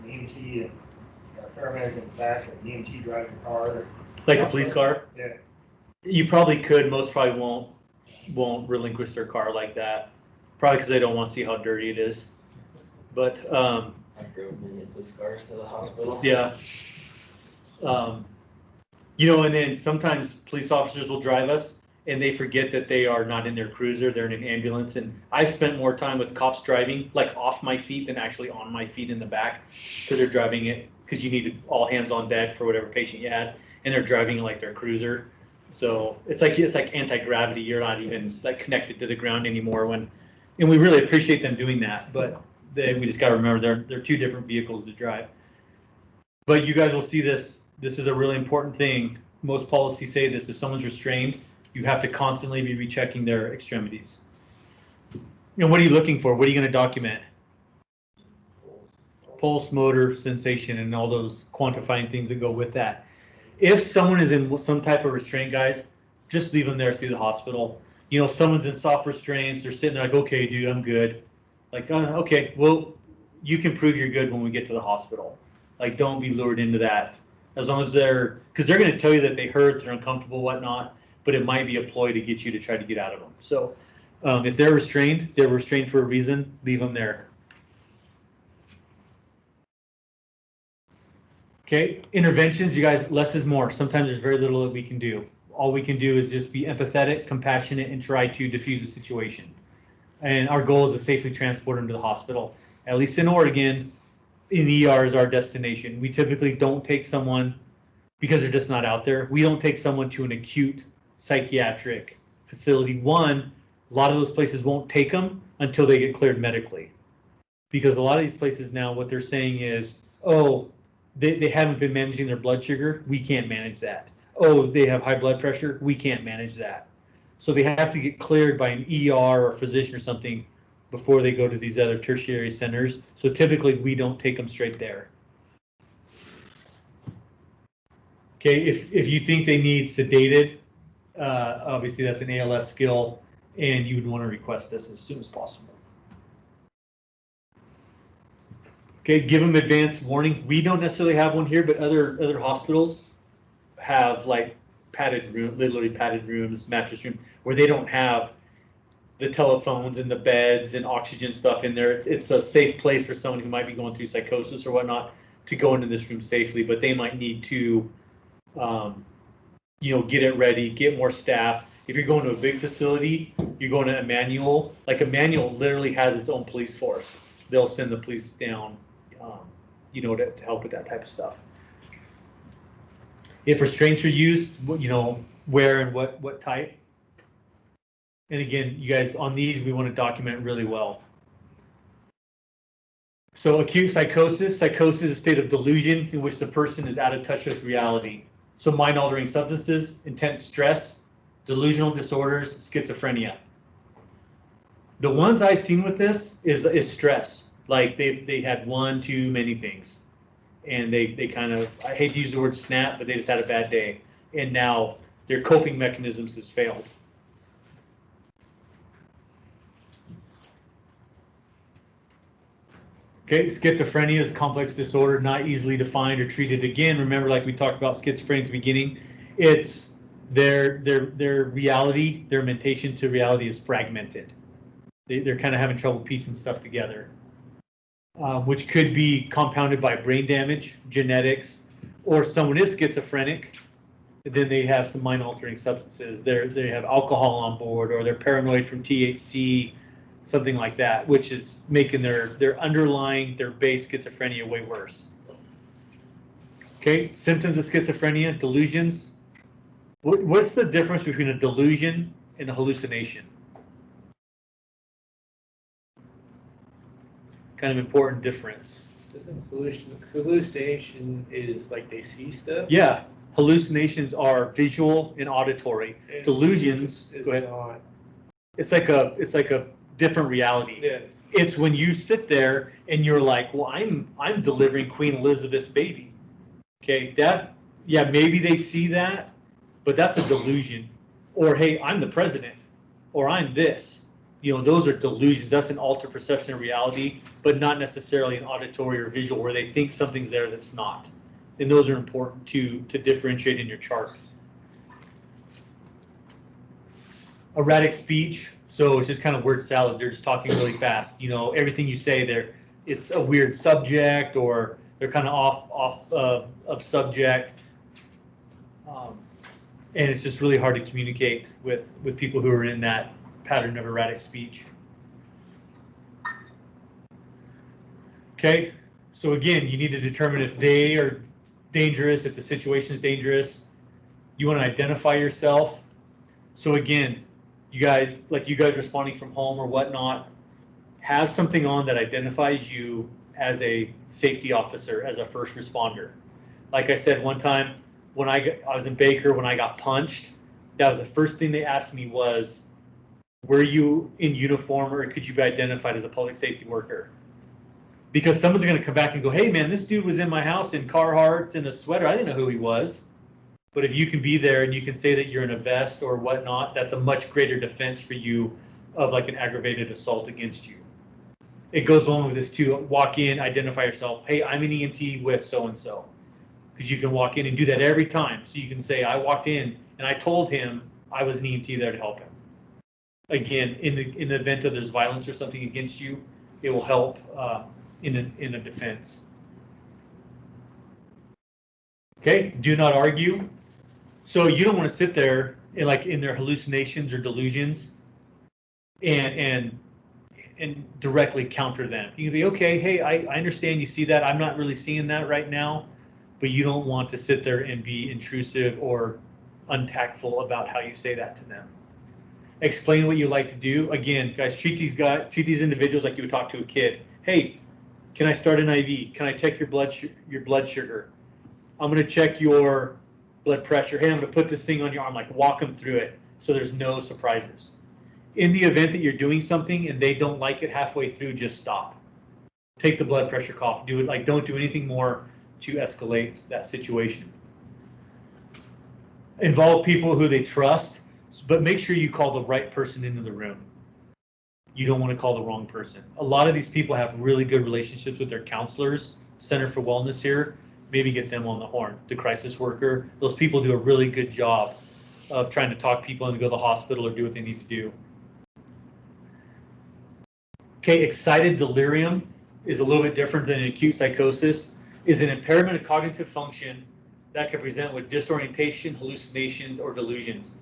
and an EMT and a paramedic in the back and an EMT driving the car? Like the police car? Yeah. You probably could. Most probably won't relinquish their car like that. Probably because they don't want to see how dirty it is. But I drove many police cars to the hospital. yeah. And then sometimes police officers will drive us and they forget that they are not in their cruiser, they're in an ambulance. And I spent more time with cops driving, like off my feet than actually on my feet in the back, because they're driving it, because you needed all hands on deck for whatever patient you had, and they're driving it like their cruiser. So it's like anti-gravity. You're not even like connected to the ground anymore and we really appreciate them doing that, but we just got to remember they're two different vehicles to drive. But you guys will see this. This is a really important thing. Most policies say this. If someone's restrained, you have to constantly be rechecking their extremities. What are you looking for? What are you going to document? Pulse, motor, sensation, and all those quantifying things that go with that. If someone is in some type of restraint, guys, just leave them there through the hospital. Someone's in soft restraints. They're sitting there like, okay, dude, I'm good. Like, okay, well, you can prove you're good when we get to the hospital. Like, don't be lured into that. As long as because they're going to tell you that they hurt, they're uncomfortable, whatnot, but it might be a ploy to get you to try to get out of them. So if they're restrained for a reason, leave them there. Okay, interventions, you guys, less is more. Sometimes there's very little that we can do. All we can do is just be empathetic, compassionate, and try to diffuse the situation. And our goal is to safely transport them to the hospital. At least in Oregon, in ER is our destination. We typically don't take someone because they're just not out there. We don't take someone to an acute psychiatric facility. One, a lot of those places won't take them until they get cleared medically. Because a lot of these places now, what they're saying is, oh, they haven't been managing their blood sugar. We can't manage that. Oh, they have high blood pressure. We can't manage that. So they have to get cleared by an ER or physician or something before they go to these other tertiary centers. So typically we don't take them straight there. Okay, if you think they need sedated, obviously that's an ALS skill, and you would want to request this as soon as possible. Okay, give them advance warning. We don't necessarily have one here, but other hospitals have like padded room, literally padded rooms, mattress room, where they don't have the telephones and the beds and oxygen stuff in there. It's a safe place for someone who might be going through psychosis or whatnot to go into this room safely, but they might need to, get it ready, get more staff. If you're going to a big facility, you're going to Emmanuel. Like Emmanuel literally has its own police force. They'll send the police down, to help with that type of stuff. If restraints are used, where and what type. And again, you guys, on these, we want to document really well. So acute psychosis. Psychosis is a state of delusion in which the person is out of touch with reality. So mind-altering substances, intense stress, delusional disorders, schizophrenia. The ones I've seen with this is stress. Like they had one too many things. and they kind of, I hate to use the word snap, but they just had a bad day, and now their coping mechanisms has failed. Okay, schizophrenia is a complex disorder, not easily defined or treated. Again, remember, like we talked about schizophrenia at the beginning, it's their reality, their mentation to reality is fragmented. They're kind of having trouble piecing stuff together, which could be compounded by brain damage, genetics, or someone is schizophrenic, then they have some mind-altering substances. They have alcohol on board, or they're paranoid from THC, something like that, which is making their underlying, their base schizophrenia way worse. Okay, symptoms of schizophrenia, delusions. What's the difference between a delusion and a hallucination? Kind of important difference. Hallucination is like they see stuff? Yeah, hallucinations are visual and auditory. And Delusions, is go ahead. not. It's like a different reality. Yeah. It's when you sit there and you're like, well, I'm delivering Queen Elizabeth's baby. Okay, yeah, maybe they see that, but that's a delusion. Or hey, I'm the president, or I'm this. Those are delusions. That's an altered perception of reality, but not necessarily an auditory or visual where they think something's there that's not. And those are important to differentiate in your chart. Erratic speech. So it's just kind of word salad. They're just talking really fast. Everything you say it's a weird subject, or they're kind of off of subject. And it's just really hard to communicate with people who are in that pattern of erratic speech. Okay, so again, you need to determine if they are dangerous, if the situation is dangerous. You want to identify yourself. So again, you guys responding from home or whatnot, have something on that identifies you as a safety officer, as a first responder. Like I said one time, when I was in Baker, when I got punched, that was the first thing they asked me was, were you in uniform or could you be identified as a public safety worker? Because someone's going to come back and go, hey man, this dude was in my house in Carhartts in a sweater. I didn't know who he was. But if you can be there and you can say that you're in a vest or whatnot, that's a much greater defense for you of like an aggravated assault against you. It goes along with this too. Walk in, identify yourself. Hey, I'm an EMT with so-and-so. Because you can walk in and do that every time. So you can say, I walked in and I told him I was an EMT there to help him. Again, in the event that there's violence or something against you, it will help in a defense. Okay, do not argue. So you don't want to sit there and like in their hallucinations or delusions and directly counter them. You can be, okay, hey, I understand you see that. I'm not really seeing that right now, but you don't want to sit there and be intrusive or untactful about how you say that to them. Explain what you like to do. Again, guys, treat these individuals like you would talk to a kid. Hey, can I start an IV? Can I check your blood sugar? I'm going to check your blood pressure. Hey, I'm going to put this thing on your arm. Like, walk them through it so there's no surprises. In the event that you're doing something and they don't like it halfway through, just stop. Take the blood pressure cuff. Do it. Like, don't do anything more to escalate that situation. Involve people who they trust, but make sure you call the right person into the room. You don't want to call the wrong person. A lot of these people have really good relationships with their counselors, Center for Wellness here. Maybe get them on the horn. The crisis worker, those people do a really good job of trying to talk people into go to the hospital or do what they need to do. Okay, excited delirium is a little bit different than an acute psychosis. Is an impairment of cognitive function that can present with disorientation, hallucinations, or delusions.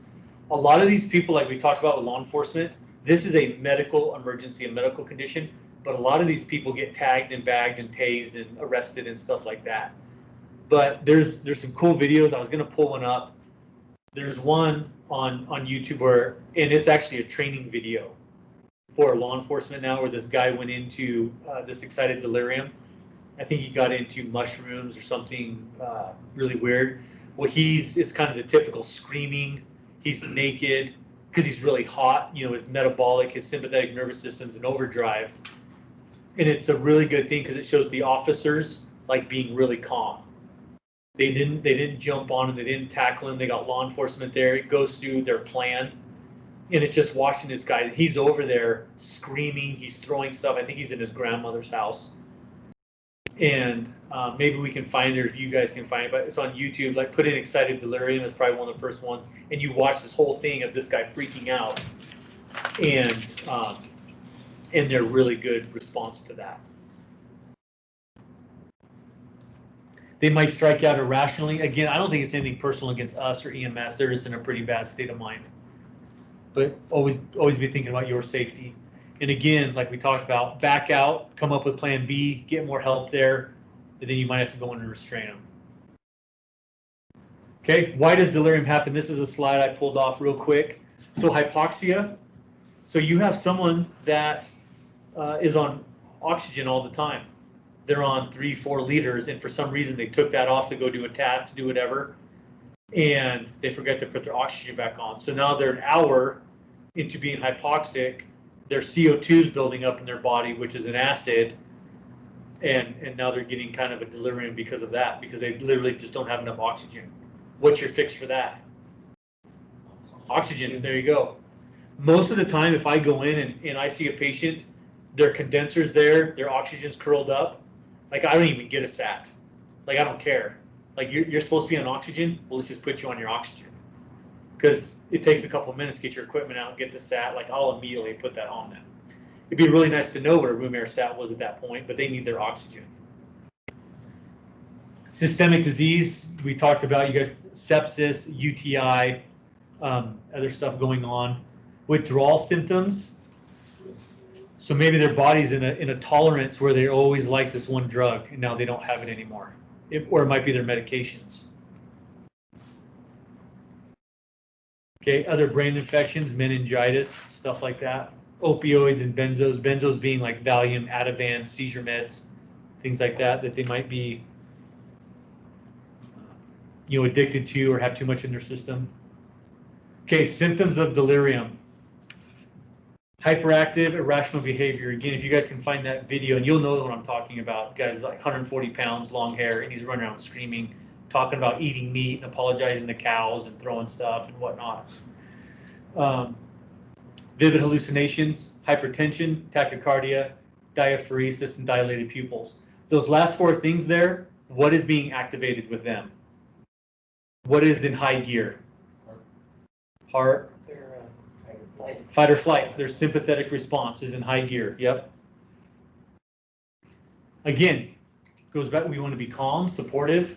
A lot of these people, like we talked about with law enforcement, this is a medical emergency, a medical condition, but a lot of these people get tagged and bagged and tased and arrested and stuff like that. But there's some cool videos. I was going to pull one up. There's one on YouTube where, and it's actually a training video for law enforcement now, where this guy went into this excited delirium. I think he got into mushrooms or something really weird. Well, it's kind of the typical screaming. He's naked because he's really hot. His metabolic, his sympathetic nervous system's in overdrive. And it's a really good thing because it shows the officers like being really calm. They didn't jump on him, they didn't tackle him, they got law enforcement there. It goes through their plan. And it's just watching this guy. He's over there screaming, he's throwing stuff. I think he's in his grandmother's house. And maybe we can find it, if you guys can find it, but it's on YouTube. Like, put in excited delirium, it's probably one of the first ones. And you watch this whole thing of this guy freaking out. And they're really good response to that. They might strike out irrationally. Again, I don't think it's anything personal against us or EMS. They're just in a pretty bad state of mind. But always be thinking about your safety. And again, like we talked about, back out, come up with plan B, get more help there, and then you might have to go in and restrain them. Okay, why does delirium happen? This is a slide I pulled off real quick. So hypoxia, so you have someone that is on oxygen all the time. They're on 3-4 liters, and for some reason they took that off to go do a tap, to do whatever, and they forget to put their oxygen back on. So now they're an hour into being hypoxic, their CO2 is building up in their body, which is an acid, and now they're getting kind of a delirium because of that, because they literally just don't have enough oxygen. What's your fix for that? Oxygen, there you go. Most of the time, if I go in and I see a patient, their condenser's there, their oxygen's curled up, like, I don't even get a SAT. Like, I don't care. Like, you're supposed to be on oxygen, well, let's just put you on your oxygen. Because it takes a couple of minutes to get your equipment out and get the SAT. Like, I'll immediately put that on them. It'd be really nice to know what a room air SAT was at that point, but they need their oxygen. Systemic disease, we talked about, you guys, sepsis, UTI, other stuff going on. Withdrawal symptoms. So maybe their body's in a tolerance where they always like this one drug and now they don't have it anymore. Or it might be their medications. Okay, other brain infections, meningitis, stuff like that. Opioids and benzos. Benzos being like Valium, Ativan, seizure meds, things like that they might be, addicted to or have too much in their system. Okay, symptoms of delirium. Hyperactive, irrational behavior. Again, if you guys can find that video, and you'll know what I'm talking about. The guy's like 140 pounds, long hair, and he's running around screaming, talking about eating meat and apologizing to cows and throwing stuff and whatnot. Vivid hallucinations, hypertension, tachycardia, diaphoresis, and dilated pupils. Those last 4 things there, what is being activated with them? What is in high gear? Heart. Fight or flight. Their sympathetic response is in high gear. Yep. Again, goes back, we want to be calm, supportive,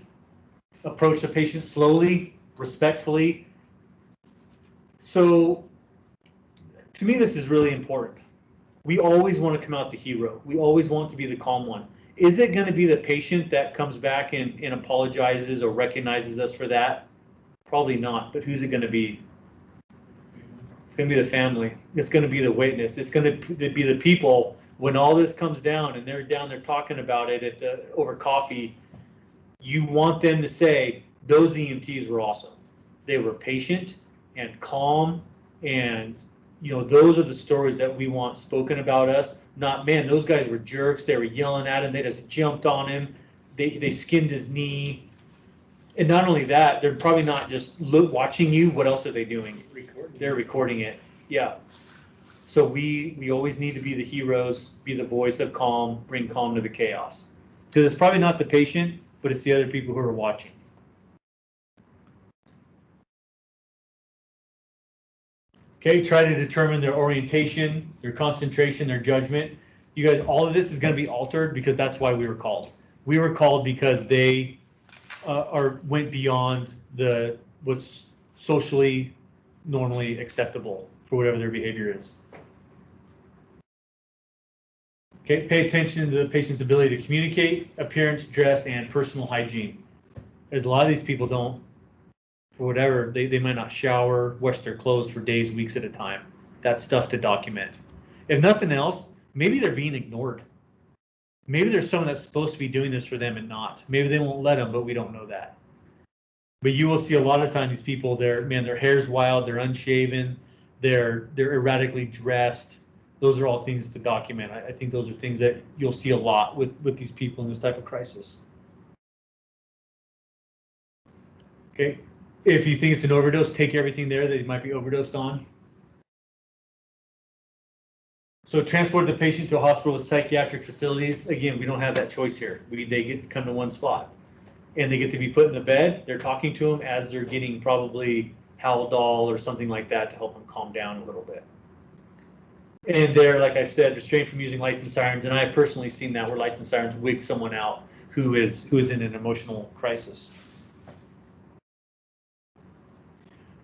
approach the patient slowly, respectfully. So to me, this is really important. We always want to come out the hero. We always want to be the calm one. Is it going to be the patient that comes back and apologizes or recognizes us for that? Probably not, but who's it going to be? It's going to be the family. It's going to be the witness. It's going to be the people when all this comes down and they're down there talking about it over coffee. You want them to say, those EMTs were awesome. They were patient and calm, and those are the stories that we want spoken about us. Not, man, those guys were jerks. They were yelling at him. They just jumped on him. They skinned his knee. And not only that, they're probably not just watching you. What else are they doing? They're recording it. Yeah. So we always need to be the heroes, be the voice of calm, bring calm to the chaos. Because it's probably not the patient, but it's the other people who are watching. Okay, try to determine their orientation, their concentration, their judgment. You guys, all of this is going to be altered because that's why we were called. We were called because they went beyond what's socially normally acceptable for whatever their behavior is. Okay, pay attention to the patient's ability to communicate, appearance, dress, and personal hygiene. As a lot of these people don't, for whatever, they might not shower, wash their clothes for days, weeks at a time. That's stuff to document. If nothing else, maybe they're being ignored. Maybe there's someone that's supposed to be doing this for them and not. Maybe they won't let them, but we don't know that. But you will see a lot of times these people, their hair's wild, they're unshaven, they're erratically dressed. Those are all things to document. I think those are things that you'll see a lot with these people in this type of crisis. Okay, if you think it's an overdose, take everything there that he might be overdosed on. So transport the patient to a hospital with psychiatric facilities. Again, we don't have that choice here. They get to come to one spot, and they get to be put in the bed. They're talking to them as they're getting probably Haldol or something like that to help them calm down a little bit. And they're, like I said, restrained from using lights and sirens. And I have personally seen that where lights and sirens wig someone out who is in an emotional crisis.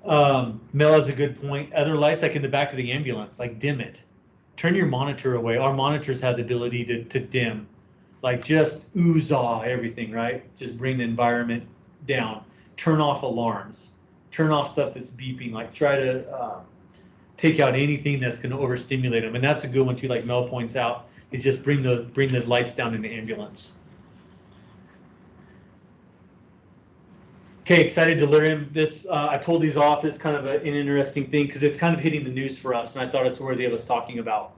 Mel has a good point. Other lights, like in the back of the ambulance, like dim it. Turn your monitor away. Our monitors have the ability to dim, like just ooze-ah everything, right? Just bring the environment down. Turn off alarms. Turn off stuff that's beeping. Like try to take out anything that's going to overstimulate them. And that's a good one too, like Mel points out, is just bring the lights down in the ambulance. Okay, excited to learn this. I pulled these off as kind of an interesting thing because it's kind of hitting the news for us, and I thought it's worthy of us talking about.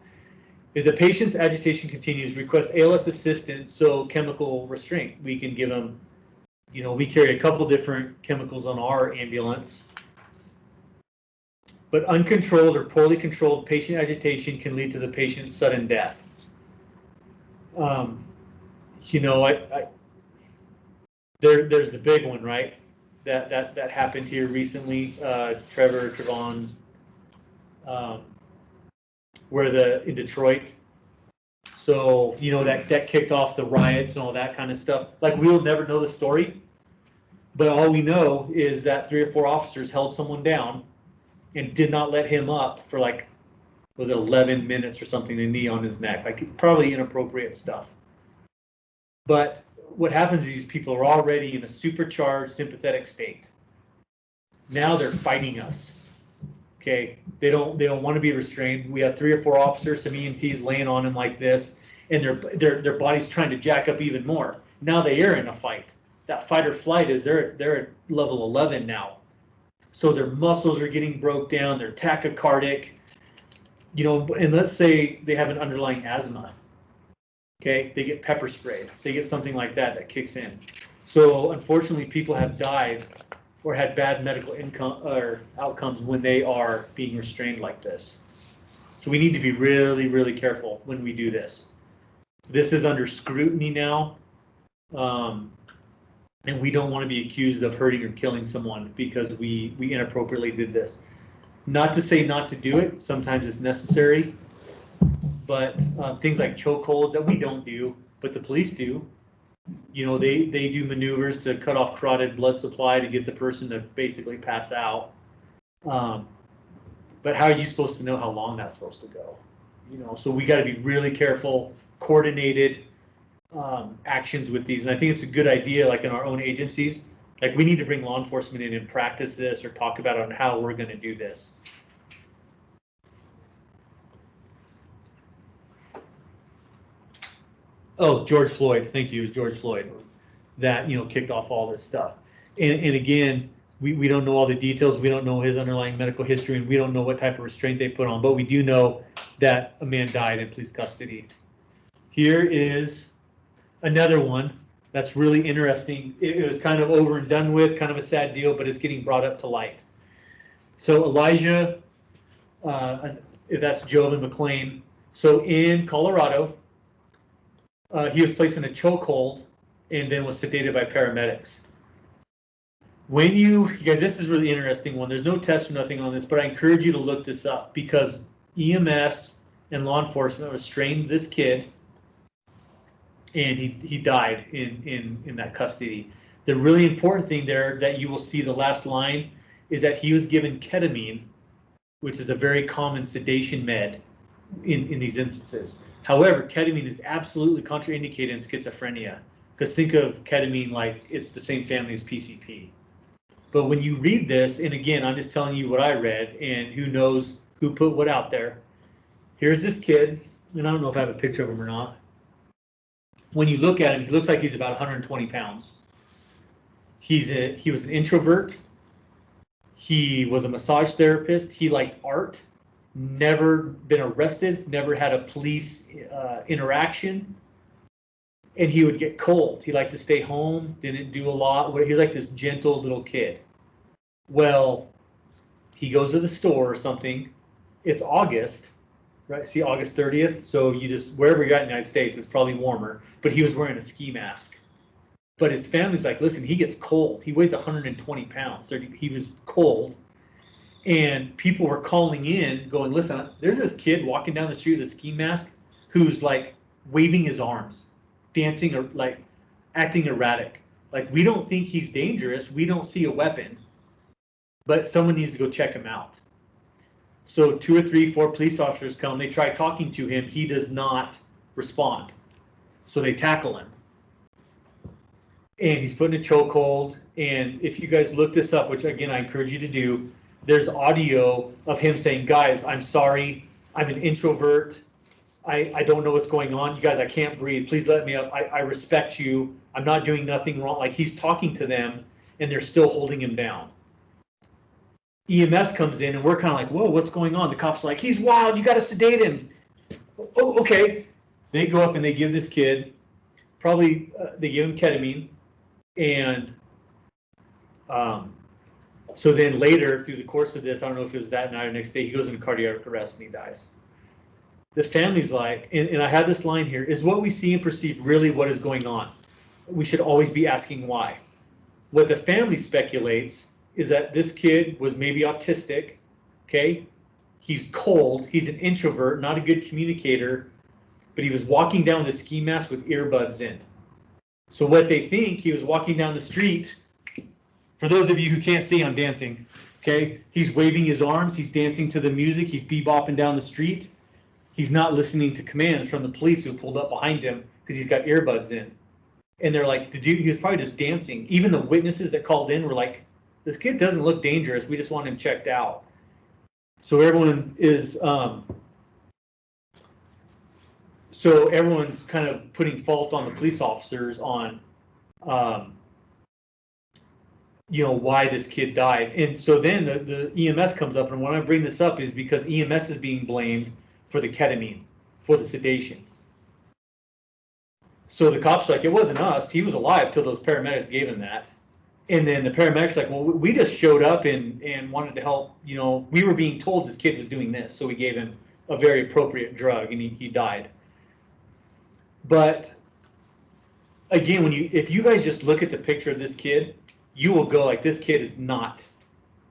If the patient's agitation continues, request ALS assistance, so chemical restraint. We can give them, we carry a couple different chemicals on our ambulance. But uncontrolled or poorly controlled patient agitation can lead to the patient's sudden death. There's the big one, right? That happened here recently, Trevon, in Detroit. So, that kicked off the riots and all that kind of stuff. Like, we'll never know the story, but all we know is that 3 or 4 officers held someone down and did not let him up for was it 11 minutes or something, a knee on his neck, like probably inappropriate stuff. But what happens is these people are already in a supercharged sympathetic state. Now they're fighting us. Okay, they don't want to be restrained. We have 3 or 4 officers, some EMTs laying on him like this, and their body's trying to jack up even more. Now they are in a fight. That fight or flight is they're at level 11 now. So their muscles are getting broke down. They're tachycardic. And let's say they have an underlying asthma. Okay, they get pepper sprayed. They get something like that kicks in. So unfortunately, people have died or had bad medical outcomes when they are being restrained like this. So we need to be really, really careful when we do this. This is under scrutiny now, and we don't want to be accused of hurting or killing someone because we inappropriately did this. Not to say not to do it. Sometimes it's necessary. But things like chokeholds that we don't do, but the police do. They do maneuvers to cut off carotid blood supply to get the person to basically pass out. But how are you supposed to know how long that's supposed to go? So we got to be really careful, coordinated actions with these. And I think it's a good idea, like in our own agencies, like we need to bring law enforcement in and practice this or talk about on how we're going to do this. Oh, George Floyd. Thank you. It was George Floyd that, kicked off all this stuff. And again, we don't know all the details. We don't know his underlying medical history, and we don't know what type of restraint they put on, but we do know that a man died in police custody. Here is another one that's really interesting. It was kind of over and done with, kind of a sad deal, but it's getting brought up to light. So Elijah, if that's Jovan McLean. So in Colorado, he was placed in a chokehold and then was sedated by paramedics. When you guys, this is really interesting one. There's no test or nothing on this, but I encourage you to look this up because EMS and law enforcement restrained this kid, and he died in that custody. The really important thing there that you will see the last line is that he was given ketamine, which is a very common sedation med in these instances. However, ketamine is absolutely contraindicated in schizophrenia because think of ketamine like it's the same family as PCP. But when you read this, and again, I'm just telling you what I read, and who knows who put what out there. Here's this kid, and I don't know if I have a picture of him or not. When you look at him, he looks like he's about 120 pounds. He was an introvert. He was a massage therapist. He liked art. Never been arrested. Never had a police interaction. and he would get cold. He liked to stay home, didn't do a lot. He was like this gentle little kid. Well, he goes to the store or something. It's August, right? See, August 30th. So you just, wherever you're at in the United States, it's probably warmer. But he was wearing a ski mask. But his family's like, listen, he gets cold. He weighs 120 pounds. He was cold. And people were calling in going, listen, there's this kid walking down the street with a ski mask who's like waving his arms, dancing, or like acting erratic. Like, we don't think he's dangerous. We don't see a weapon, but someone needs to go check him out. So 2 or 3, 4 police officers come. They try talking to him. He does not respond. So they tackle him. And he's put in a chokehold. And if you guys look this up, which again I encourage you to do, there's audio of him saying, guys, I'm sorry. I'm an introvert. I don't know what's going on. You guys, I can't breathe. Please let me up. I respect you. I'm not doing nothing wrong. Like, he's talking to them and they're still holding him down. EMS comes in and we're kind of like, whoa, what's going on? The cops are like, he's wild. You got to sedate him. Oh, okay. They go up and they give this kid, probably they give him ketamine. And so then later through the course of this, I don't know if it was that night or next day, he goes into cardiac arrest and he dies. The family's like, and I have this line here, is what we see and perceive really what is going on? We should always be asking why. What the family speculates is that this kid was maybe autistic, okay? He's cold, he's an introvert, not a good communicator, but he was walking down with a ski mask with earbuds in. So what they think, he was walking down the street. For those of you who can't see, I'm dancing, okay? He's waving his arms, he's dancing to the music, he's bebopping down the street. He's not listening to commands from the police who pulled up behind him because he's got earbuds in. And they're like, the dude, he was probably just dancing. Even the witnesses that called in were like, this kid doesn't look dangerous. We just want him checked out. So everyone is, so everyone's kind of putting fault on the police officers on, you know, why this kid died. And so then the EMS comes up, and when I bring this up is because EMS is being blamed for the ketamine, for the sedation. So the cops are like, it wasn't us. He was alive till those paramedics gave him that. And then the paramedics are like, well, we just showed up and wanted to help. You know, we were being told this kid was doing this, so we gave him a very appropriate drug, and he died. But again, if you guys just look at the picture of this kid, you will go like, this kid is not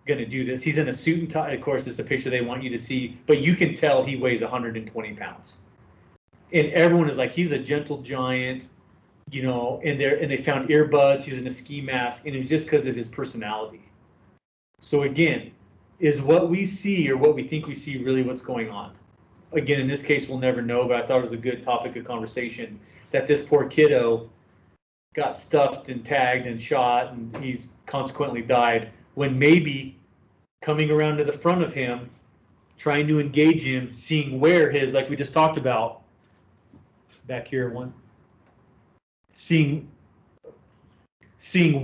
going to do this. He's in a suit and tie. Of course, it's the picture they want you to see, but you can tell he weighs 120 pounds. And everyone is like, he's a gentle giant, you know, and they found earbuds, he was in a ski mask, and it was just because of his personality. So again, is what we see or what we think we see really what's going on? Again, in this case, we'll never know, but I thought it was a good topic of conversation that this poor kiddo got stuffed and tagged and shot, and he's consequently died, when maybe coming around to the front of him, trying to engage him, seeing where his, like we just talked about, back here one, seeing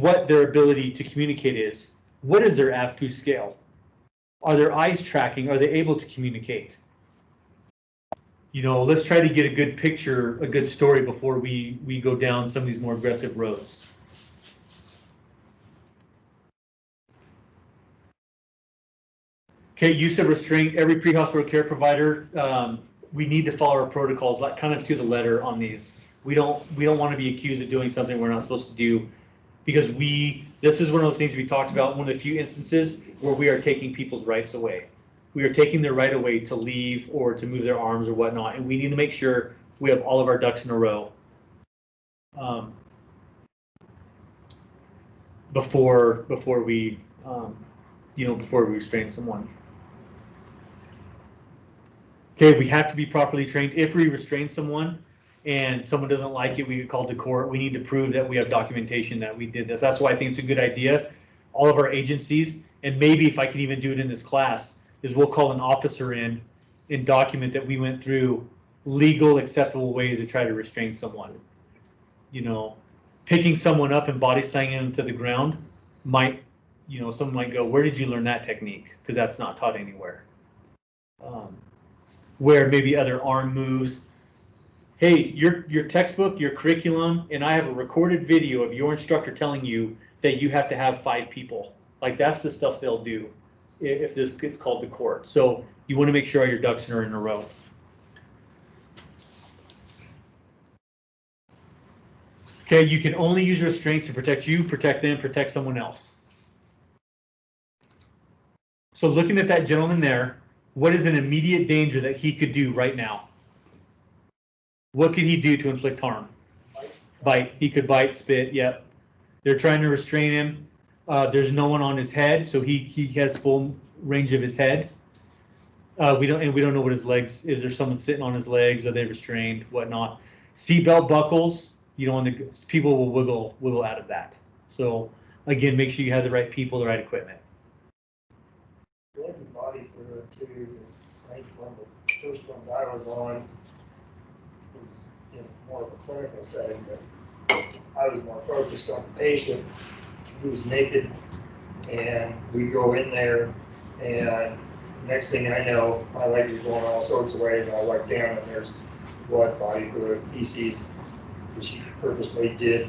what their ability to communicate is. What is their AF2 scale? Are their eyes tracking? Are they able to communicate? You know, let's try to get a good picture, a good story before we go down some of these more aggressive roads. Okay, use of restraint. Every pre-hospital care provider, we need to follow our protocols, like kind of to the letter on these. We don't want to be accused of doing something we're not supposed to do, because this is one of those things we talked about, one of the few instances where we are taking people's rights away. We are taking their right away to leave or to move their arms or whatnot, and we need to make sure we have all of our ducks in a row before we restrain someone. Okay, we have to be properly trained. If we restrain someone and someone doesn't like it, we get called to court. We need to prove that we have documentation that we did this. That's why I think it's a good idea. All of our agencies, and maybe if I can even do it in this class, is we'll call an officer in and document that we went through legal, acceptable ways to try to restrain someone. You know, picking someone up and body slamming them to the ground might, you know, someone might go, where did you learn that technique? Because that's not taught anywhere. Where maybe other arm moves, hey, your textbook, your curriculum, and I have a recorded video of your instructor telling you that you have to have 5 people. Like that's the stuff they'll do if this gets called to court. So you want to make sure all your ducks are in a row. Okay, you can only use restraints to protect you, protect them, protect someone else. So looking at that gentleman there, what is an immediate danger that he could do right now? What could he do to inflict harm? Bite. He could bite, spit, yep. They're trying to restrain him. There's no one on his head, so he has full range of his head. We don't know what his legs, is there someone sitting on his legs, are they restrained, whatnot. Seatbelt buckles, you know, people will wiggle out of that. So again, make sure you have the right people, the right equipment. Body fluid too, I think one of the first ones I was on was in more of a clinical setting, but I was more focused on the patient who's naked, and we go in there, and next thing I know, my leg is going all sorts of ways, and I look down and there's blood, body fluid, feces, which you purposely did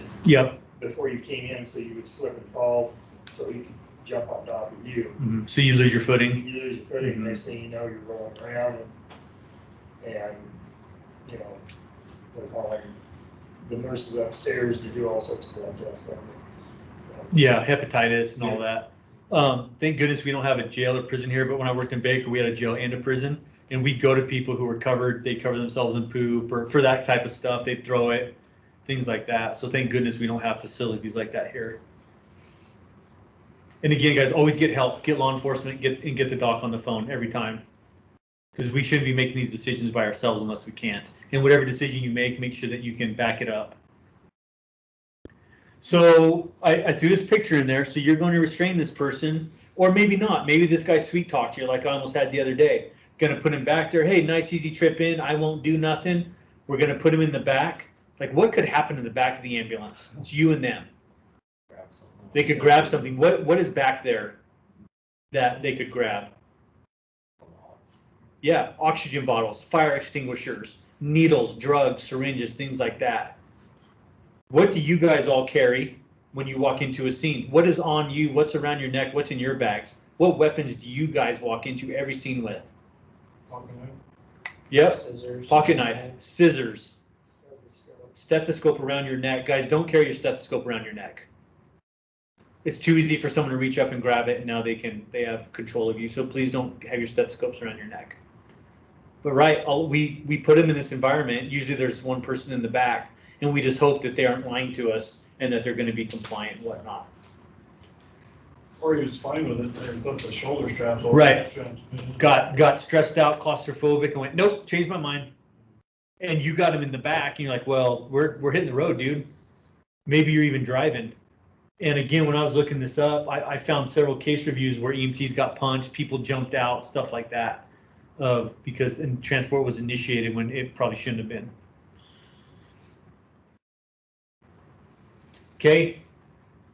before you came in, so you would slip and fall, so you could jump on top of you. So you lose your footing. You lose your footing, next thing you know, you're rolling around, and you know, they're calling the nurses upstairs to do all sorts of blood tests on me. So. Yeah, hepatitis and all that. Thank goodness we don't have a jail or prison here, but when I worked in Baker, we had a jail and a prison, and we'd go to people who were covered, they cover themselves in poop, or for that type of stuff, they'd throw it, things like that. So thank goodness we don't have facilities like that here. And again, guys, always get help, get law enforcement, get the doc on the phone every time. Because we shouldn't be making these decisions by ourselves unless we can't. And whatever decision you make sure that you can back it up. So I threw this picture in there, so you're going to restrain this person, or maybe not. Maybe this guy sweet talked you like I almost had the other day. Gonna put him back there, hey, nice easy trip in, I won't do nothing. We're gonna put him in the back. Like what could happen in the back of the ambulance? It's you and them. They could grab something. What is back there that they could grab? Yeah, oxygen bottles, fire extinguishers, needles, drugs, syringes, things like that. What do you guys all carry when you walk into a scene? What is on you? What's around your neck? What's in your bags? What weapons do you guys walk into every scene with? Yep, Scissors. pocket knife, scissors, stethoscope around your neck. Guys, don't carry your stethoscope around your neck. It's too easy for someone to reach up and grab it, and now they have control of you. So please don't have your stethoscopes around your neck. But right, we put them in this environment. Usually there's one person in the back, and we just hope that they aren't lying to us and that they're going to be compliant and whatnot. Or he was fine with it and put the shoulder straps over. Right. Got stressed out, claustrophobic, and went, nope, changed my mind. And you got him in the back, and you're like, well, we're hitting the road, dude. Maybe you're even driving. And again, when I was looking this up, I found several case reviews where EMTs got punched, people jumped out, stuff like that, because transport was initiated when it probably shouldn't have been. Okay,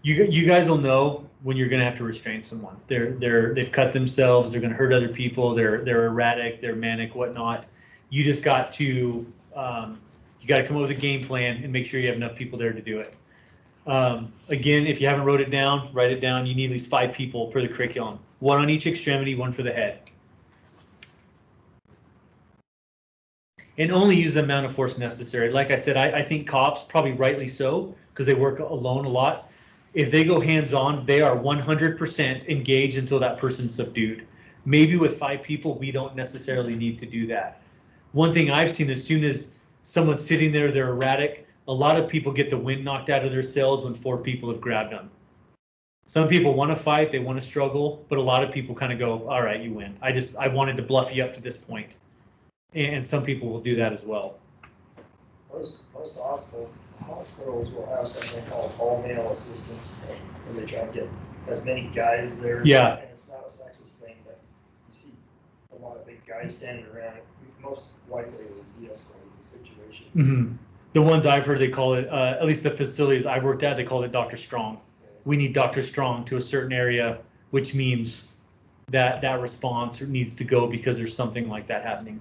you guys will know when you're going to have to restrain someone. They've cut themselves, they're going to hurt other people, they're erratic, they're manic, whatnot. You just got to you got to come up with a game plan and make sure you have enough people there to do it. Again, if you haven't wrote it down, write it down. You need at least 5 people for the curriculum. 1 on each extremity, 1 for the head. And only use the amount of force necessary. Like I said, I think cops, probably rightly so, because they work alone a lot. If they go hands-on, they are 100% engaged until that person's subdued. Maybe with 5 people, we don't necessarily need to do that. One thing I've seen, as soon as someone's sitting there, they're erratic, a lot of people get the wind knocked out of their sails when 4 people have grabbed them. Some people want to fight, they want to struggle, but a lot of people kind of go, all right, you win. I wanted to bluff you up to this point. And some people will do that as well. Most hospitals will have something called all-male assistance, where they try to get as many guys there. Yeah. And it's not a sexist thing, but you see a lot of big guys standing around. Most likely it will de-escalate the situation. Mm-hmm. The ones I've heard, they call it, at least the facilities I've worked at, they call it Dr. Strong. We need Dr. Strong to a certain area, which means that response needs to go because there's something like that happening.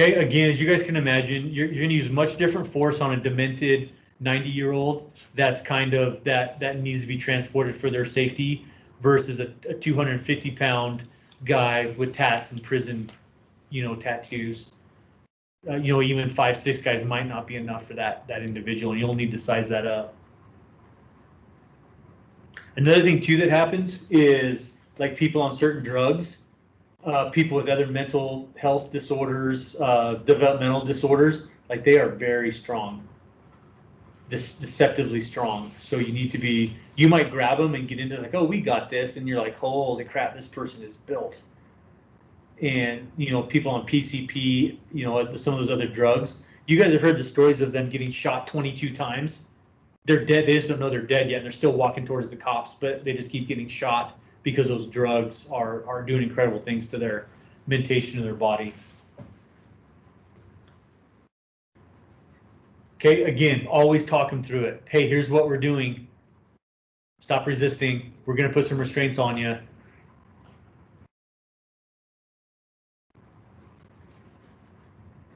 Okay, again, as you guys can imagine, you're going to use much different force on a demented 90-year-old that's kind of that needs to be transported for their safety versus a 250-pound guy with tats and prison, tattoos. Even 5'6" guys might not be enough for that individual, and you'll need to size that up. Another thing too that happens is like people on certain drugs, people with other mental health disorders, developmental disorders, like they are very strong, deceptively strong. So you might grab them and get into like, oh, we got this, and you're like, holy crap, this person is built. And people on PCP, some of those other drugs, you guys have heard the stories of them getting shot 22 times. They're dead. They just don't know they're dead yet, and they're still walking towards the cops, but they just keep getting shot because those drugs are doing incredible things to their mentation of their body. Okay, again, always talk them through it. Hey, here's what we're doing. Stop resisting. We're going to put some restraints on you.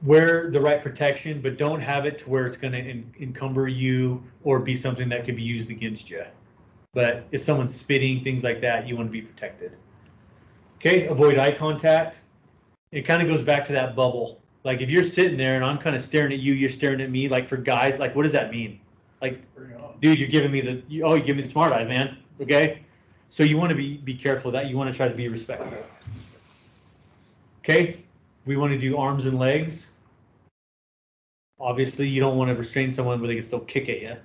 Wear the right protection, but don't have it to where it's going to encumber you or be something that could be used against you. But if someone's spitting, things like that, you want to be protected. Okay, avoid eye contact. It kind of goes back to that bubble. Like if you're sitting there and I'm kind of staring at you, you're staring at me. Like for guys, like what does that mean? Like, dude, you're giving me you give me the smart eye, man. Okay, so you want to be careful of that. You want to try to be respectful. Okay, we want to do arms and legs. Obviously, you don't want to restrain someone where they can still kick at you.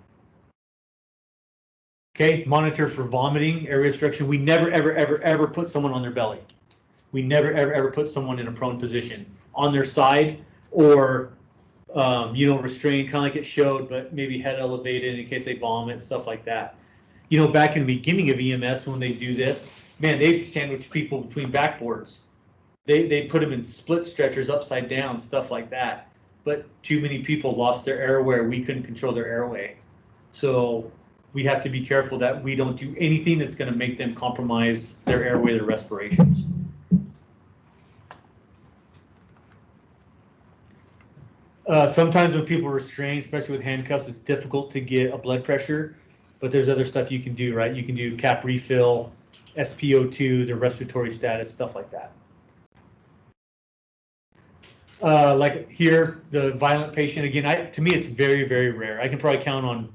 Okay, monitor for vomiting, area obstruction. We never, ever, ever, ever put someone on their belly. We never, ever, ever put someone in a prone position on their side or, restrained, kind of like it showed, but maybe head elevated in case they vomit, stuff like that. Back in the beginning of EMS, when they do this, man, they'd sandwich people between backboards. They put them in split stretchers upside down, stuff like that. But too many people lost their airway. We couldn't control their airway. So we have to be careful that we don't do anything that's going to make them compromise their airway, their respirations. Sometimes when people are restrained, especially with handcuffs, it's difficult to get a blood pressure, but there's other stuff you can do, right? You can do cap refill, SpO2, their respiratory status, stuff like that. Like here, the violent patient, again, to me, it's very, very rare. I can probably count on,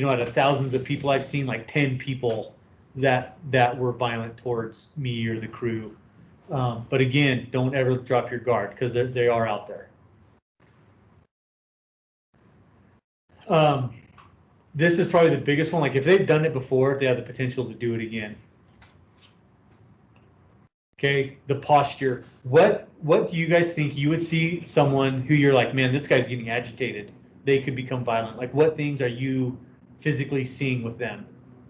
out of thousands of people I've seen, like 10 people that were violent towards me or the crew. But again, don't ever drop your guard because they are out there. This is probably the biggest one. Like if they've done it before, they have the potential to do it again. Okay, the posture. What do you guys think? You would see someone who you're like, man, this guy's getting agitated. They could become violent. Like what things are you physically seeing with them?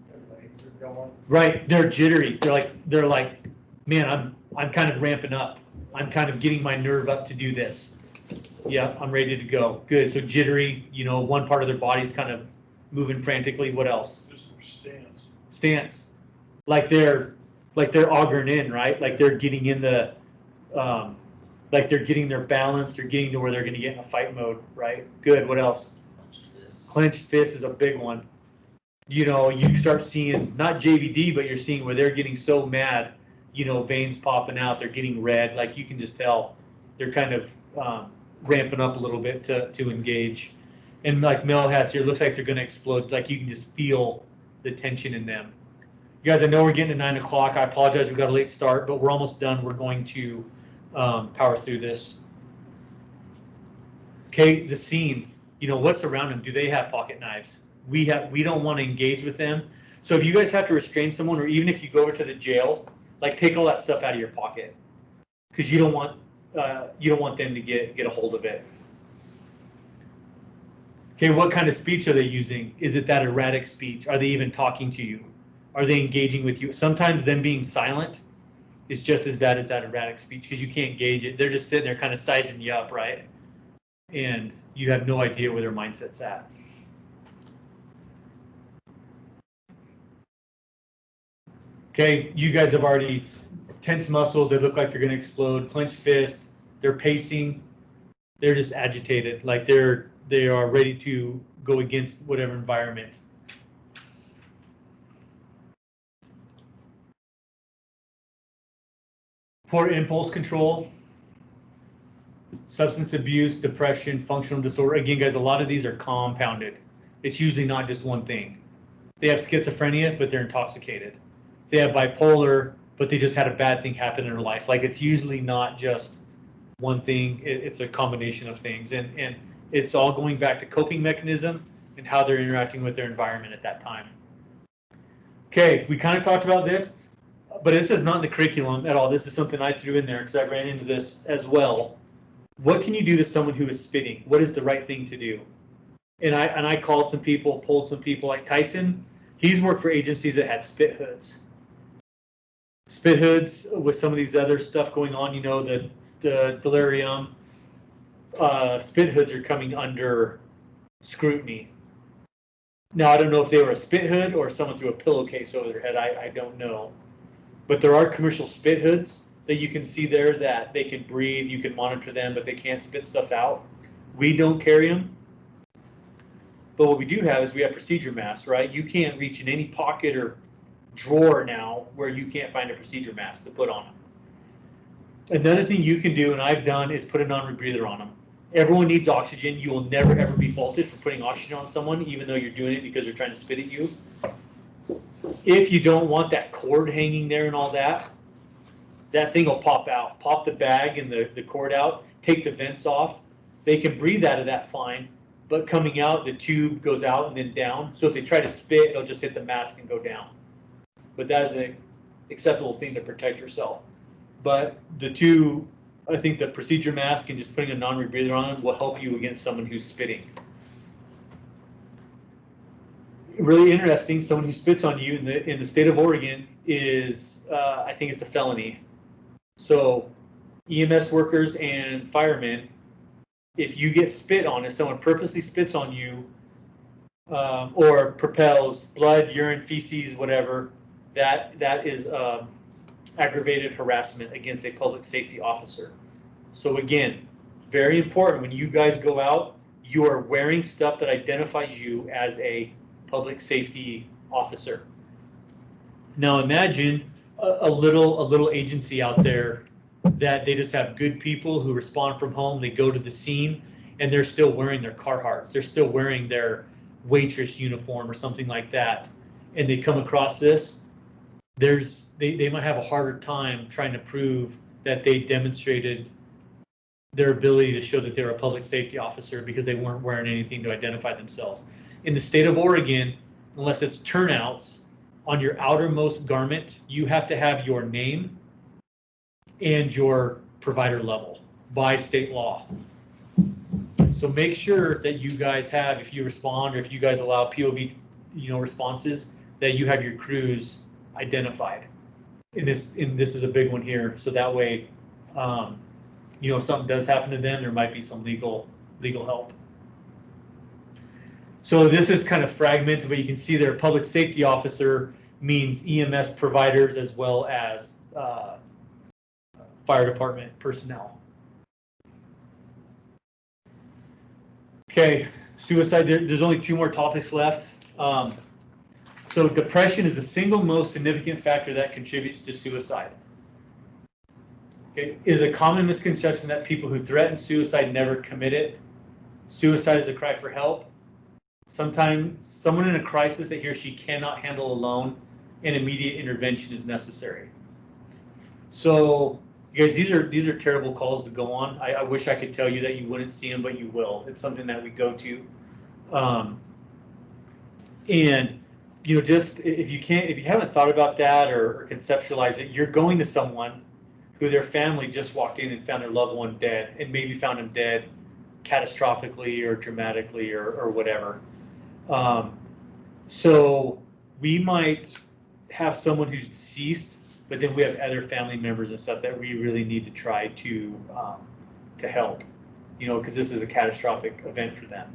Their legs are going. Right, they're jittery. They're like, man, I'm kind of ramping up. I'm kind of getting my nerve up to do this. Yeah, I'm ready to go. Good. So jittery. One part of their body's kind of moving frantically. What else? Just stance. Stance. Like they're augering in, right? Like they're getting in the, like they're getting their balance. They're getting to where they're going to get in a fight mode, right? Good. What else? Clenched fist is a big one. You start seeing not JVD, but you're seeing where they're getting so mad, veins popping out. They're getting red. Like you can just tell they're kind of ramping up a little bit to engage. And like Mel has here, it looks like they're going to explode. Like you can just feel the tension in them. You guys, I know we're getting to 9 o'clock. I apologize, we got a late start, but we're almost done. We're going to power through this. Okay, the scene. What's around them? Do they have pocket knives? We don't want to engage with them. So if you guys have to restrain someone, or even if you go over to the jail, like take all that stuff out of your pocket, because you don't want them to get a hold of it. Okay, what kind of speech are they using? Is it that erratic speech? Are they even talking to you? Are they engaging with you? Sometimes them being silent is just as bad as that erratic speech because you can't gauge it. They're just sitting there kind of sizing you up, right? And you have no idea where their mindset's at. Okay, you guys have already tense muscles. They look like they're going to explode. Clenched fist. They're pacing. They're just agitated, like they are ready to go against whatever environment. Poor impulse control, substance abuse, depression, functional disorder. Again, guys, a lot of these are compounded. It's usually not just one thing. They have schizophrenia, but they're intoxicated. They have bipolar, but they just had a bad thing happen in their life. Like, it's usually not just one thing. It's a combination of things. And it's all going back to coping mechanism and how they're interacting with their environment at that time. Okay, we kind of talked about this, but this is not in the curriculum at all. This is something I threw in there because I ran into this as well. What can you do to someone who is spitting? What is the right thing to do? And I called some people, polled some people like Tyson. He's worked for agencies that had spit hoods. Spit hoods with some of these other stuff going on, you know, the delirium. Spit hoods are coming under scrutiny. Now, I don't know if they were a spit hood or someone threw a pillowcase over their head. I don't know. But there are commercial spit hoods that you can see there that they can breathe. You can monitor them, but they can't spit stuff out. We don't carry them. But what we do have is we have procedure masks, right? You can't reach in any pocket or drawer now where you can't find a procedure mask to put on them. Another thing you can do, and I've done, is put a non-rebreather on them. Everyone needs oxygen. You will never, ever be faulted for putting oxygen on someone, even though you're doing it because they're trying to spit at you. If you don't want that cord hanging there and all that, that thing will pop out. Pop the bag and the cord out, take the vents off. They can breathe out of that fine, but coming out, the tube goes out and then down. So if they try to spit, it'll just hit the mask and go down. But that is an acceptable thing to protect yourself. But the two, I think the procedure mask and just putting a non-rebreather on will help you against someone who's spitting. Really interesting, someone who spits on you in the state of Oregon is, I think it's a felony. So EMS workers and firemen, if you get spit on, if someone purposely spits on you or propels blood, urine, feces, whatever, that is aggravated harassment against a public safety officer. So again, very important, when you guys go out, you are wearing stuff that identifies you as a public safety officer. Now imagine a little agency out there that they just have good people who respond from home. They go to the scene and they're still wearing their Carhartts. They're still wearing their waitress uniform or something like that. And they come across this, they might have a harder time trying to prove that they demonstrated their ability to show that they're a public safety officer because they weren't wearing anything to identify themselves. In the state of Oregon, unless it's turnouts, on your outermost garment, you have to have your name and your provider level by state law. So make sure that you guys have, if you respond or if you guys allow POV, responses, that you have your crews identified. And this is a big one here. So that way, if something does happen to them, there might be some legal help. So this is kind of fragmented, but you can see there, public safety officer means EMS providers as well as fire department personnel. Okay, suicide, there's only 2 more topics left. So depression is the single most significant factor that contributes to suicide. Okay, it is a common misconception that people who threaten suicide never commit it. Suicide is a cry for help. Sometimes someone in a crisis that he or she cannot handle alone, and immediate intervention is necessary. So, you guys, these are terrible calls to go on. I wish I could tell you that you wouldn't see them, but you will. It's something that we go to, and just if you haven't thought about that or conceptualize it, you're going to someone who their family just walked in and found their loved one dead, and maybe found him dead catastrophically or dramatically or whatever. So we might have someone who's deceased, but then we have other family members and stuff that we really need to try to help, because this is a catastrophic event for them.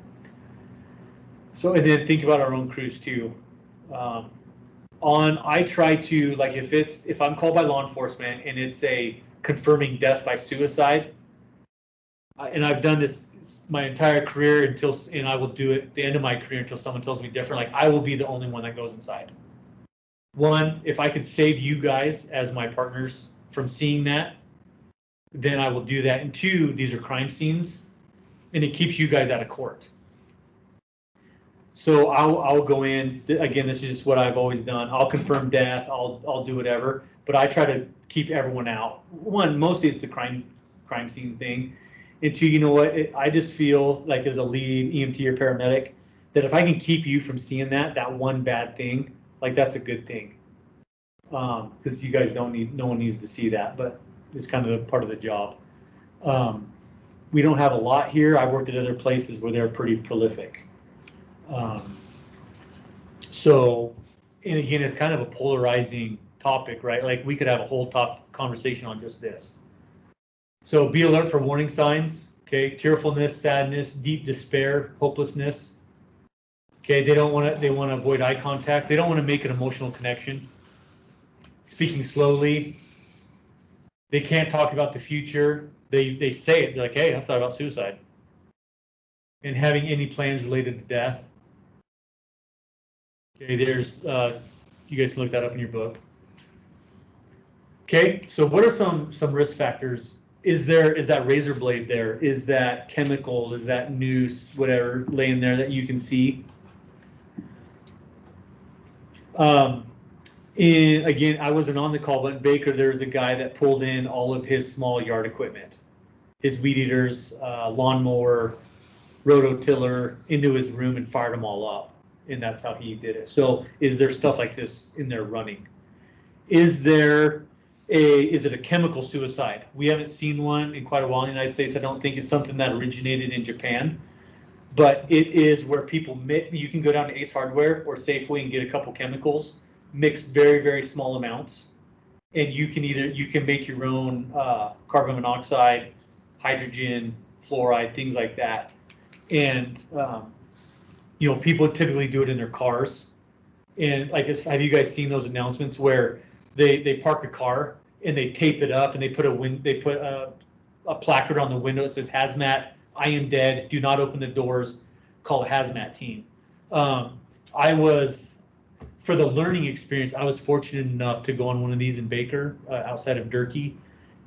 So, and then think about our own crews too. I try to, like, if I'm called by law enforcement and it's a confirming death by suicide, and I've done this my entire career and I will do it at the end of my career until someone tells me different. Like I will be the only one that goes inside. One, if I could save you guys as my partners from seeing that, then I will do that. And two, these are crime scenes, and it keeps you guys out of court. So I'll go in, again, this is just what I've always done. I'll confirm death, I'll do whatever, but I try to keep everyone out. One, mostly it's the crime scene thing. And two, you know what, I just feel like as a lead EMT or paramedic, that if I can keep you from seeing that one bad thing, like that's a good thing. Because you guys no one needs to see that, but it's kind of a part of the job. We don't have a lot here. I worked at other places where they're pretty prolific. So, and again, it's kind of a polarizing topic, right? Like we could have a whole conversation on just this. So be alert for warning signs, okay? Tearfulness, sadness, deep despair, hopelessness. Okay, they want to avoid eye contact. They don't want to make an emotional connection. Speaking slowly. They can't talk about the future. They say it, they're like, hey, I've thought about suicide. And having any plans related to death. Okay, there's, you guys can look that up in your book. Okay, so what are some risk factors? Is that razor blade there? Is that chemical? Is that noose, whatever, laying there that you can see? Again, I wasn't on the call, but in Baker, there's a guy that pulled in all of his small yard equipment, his weed eaters, lawnmower, rototiller into his room and fired them all up. And that's how he did it. So is there stuff like this in there running? Is it a chemical suicide? We haven't seen one in quite a while in the United States. I don't think it's something that originated in Japan, but it is where you can go down to Ace Hardware or Safeway and get a couple chemicals, mix very, very small amounts. And you can make your own carbon monoxide, hydrogen, fluoride, things like that. And, people typically do it in their cars. And have you guys seen those announcements where they park a car and they tape it up and they put a placard on the window that says hazmat, I am dead, do not open the doors, call a hazmat team. For the learning experience, I was fortunate enough to go on one of these in Baker, outside of Durkee,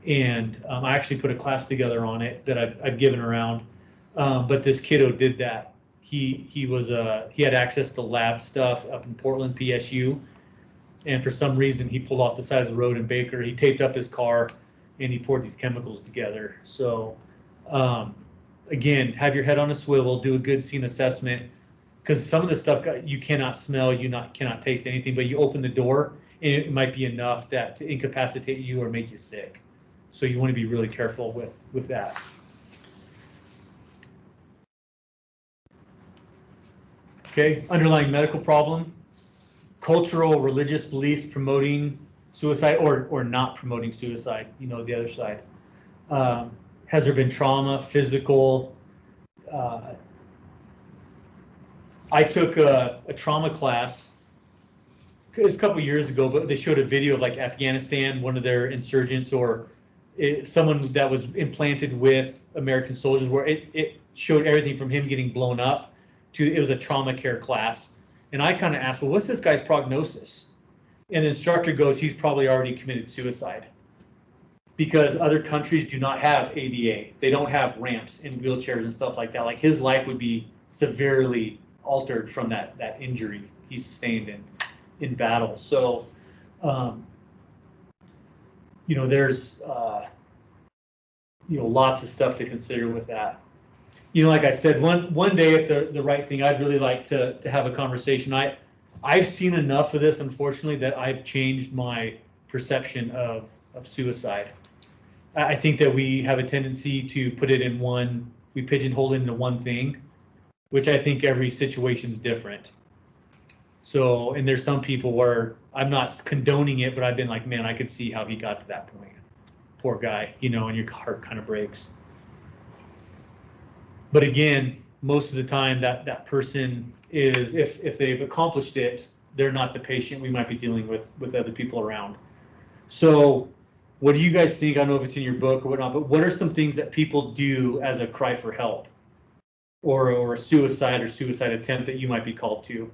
and I actually put a class together on it that I've given around. But this kiddo did that. He had access to lab stuff up in Portland, PSU, and for some reason he pulled off the side of the road in Baker. He taped up his car and he poured these chemicals together. So again, have your head on a swivel, do a good scene assessment, because some of the stuff you cannot smell, cannot taste anything, but you open the door and it might be enough to incapacitate you or make you sick. So you want to be really careful with that. Okay, underlying medical problem, cultural, religious beliefs promoting suicide or not promoting suicide, the other side. Has there been trauma, physical? I took a trauma class, it's a couple years ago, but they showed a video of like Afghanistan, one of their insurgents or someone that was implanted with American soldiers, where it showed everything from him getting blown up it was a trauma care class. And I kind of asked, well, what's this guy's prognosis? And the instructor goes, he's probably already committed suicide, because other countries do not have ADA. They don't have ramps and wheelchairs and stuff like that. Like his life would be severely altered from that injury he sustained in battle. So, there's, lots of stuff to consider with that. Like I said, one day, if the right thing, I'd really like to have a conversation. I've seen enough of this, unfortunately, that I've changed my perception of suicide. I think that we have a tendency to put it we pigeonhole it into one thing, which I think every situation is different. So, and there's some people where I'm not condoning it, but I've been like, man, I could see how he got to that point. Poor guy, and your heart kind of breaks. But again, most of the time that person is, if they've accomplished it, they're not the patient. We might be dealing with other people around. So What do you guys think? I don't know if it's in your book or whatnot, but what are some things that people do as a cry for help, or a suicide or suicide attempt that you might be called to?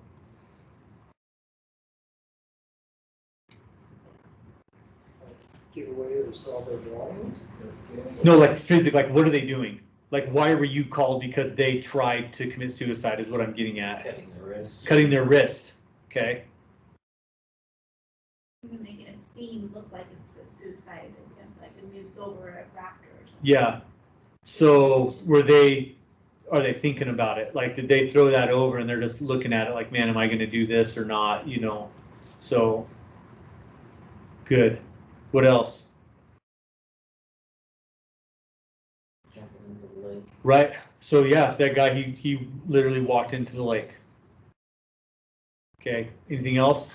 Give away or sell their belongings? No, like physical, like what are they doing? Like why were you called? Because they tried to commit suicide is what I'm getting at. Cutting the wrist. Cutting their wrist, okay? Even making a scene look like it's a suicide attempt, like it moves over a raptor or something. Yeah. So are they thinking about it? Like, did they throw that over and they're just looking at it like, man, am I going to do this or not? You know, so good. What else? Jumping into the lake. Right. So yeah, that guy, he literally walked into the lake. Okay. Anything else?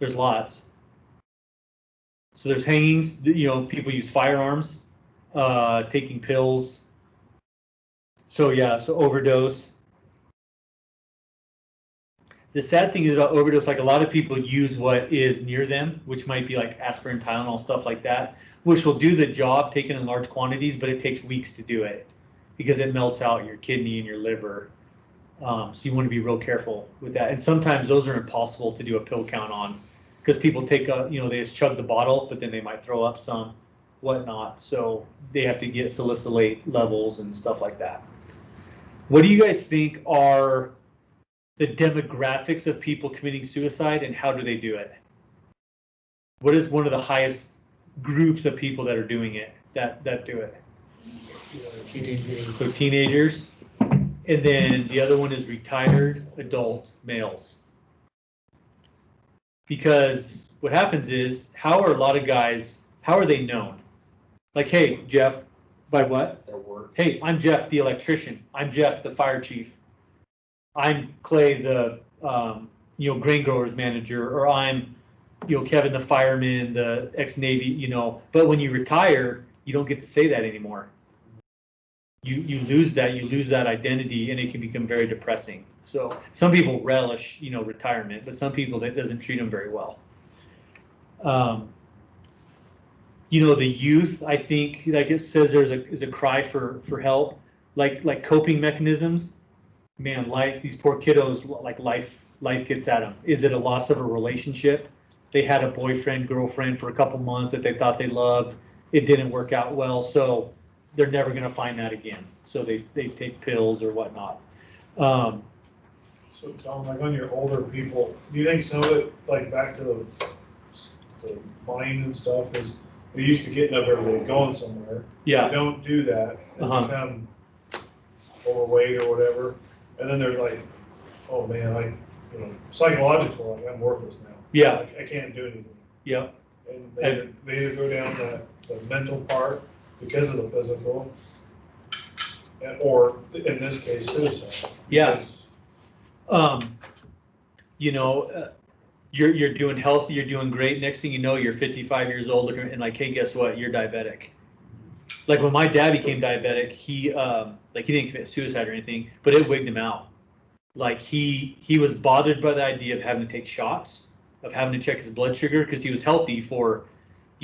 There's lots. So there's hangings, you know, people use firearms, taking pills. So yeah, so overdose. The sad thing is about overdose, like a lot of people use what is near them, which might be like aspirin, Tylenol, stuff like that, which will do the job taken in large quantities, but it takes weeks to do it because it melts out your kidney and your liver. So you want to be real careful with that. And sometimes those are impossible to do a pill count on because people take they just chug the bottle, but then they might throw up some, whatnot. So they have to get salicylate levels and stuff like that. What do you guys think are the demographics of people committing suicide and how do they do it? What is one of the highest groups of people that are doing it, that do it? Teenagers. So teenagers. And then the other one is retired adult males. Because what happens is, how are a lot of guys, how are they known? Like, hey, Jeff, by what? Their work. Hey, I'm Jeff, the electrician. I'm Jeff, the fire chief. I'm Clay, the grain growers manager, or I'm Kevin, the fireman, the ex-Navy. But when you retire, you don't get to say that anymore. You lose that identity, and it can become very depressing. So some people relish retirement, but some people that doesn't treat them very well. The youth, I think, like it says, is a cry for help, like coping mechanisms. Man, these poor kiddos, like life gets at them. Is it a loss of a relationship? They had a boyfriend, girlfriend for a couple months that they thought they loved. It didn't work out well, so they're never going to find that again. So they take pills or whatnot. So Tom, like on your older people, do you think some of it, like back to the mind and stuff, is they're used to getting up every day, going somewhere. Yeah. They don't do that and become overweight or whatever, and then they're like, oh man, psychological, like I'm worthless now. Yeah. I can't do anything. Yeah. And they either go down the mental part because of the physical, or in this case, suicide. Yeah. You're doing healthy, you're doing great. Next thing you know, you're 55 years old, looking and like, hey, guess what? You're diabetic. Like when my dad became diabetic, he didn't commit suicide or anything, but it wigged him out. Like he was bothered by the idea of having to take shots, of having to check his blood sugar, because he was healthy for,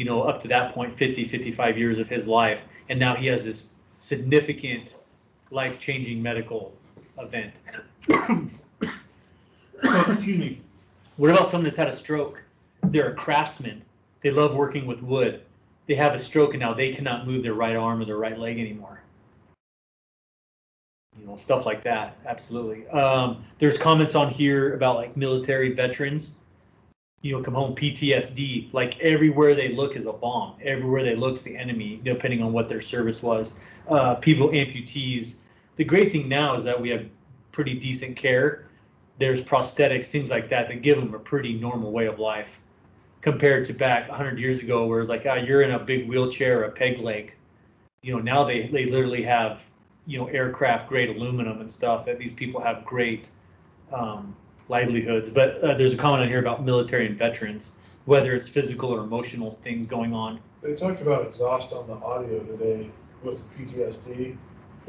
up to that point, 55 years of his life. And now he has this significant life-changing medical event. Excuse me. What about someone that's had a stroke? They're a craftsman. They love working with wood. They have a stroke and now they cannot move their right arm or their right leg anymore. Stuff like that. Absolutely. There's comments on here about like military veterans, come home PTSD, like everywhere they look is a bomb. Everywhere they look's the enemy, depending on what their service was. People, amputees. The great thing now is that we have pretty decent care. There's prosthetics, things like that give them a pretty normal way of life compared to back 100 years ago where it's like, you're in a big wheelchair or a peg leg. Now they literally have, aircraft grade aluminum and stuff that these people have great livelihoods. But there's a comment on here about military and veterans, whether it's physical or emotional things going on. They talked about exhaust on the audio today with PTSD,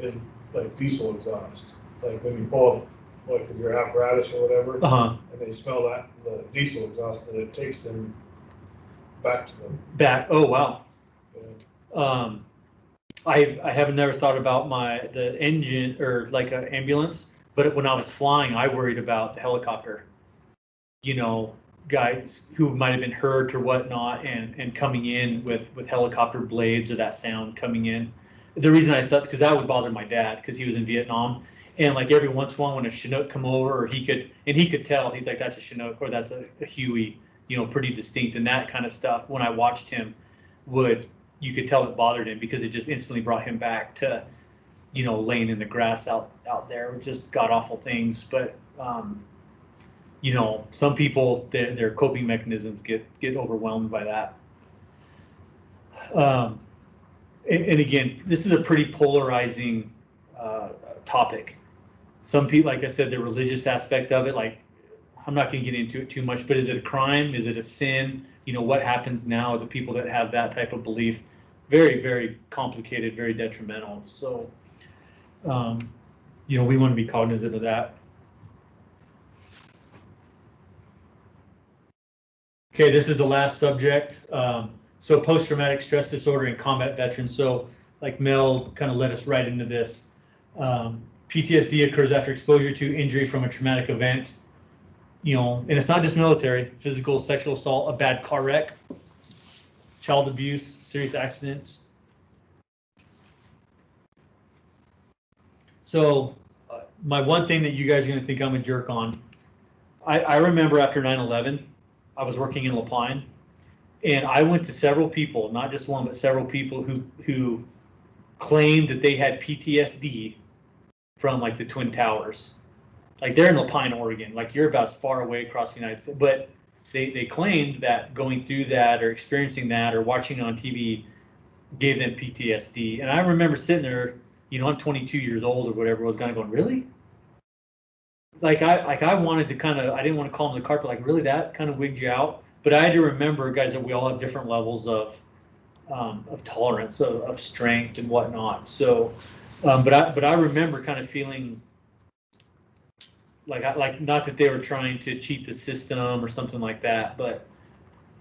is like diesel exhaust. Like when you pull up, like with your apparatus or whatever, and they smell the diesel exhaust, and it takes them back to them. Oh, wow. I haven't never thought about the engine or like an ambulance, but when I was flying, I worried about the helicopter. You know, guys who might have been hurt or whatnot, and coming in with helicopter blades or that sound coming in. The reason I said, because that would bother my dad because he was in Vietnam, and like every once in a while when a Chinook come over, or he could tell, he's like, that's a Chinook or that's a Huey, you know, pretty distinct, and that kind of stuff. When I watched him, you could tell it bothered him because it just instantly brought him back to, you know, laying in the grass out there, just god awful things. But you know, some people, their coping mechanisms get overwhelmed by that. And again, this is a pretty polarizing topic. Some people, like I said, the religious aspect of it, like, I'm not going to get into it too much, but is it a crime? Is it a sin? You know, what happens now, the people that have that type of belief? Very, very complicated, very detrimental. So, you know, we want to be cognizant of that. Okay, this is the last subject. So post-traumatic stress disorder in combat veterans. So like Mel kind of led us right into this. PTSD occurs after exposure to injury from a traumatic event. You know, and it's not just military, physical, sexual assault, a bad car wreck, child abuse, serious accidents. So my one thing that you guys are going to think I'm a jerk on, I remember after 9/11, I was working in La Pine, and I went to several people, not just one, but several people who claimed that they had PTSD from like the Twin Towers. Like they're in La Pine, Oregon, like you're about as far away across the United States, but they claimed that going through that or experiencing that or watching on TV gave them PTSD. And I remember sitting there, you know, I'm 22 years old or whatever, was kind of going, really? Like I wanted to kind of, I didn't want to call them the carpet, like really that kind of wigged you out. But I had to remember, guys, that we all have different levels of tolerance, of strength and whatnot. So, but I remember kind of feeling like not that they were trying to cheat the system or something like that, but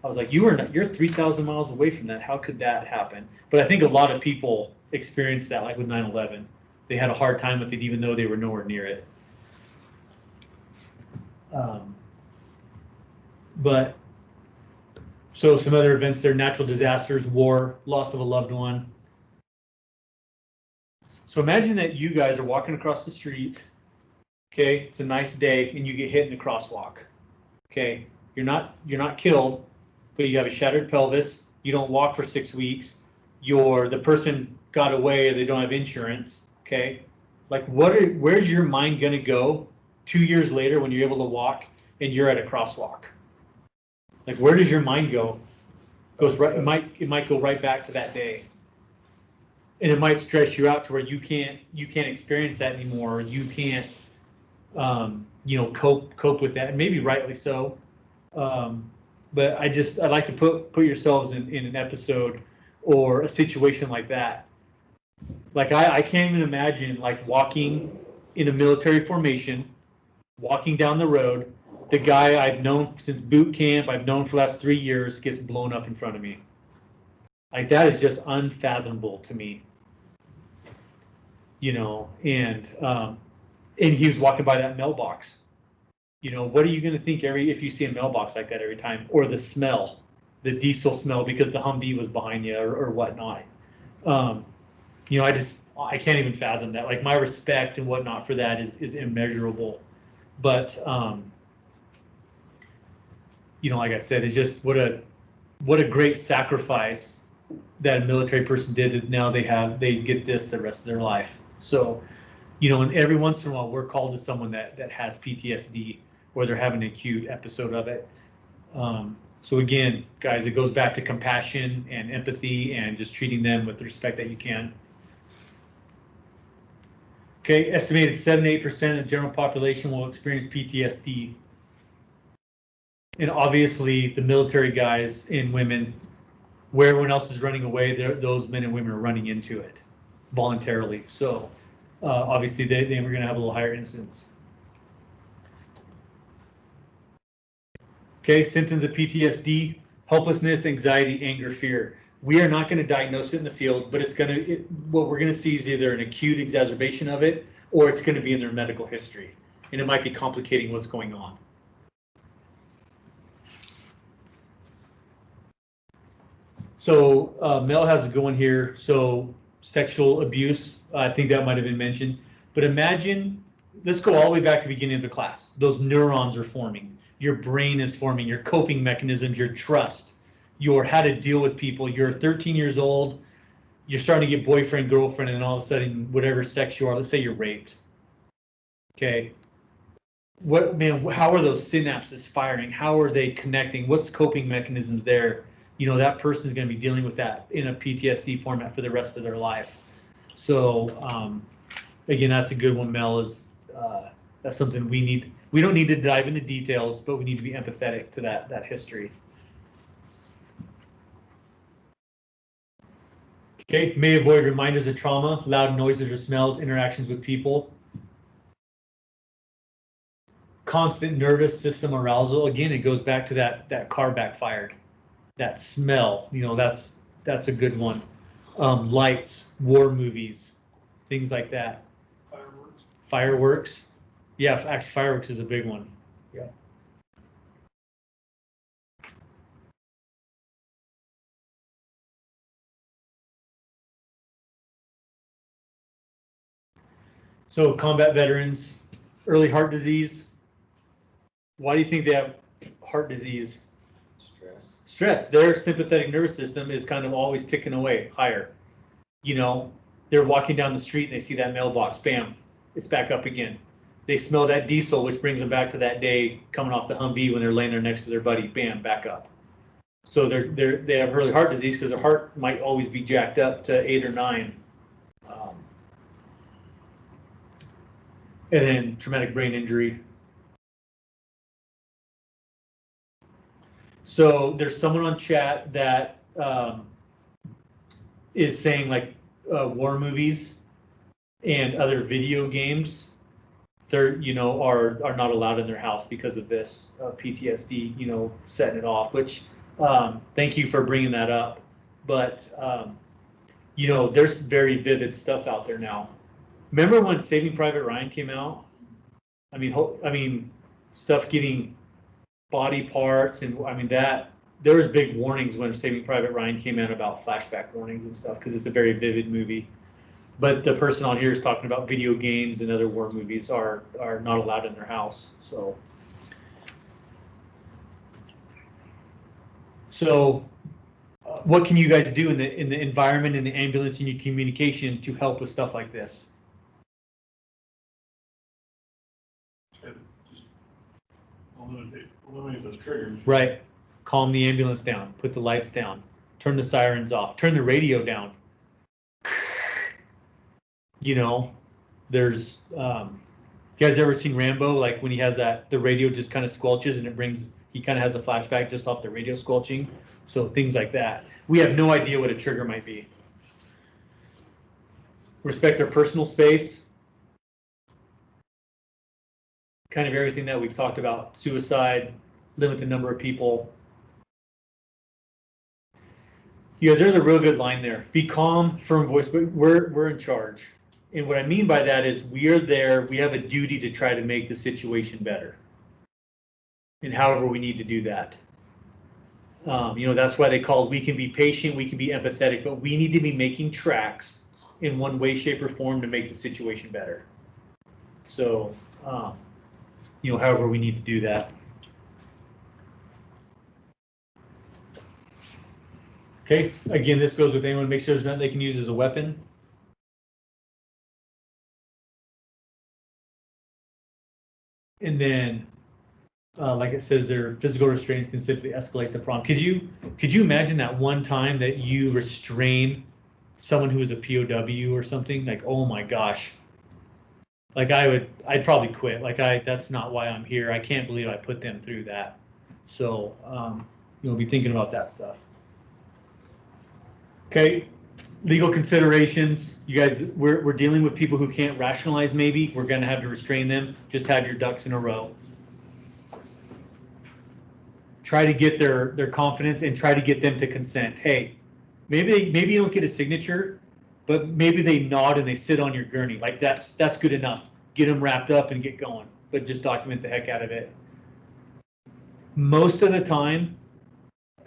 I was like, you're 3,000 miles away from that. How could that happen? But I think a lot of people experienced that, like with 9/11. They had a hard time with it, even though they were nowhere near it. But so some other events there: natural disasters, war, loss of a loved one. So imagine that you guys are walking across the street. Okay, it's a nice day, and you get hit in the crosswalk. Okay, you're not killed, but you have a shattered pelvis. You don't walk for 6 weeks. The person got away, or they don't have insurance. Okay, like where's your mind gonna go 2 years later when you're able to walk and you're at a crosswalk? Like where does your mind go? Goes right. It might go right back to that day, and it might stress you out to where you can't experience that anymore. Or you can't. You know, cope with that, and maybe rightly so. But I'd like to put yourselves in an episode or a situation like that. Like I can't even imagine like walking in a military formation, walking down the road. The guy I've known since boot camp, I've known for the last 3 years, gets blown up in front of me. Like that is just unfathomable to me. You know, and he was walking by that mailbox. You know, what are you going to think if you see a mailbox like that every time? Or the smell, the diesel smell because the Humvee was behind you or whatnot. You know, I can't even fathom that. Like my respect and whatnot for that is immeasurable. But, you know, like I said, it's just what a great sacrifice that a military person did that now they get this the rest of their life. So, you know, and every once in a while we're called to someone that has PTSD or they're having an acute episode of it. So again, guys, it goes back to compassion and empathy and just treating them with the respect that you can. Okay, estimated 7-8% of the general population will experience PTSD. And obviously the military guys and women, where everyone else is running away, those men and women are running into it voluntarily. So obviously they were going to have a little higher incidence. Okay, symptoms of PTSD: helplessness, anxiety, anger, fear. We are not going to diagnose it in the field, but what we're going to see is either an acute exacerbation of it, or it's going to be in their medical history, and it might be complicating what's going on. So Mel has a good one here. So sexual abuse, I think that might have been mentioned. But imagine, let's go all the way back to the beginning of the class. Those neurons are forming. Your brain is forming. Your coping mechanisms, your trust, your how to deal with people. You're 13 years old. You're starting to get boyfriend, girlfriend, and all of a sudden, whatever sex you are, let's say you're raped. Okay. What, man, how are those synapses firing? How are they connecting? What's the coping mechanisms there? You know, that person is going to be dealing with that in a PTSD format for the rest of their life. So, again, that's a good one, Mel, is that's something we don't need to dive into details, but we need to be empathetic to that history. Okay, may avoid reminders of trauma, loud noises or smells, interactions with people. Constant nervous system arousal. Again, it goes back to that car backfired. That smell, you know, that's a good one. Lights, war movies, things like that. Fireworks. Yeah, actually, fireworks is a big one. Yeah. So combat veterans, early heart disease. Why do you think they have heart disease? Stress. Their sympathetic nervous system is kind of always ticking away higher. You know, they're walking down the street and they see that mailbox, bam, it's back up again. They smell that diesel, which brings them back to that day coming off the Humvee when they're laying there next to their buddy, bam, back up. So they have early heart disease because their heart might always be jacked up to 8 or 9. And then traumatic brain injury. So there's someone on chat that is saying like war movies and other video games, are not allowed in their house because of this PTSD, you know, setting it off, which thank you for bringing that up. But, you know, there's very vivid stuff out there now. Remember when Saving Private Ryan came out? I mean, stuff getting body parts, and I mean that there was big warnings when Saving Private Ryan came out about flashback warnings and stuff because it's a very vivid movie. But the person on here is talking about video games and other war movies are not allowed in their house. So what can you guys do in the environment, in the ambulance, in your communication to help with stuff like this? Just eliminate those triggers. Right. Calm the ambulance down. Put the lights down. Turn the sirens off. Turn the radio down. You know, there's you guys ever seen Rambo? Like when he has the radio just kind of squelches and he kind of has a flashback just off the radio squelching. So things like that. We have no idea what a trigger might be. Respect their personal space. Kind of everything that we've talked about. Suicide, limit the number of people. You guys, there's a real good line there. Be calm, firm voice, but we're in charge. And what I mean by that is we are there, we have a duty to try to make the situation better. And however we need to do that. You know, that's why we can be patient, we can be empathetic, but we need to be making tracks in one way, shape, or form to make the situation better. So, you know, however we need to do that. Okay, again, this goes with anyone, make sure there's nothing they can use as a weapon. And then, like it says there, physical restraints can simply escalate the problem. Could you imagine that one time that you restrain someone who is a POW or something? Like, oh my gosh. Like I'd probably quit. Like that's not why I'm here. I can't believe I put them through that. So, you know, be thinking about that stuff. Okay, legal considerations. You guys, we're dealing with people who can't rationalize maybe. We're gonna have to restrain them. Just have your ducks in a row. Try to get their confidence and try to get them to consent. Hey, maybe you don't get a signature, but maybe they nod and they sit on your gurney. Like that's good enough. Get them wrapped up and get going, but just document the heck out of it. Most of the time,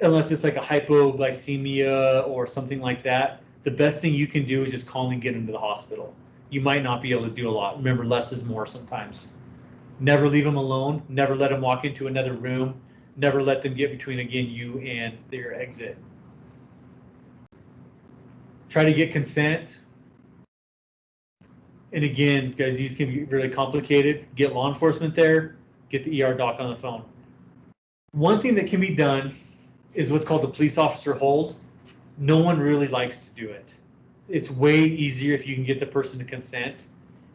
unless it's like a hypoglycemia or something like that, the best thing you can do is just call and get them to the hospital. You might not be able to do a lot. Remember, less is more sometimes. Never leave them alone. Never let them walk into another room. Never let them get between, again, you and their exit. Try to get consent. And again, guys, these can be really complicated. Get law enforcement there. Get the ER doc on the phone. One thing that can be done is what's called the police officer hold. No one really likes to do it. It's way easier if you can get the person to consent.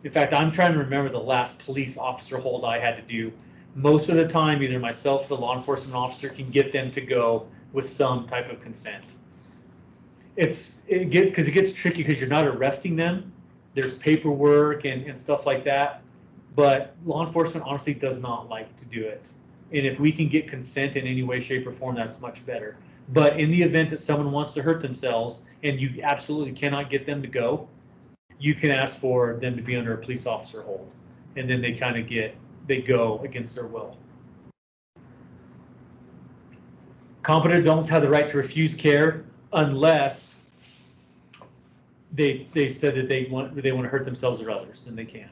In fact, I'm trying to remember the last police officer hold I had to do. Most of the time, either myself or the law enforcement officer can get them to go with some type of consent. Because it gets tricky because you're not arresting them. There's paperwork and stuff like that. But law enforcement honestly does not like to do it. And if we can get consent in any way, shape, or form, that's much better. But in the event that someone wants to hurt themselves and you absolutely cannot get them to go, you can ask for them to be under a police officer hold. And then they kind of they go against their will. Competent adults have the right to refuse care unless they said that they want to hurt themselves or others, then they can.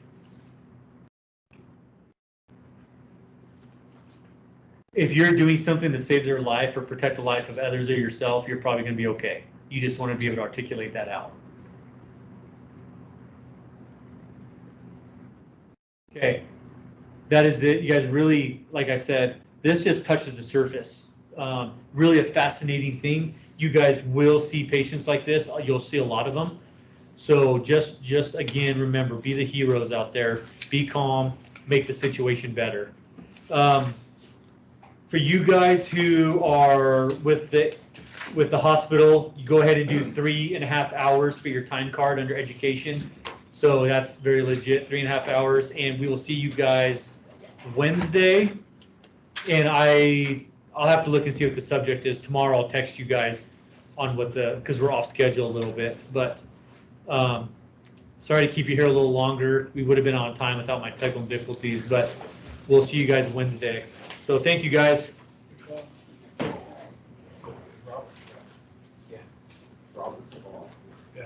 If you're doing something to save their life or protect the life of others or yourself, you're probably going to be okay. You just want to be able to articulate that out. Okay, that is it. You guys really, like I said, this just touches the surface. Really a fascinating thing. You guys will see patients like this. You'll see a lot of them. So just again, remember, be the heroes out there. Be calm. Make the situation better. For you guys who are with the hospital, you go ahead and do 3.5 hours for your time card under education. So that's very legit, 3.5 hours, and we will see you guys Wednesday. And I'll have to look and see what the subject is. Tomorrow I'll text you guys on what because we're off schedule a little bit. But sorry to keep you here a little longer. We would have been on time without my technical difficulties, but we'll see you guys Wednesday. So thank you guys. Robert's ball. Yeah.